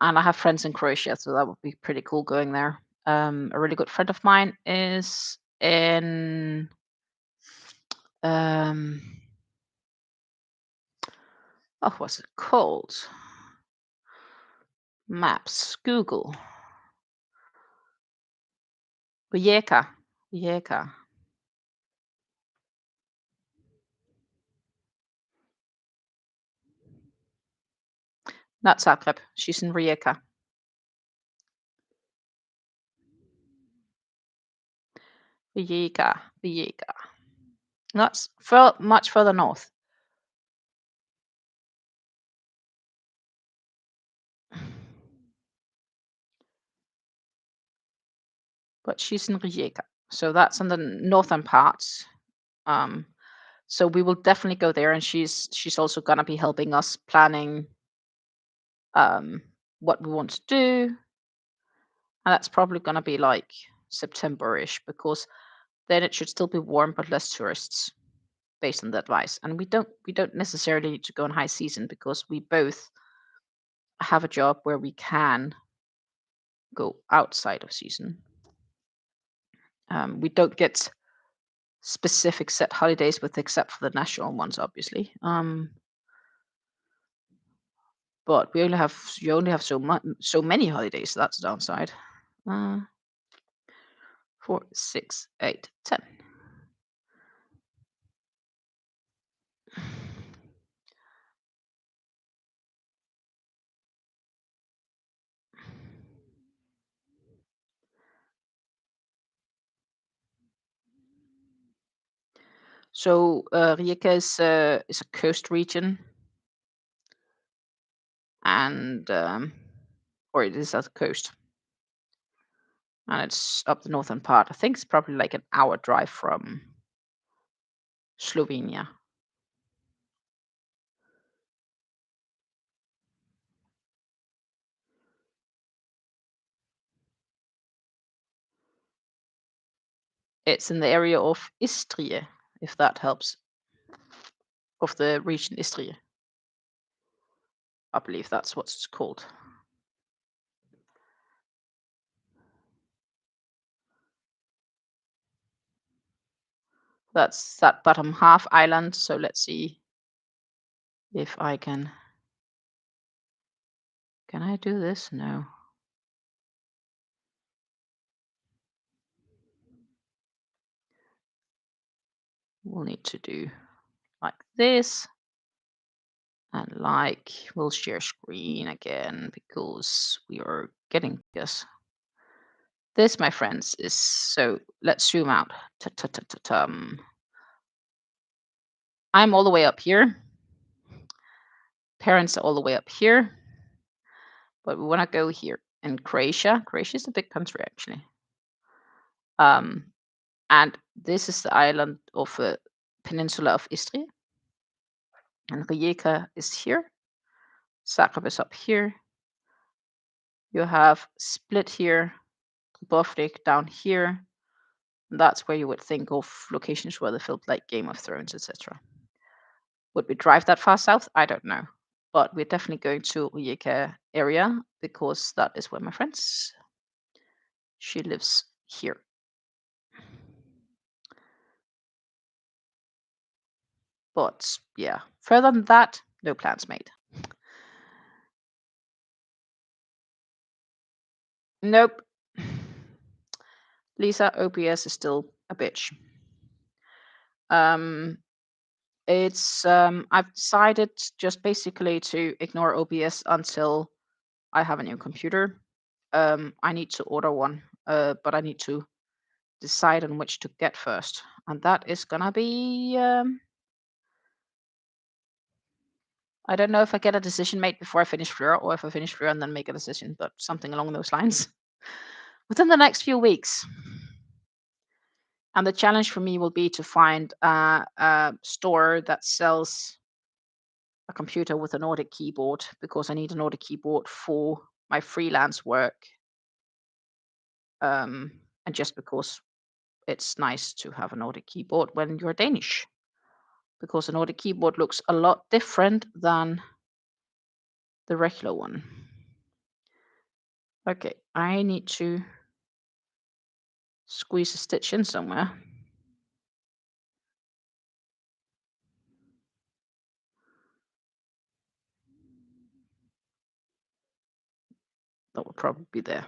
and I have friends in Croatia, so that would be pretty cool going there. A really good friend of mine is in um, oh, what's it called? Maps, Google, Rijeka, Rijeka, not Zagreb. She's in Rijeka. Rijeka, Rijeka. That's much further north. But she's in Rijeka. So that's in the northern parts. Um, so we will definitely go there, and she's also gonna be helping us planning um, what we want to do, and that's probably gonna be like September-ish because then it should still be warm but less tourists based on the advice. And we don't necessarily need to go in high season because we both have a job where we can go outside of season. We don't get specific set holidays with except for the national ones, obviously. But you only have so many holidays. So that's the downside. Uh, 4, 6, 8, 10. So Rijeka is a coast region, and or it is at the coast, and it's up the northern part. I think it's probably like an hour drive from Slovenia. It's in the area of Istria, if that helps, of the region Istria. I believe that's what it's called. That's that bottom half island. So let's see if I can. Can I do this? No. We'll need to do like this. And like, we'll share screen again because we are getting this. This, my friends, is so. Let's zoom out. I'm all the way up here. Parents are all the way up here. But we want to go here in Croatia. Croatia is a big country, actually. And this is the island of a peninsula of Istria. And Rijeka is here. Zagreb is up here. You have Split here, Dubrovnik down here. And that's where you would think of locations where they filmed like Game of Thrones, etc. Would we drive that far south? I don't know. But we're definitely going to Rijeka area because that is where my friends. She lives here. But yeah, further than that, no plans made. Nope. Lisa, OBS is still a bitch. I've decided just basically to ignore OBS until I have a new computer. I need to order one, but I need to decide on which to get first, and that is gonna be. I don't know if I get a decision made before I finish Fleur, or if I finish Fleur and then make a decision, but something along those lines within the next few weeks. And the challenge for me will be to find a store that sells a computer with a Nordic keyboard because I need a Nordic keyboard for my freelance work. And just because it's nice to have a Nordic keyboard when you're Danish, because a Nordic keyboard looks a lot different than the regular one. Okay, I need to squeeze a stitch in somewhere. That will probably be there.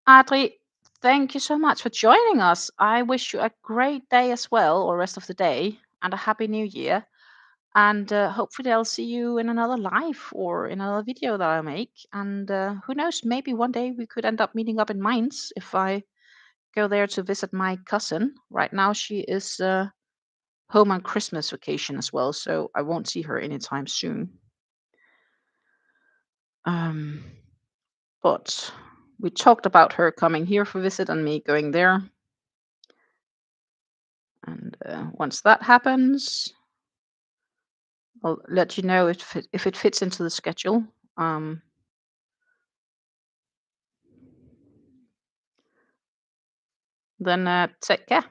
Adri, thank you so much for joining us. I wish you a great day as well, or rest of the day, and a happy new year. And hopefully I'll see you in another live or in another video that I make. And who knows, maybe one day we could end up meeting up in Mainz if I go there to visit my cousin. Right now she is home on Christmas vacation as well, so I won't see her anytime soon. But we talked about her coming here for a visit and me going there. And once that happens, I'll let you know if it fits into the schedule. Then take care.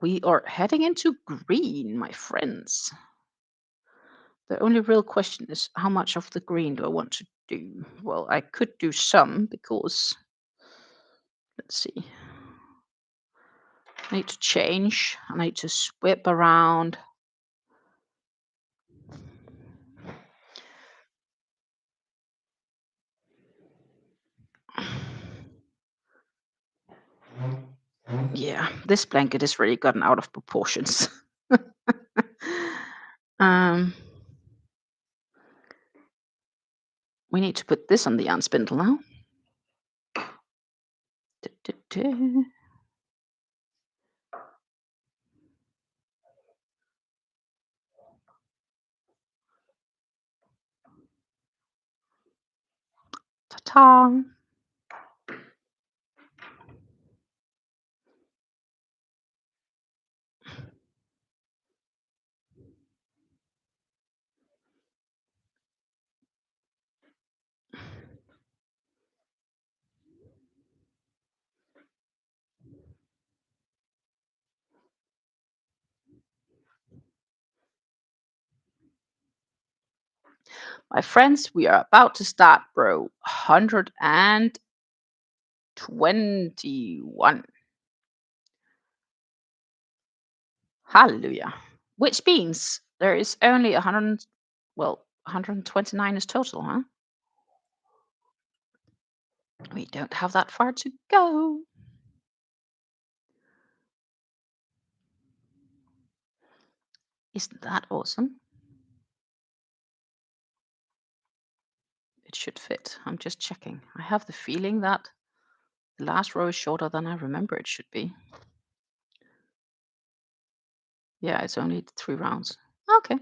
We are heading into green, my friends. The only real question is how much of the green do I want to do? Well, I could do some because, let's see, I need to change. I need to whip around. Yeah, this blanket has really gotten out of proportions. We need to put this on the yarn spindle now. Ta-ta! My friends, we are about to start row 121. Hallelujah. Which means there is only 100, well, 129 is total, huh? We don't have that far to go. Isn't that awesome? It should fit. I'm just checking. I have the feeling that the last row is shorter than I remember it should be. Yeah, it's only 3 rounds. Okay.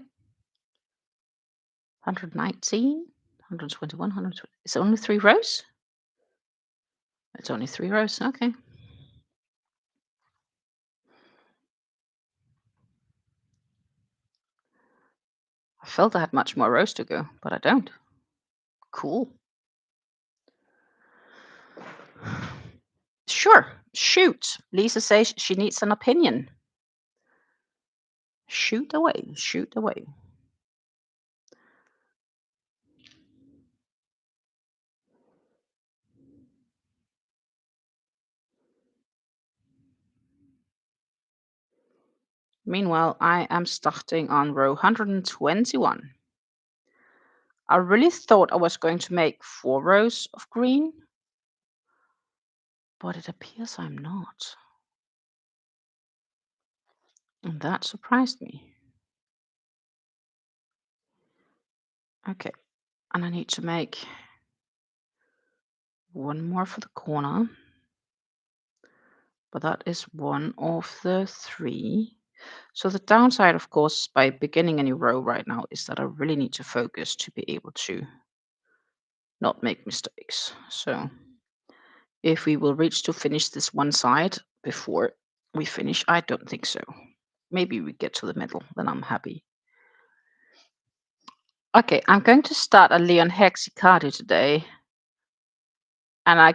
119, 121, 120. It's only 3 rows? It's only 3 rows. Okay. I felt I had much more rows to go, but I don't. Cool. Sure. Shoot. Lisa says she needs an opinion. Shoot away. Shoot away. Meanwhile, I am starting on row 121. I really thought I was going to make 4 rows of green, but it appears I'm not. And that surprised me. Okay, and I need to make 1 more for the corner. But that is 1 of the 3. So the downside, of course, by beginning a new row right now is that I really need to focus to be able to not make mistakes. So if we will reach to finish this one side before we finish, I don't think so. Maybe we get to the middle, then I'm happy. Okay, I'm going to start a Leon Hexicati today, and I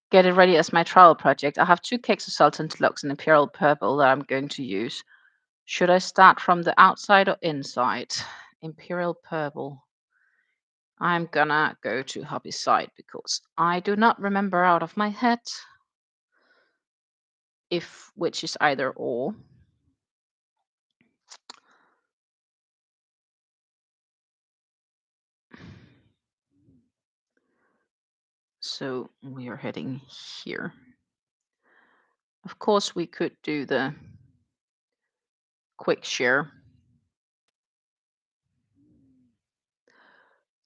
get it ready as my travel project. I have 2 cakes of Sultan Deluxe and Imperial Purple that I'm going to use. Should I start from the outside or inside? Imperial Purple. I'm gonna go to hobby side because I do not remember out of my head if which is either or. So we are heading here. Of course, we could do the quick share.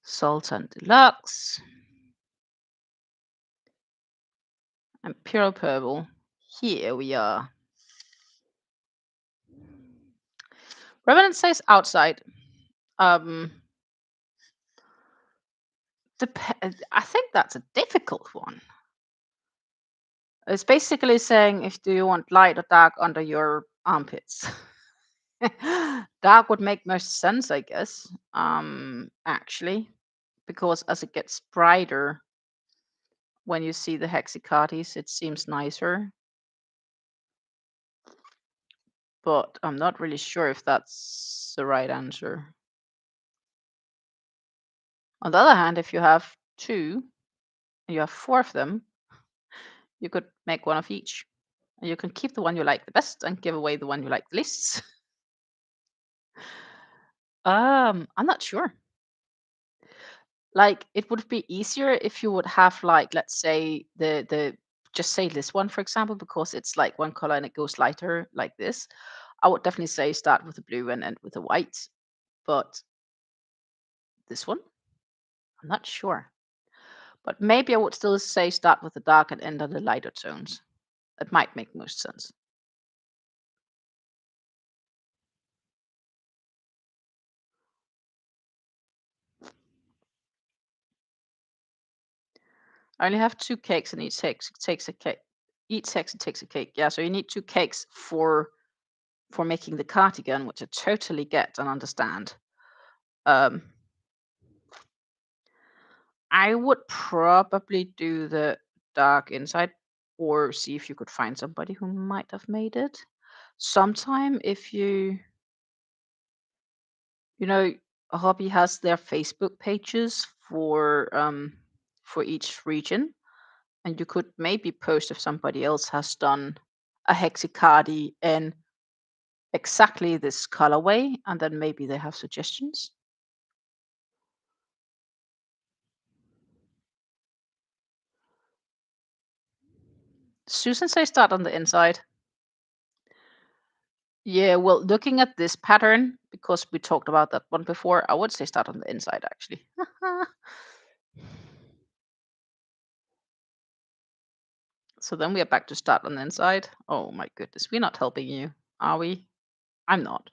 Sultan Deluxe. Imperial Purple. Here we are. Revenant says outside. I think that's a difficult one. It's basically saying if do you want light or dark under your armpits. Dark would make most sense, I guess. Actually, because as it gets brighter, when you see the hexicatis, it seems nicer. But I'm not really sure if that's the right answer. On the other hand, if you have 2, and you have 4 of them, you could make 1 of each. And you can keep the one you like the best and give away the one you like the least. I'm not sure. Like, it would be easier if you would have, like, let's say the just say this one, for example, because it's like 1 color and it goes lighter like this. I would definitely say start with the blue and end with the white. But this one, I'm not sure. But maybe I would still say start with the dark and end on the lighter tones. That might make most sense. I only have 2 cakes, and each takes a cake. Each section takes a cake. Yeah, so you need 2 cakes for making the cardigan, which I totally get and understand. Um, I would probably do the dark inside, or see if you could find somebody who might have made it. Sometime if you know, a hobby has their Facebook pages for each region, and you could maybe post if somebody else has done a hexacardy in exactly this colorway, and then maybe they have suggestions. Susan says start on the inside. Yeah, well, looking at this pattern, because we talked about that one before, I would say start on the inside actually. So then we are back to start on the inside. Oh my goodness, we're not helping you, are we? I'm not.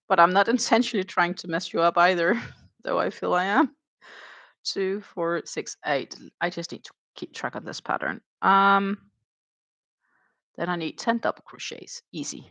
But I'm not intentionally trying to mess you up either, though I feel I am. 2, 4, 6, 8. I just need to keep track of this pattern. Then I need 10 double crochets. Easy.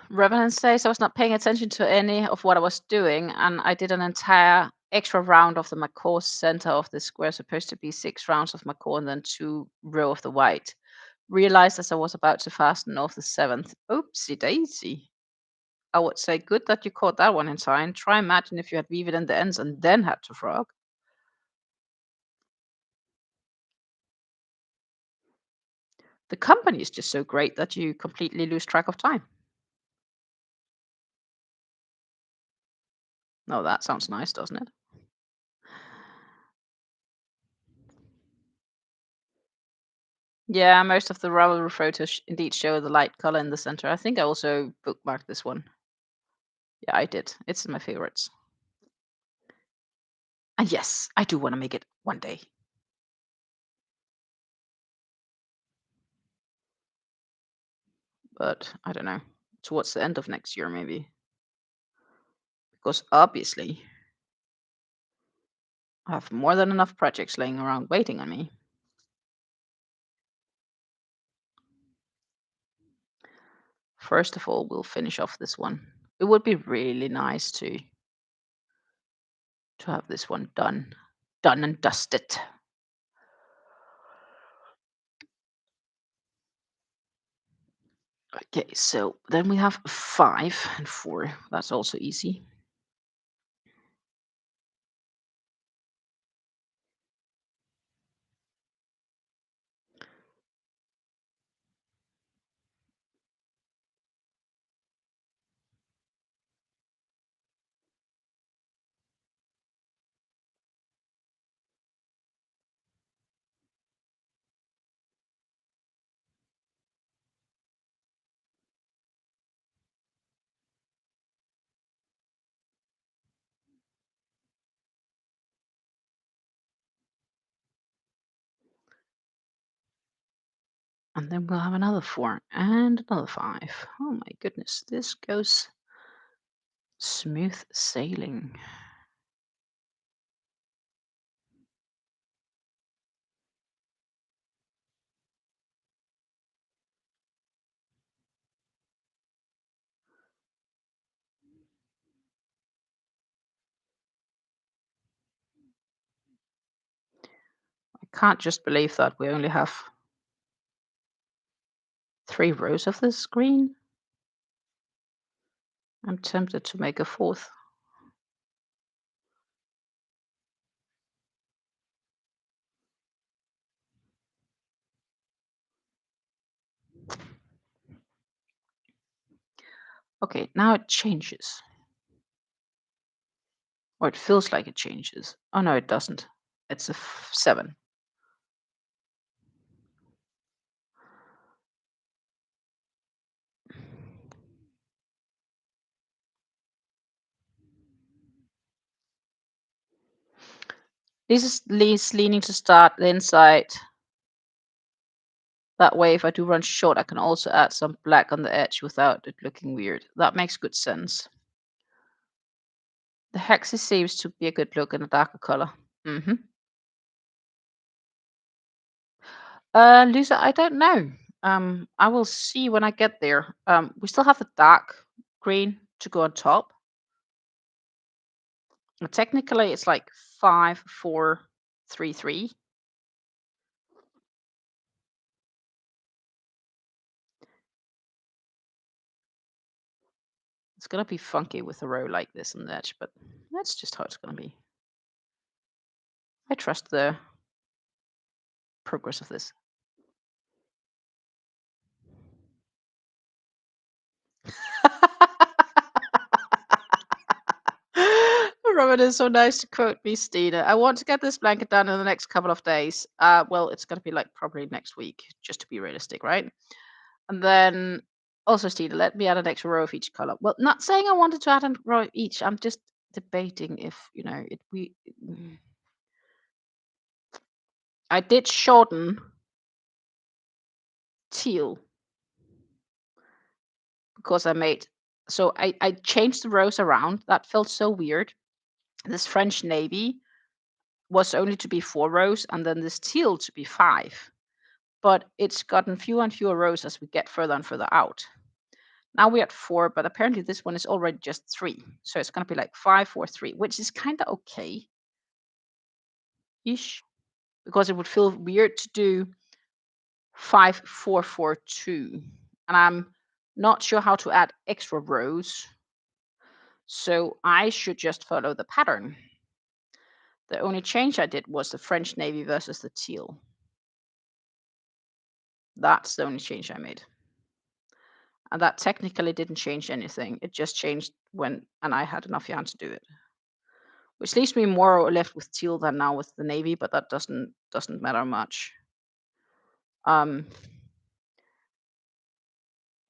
Revenant says I was not paying attention to any of what I was doing, and I did an entire extra round of the macaw center of the square, supposed to be 6 rounds of macaw and then 2 row of the white. Realized as I was about to fasten off the 7th. Oopsie daisy. I would say good that you caught that one in time. Try imagine if you had weave it in the ends and then had to frog. The company is just so great that you completely lose track of time. No, that sounds nice, doesn't it? Yeah, most of the Ravelry photos indeed show the light color in the center. I think I also bookmarked this one. Yeah, I did. It's in my favorites. And yes, I do want to make it one day. But I don't know. Towards the end of next year, maybe. Because obviously, I have more than enough projects laying around waiting on me. First of all, we'll finish off this one. It would be really nice to have this one done and dusted. Okay, so then we have 5 and 4. That's also easy. And then we'll have another 4 and another 5. Oh my goodness, this goes smooth sailing. I can't just believe that we only have 3 rows of this green. I'm tempted to make a 4th. Okay, now it changes. Or it feels like it changes. Oh no, it doesn't. It's a 7. This is leaning to start the inside. That way, if I do run short, I can also add some black on the edge without it looking weird. That makes good sense. The hexie seems to be a good look in a darker color. Mm-hmm. Lisa, I don't know. I will see when I get there. We still have the dark green to go on top. Technically, it's like 5, 4, 3, 3. It's gonna be funky with a row like this on the edge, but that's just how it's gonna be. I trust the progress of this. Robin is so nice to quote me, Stina. I want to get this blanket done in the next couple of days. Well, it's gonna be like probably next week, just to be realistic, right? And then also, Stina, let me add an extra row of each color. Well, not saying I wanted to add a row of each. I'm just debating if I did shorten teal because I changed the rows around. That felt so weird. This French navy was only to be 4 rows, and then this teal to be 5. But it's gotten fewer and fewer rows as we get further and further out. Now we're at 4, but apparently this one is already just 3. So it's going to be like 5, 4, 3, which is kind of okay-ish, because it would feel weird to do 5, 4, 4, 2. And I'm not sure how to add extra rows. So I should just follow the pattern. The only change I did was the French navy versus the teal. That's the only change I made. And that technically didn't change anything. It just changed when, and I had enough yarn to do it. Which leaves me more or left with teal than now with the navy, but that doesn't matter much.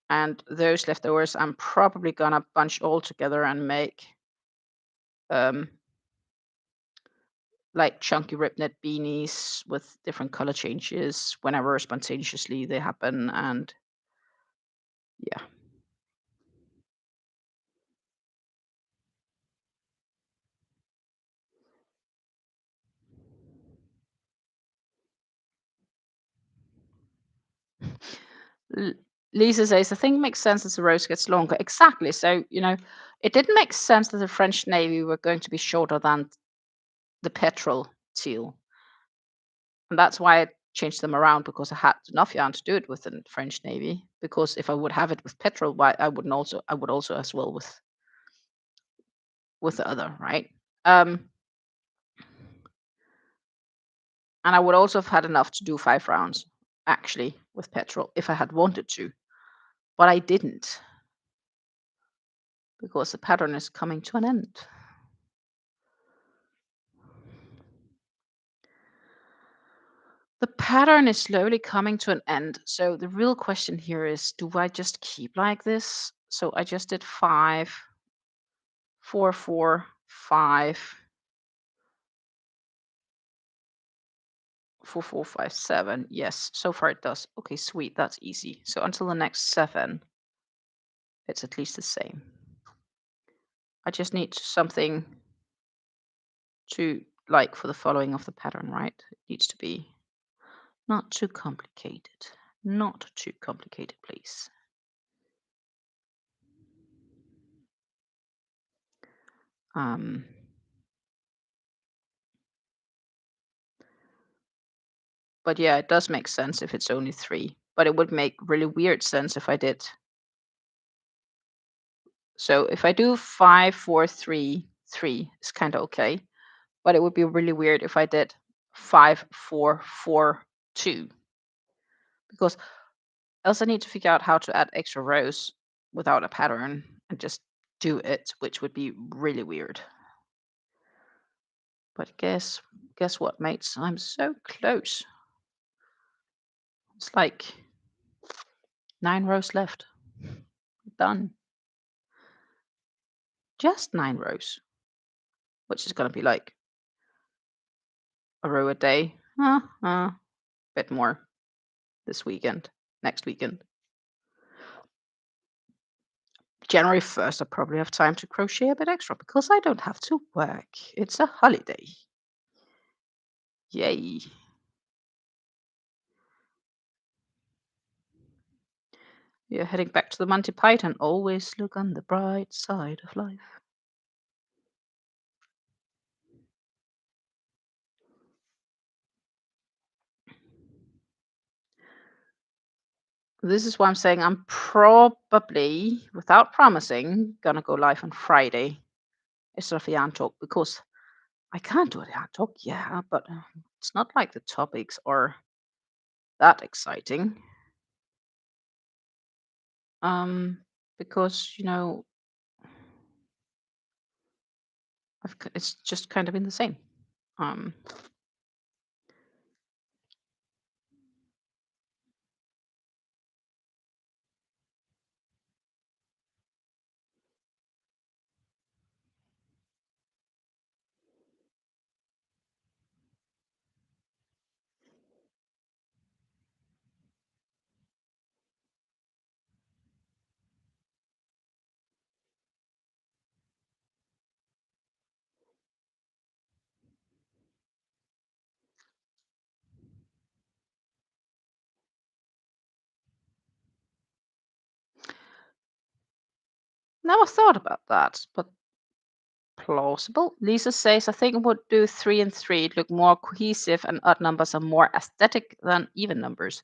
And those leftovers, I'm probably gonna bunch all together and make like chunky rib knit beanies with different color changes whenever spontaneously they happen. And yeah. Lisa says, I think it makes sense as the rows gets longer. Exactly. So, it didn't make sense that the French navy were going to be shorter than the petrol teal. And that's why I changed them around, because I had enough yarn to do it with the French navy. Because if I would have it with petrol, why I would also as well with the other, right? And I would also have had enough to do 5 rounds actually with petrol if I had wanted to, but I didn't, because the pattern is coming to an end. The pattern is slowly coming to an end. So the real question here is, do I just keep like this? So I just did 5, 4, 4, 5, 4, 4, 5, 7. Yes, so far it does. Okay, sweet. That's easy. So until the next 7, it's at least the same. I just need something to like for the following of the pattern, right? It needs to be not too complicated. Not too complicated, please. But yeah, it does make sense if it's only 3. But it would make really weird sense if I did. So if I do 5, 4, 3, 3, it's kind of okay. But it would be really weird if I did 5, 4, 4, 2. Because else I need to figure out how to add extra rows without a pattern and just do it, which would be really weird. But guess what, mates? I'm so close. It's like 9 rows left. Done. Just 9 rows. Which is going to be like a row a day. Bit more this weekend, next weekend. January 1st, I probably have time to crochet a bit extra because I don't have to work. It's a holiday. Yay. You're heading back to the Monty Python. Always look on the bright side of life. This is why I'm saying I'm probably, without promising, gonna go live on Friday instead of the yarn talk because I can't do a yarn talk, yeah, but it's not like the topics are that exciting. Because it's just kind of been the same. Um, Never thought about that, but plausible. Lisa says, I think it would do 3 and 3 look more cohesive and odd numbers are more aesthetic than even numbers.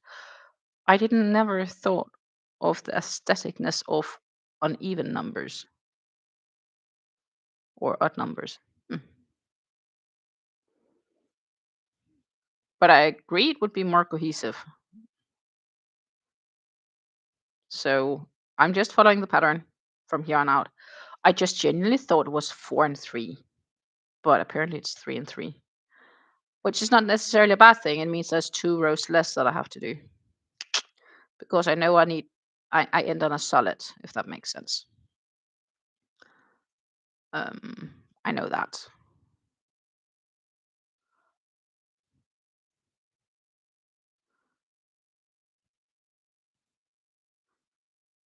I didn't never thought of the aestheticness of uneven numbers or odd numbers. Hmm. But I agree it would be more cohesive. So I'm just following the pattern from here on out. I just genuinely thought it was 4 and 3, but apparently it's 3 and 3, which is not necessarily a bad thing. It means there's 2 rows less that I have to do because I know I end on a solid, if that makes sense. I know that.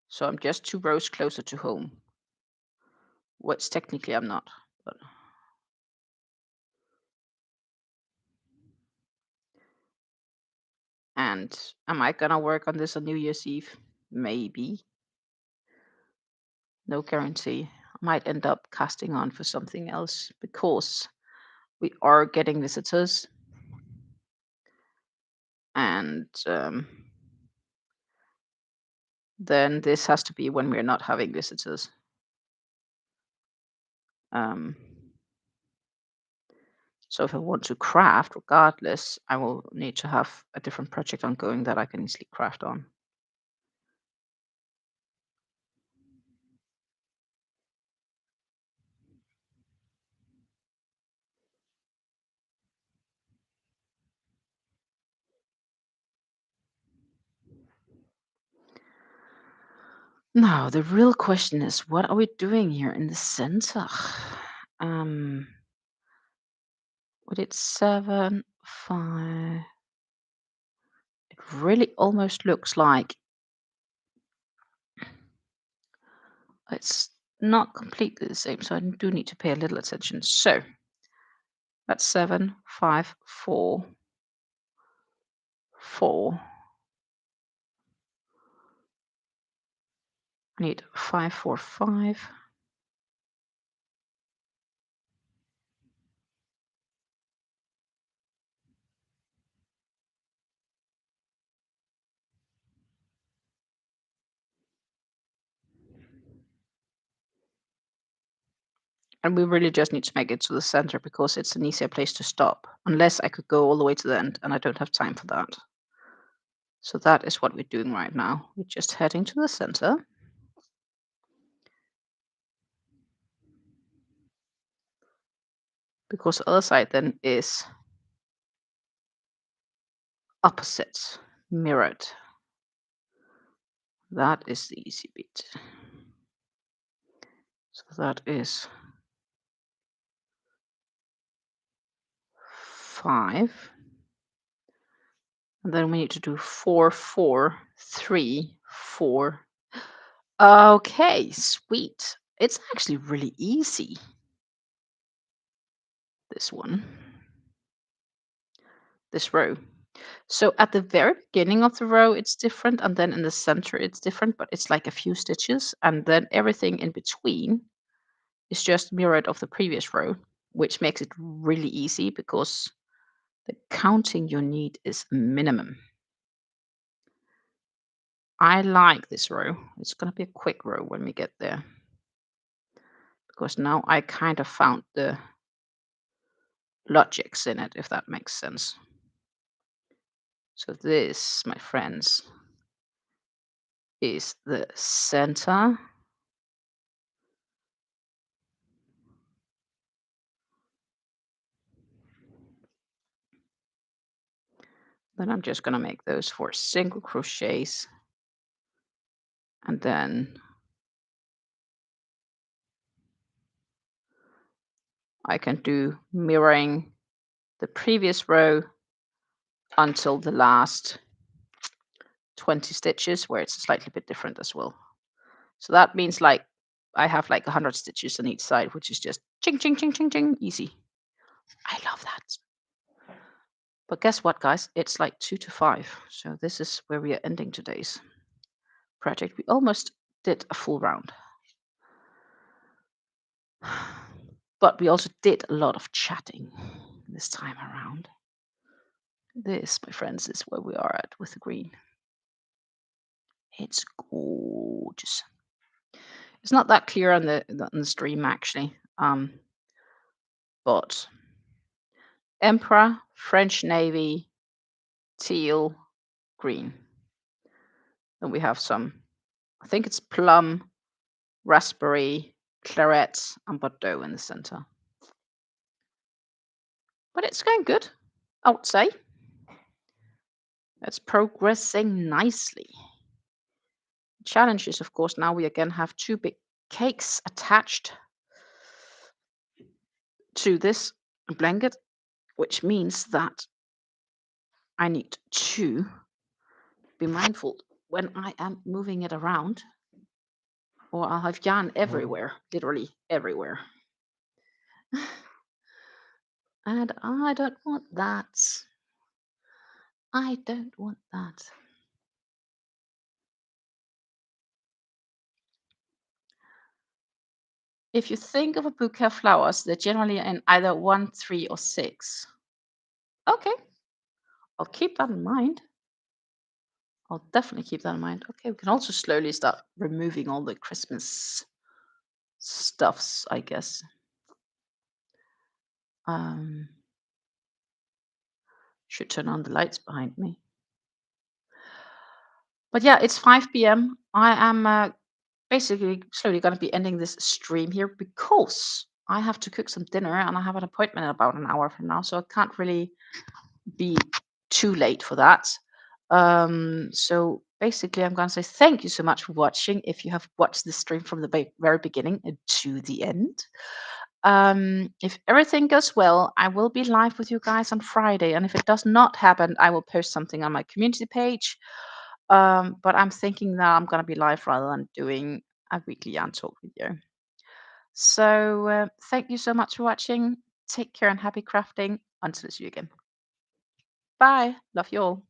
So I'm just 2 rows closer to home, which technically I'm not. But and am I gonna work on this on New Year's Eve? Maybe. No guarantee. I might end up casting on for something else because we are getting visitors, and then this has to be when we're not having visitors. So if I want to craft, regardless, I will need to have a different project ongoing that I can easily craft on. Now, the real question is, what are we doing here in the center? What it's 7, 5. It really almost looks like it's not completely the same, so I do need to pay a little attention. So that's 7, 5, 4, 4. I need 5, 4, 5. And we really just need to make it to the center because it's an easier place to stop, unless I could go all the way to the end, and I don't have time for that. So that is what we're doing right now. We're just heading to the center. Because the other side then is opposite, mirrored. That is the easy bit. So that is 5. And then we need to do 4, 4, 3, 4. Okay, sweet. It's actually really easy, this one, this row. So at the very beginning of the row, it's different, and then in the center, it's different, but it's like a few stitches, and then everything in between is just mirrored of the previous row, which makes it really easy because the counting you need is minimum. I like this row. It's going to be a quick row when we get there because now I kind of found the logics in it, if that makes sense. So this, my friends, is the center. Then I'm just going to make those 4 single crochets, and then I can do mirroring the previous row until the last 20 stitches where it's slightly bit different as well. So that means like I have like 100 stitches on each side, which is just ching, ching, ching, ching, ching, easy. I love that. But guess what, guys? It's like 2 to 5. So this is where we are ending today's project. We almost did a full round. But we also did a lot of chatting this time around. This, my friends, is where we are at with the green. It's gorgeous. It's not that clear on the stream actually, but Emperor, French Navy, teal, green. Then we have some, I think it's plum, raspberry, claret, and Bordeaux in the center. But it's going good, I would say. It's progressing nicely. Challenge is, of course, now we again have 2 big cakes attached to this blanket, which means that I need to be mindful when I am moving it around, or I'll have yarn everywhere, literally everywhere. And I don't want that. I don't want that. If you think of a bouquet of flowers, they're generally in either 1, 3, or 6. Okay, I'll keep that in mind. I'll definitely keep that in mind. Okay, we can also slowly start removing all the Christmas stuffs, I guess. Should turn on the lights behind me. But yeah, it's 5 p.m. I am basically slowly going to be ending this stream here because I have to cook some dinner and I have an appointment in about an hour from now, so I can't really be too late for that. So basically, I'm going to say thank you so much for watching. If you have watched the stream from the very beginning to the end, if everything goes well, I will be live with you guys on Friday. And if it does not happen, I will post something on my community page. But I'm thinking that I'm going to be live rather than doing a weekly yarn talk video. So thank you so much for watching. Take care and happy crafting. Until I see you again. Bye. Love you all.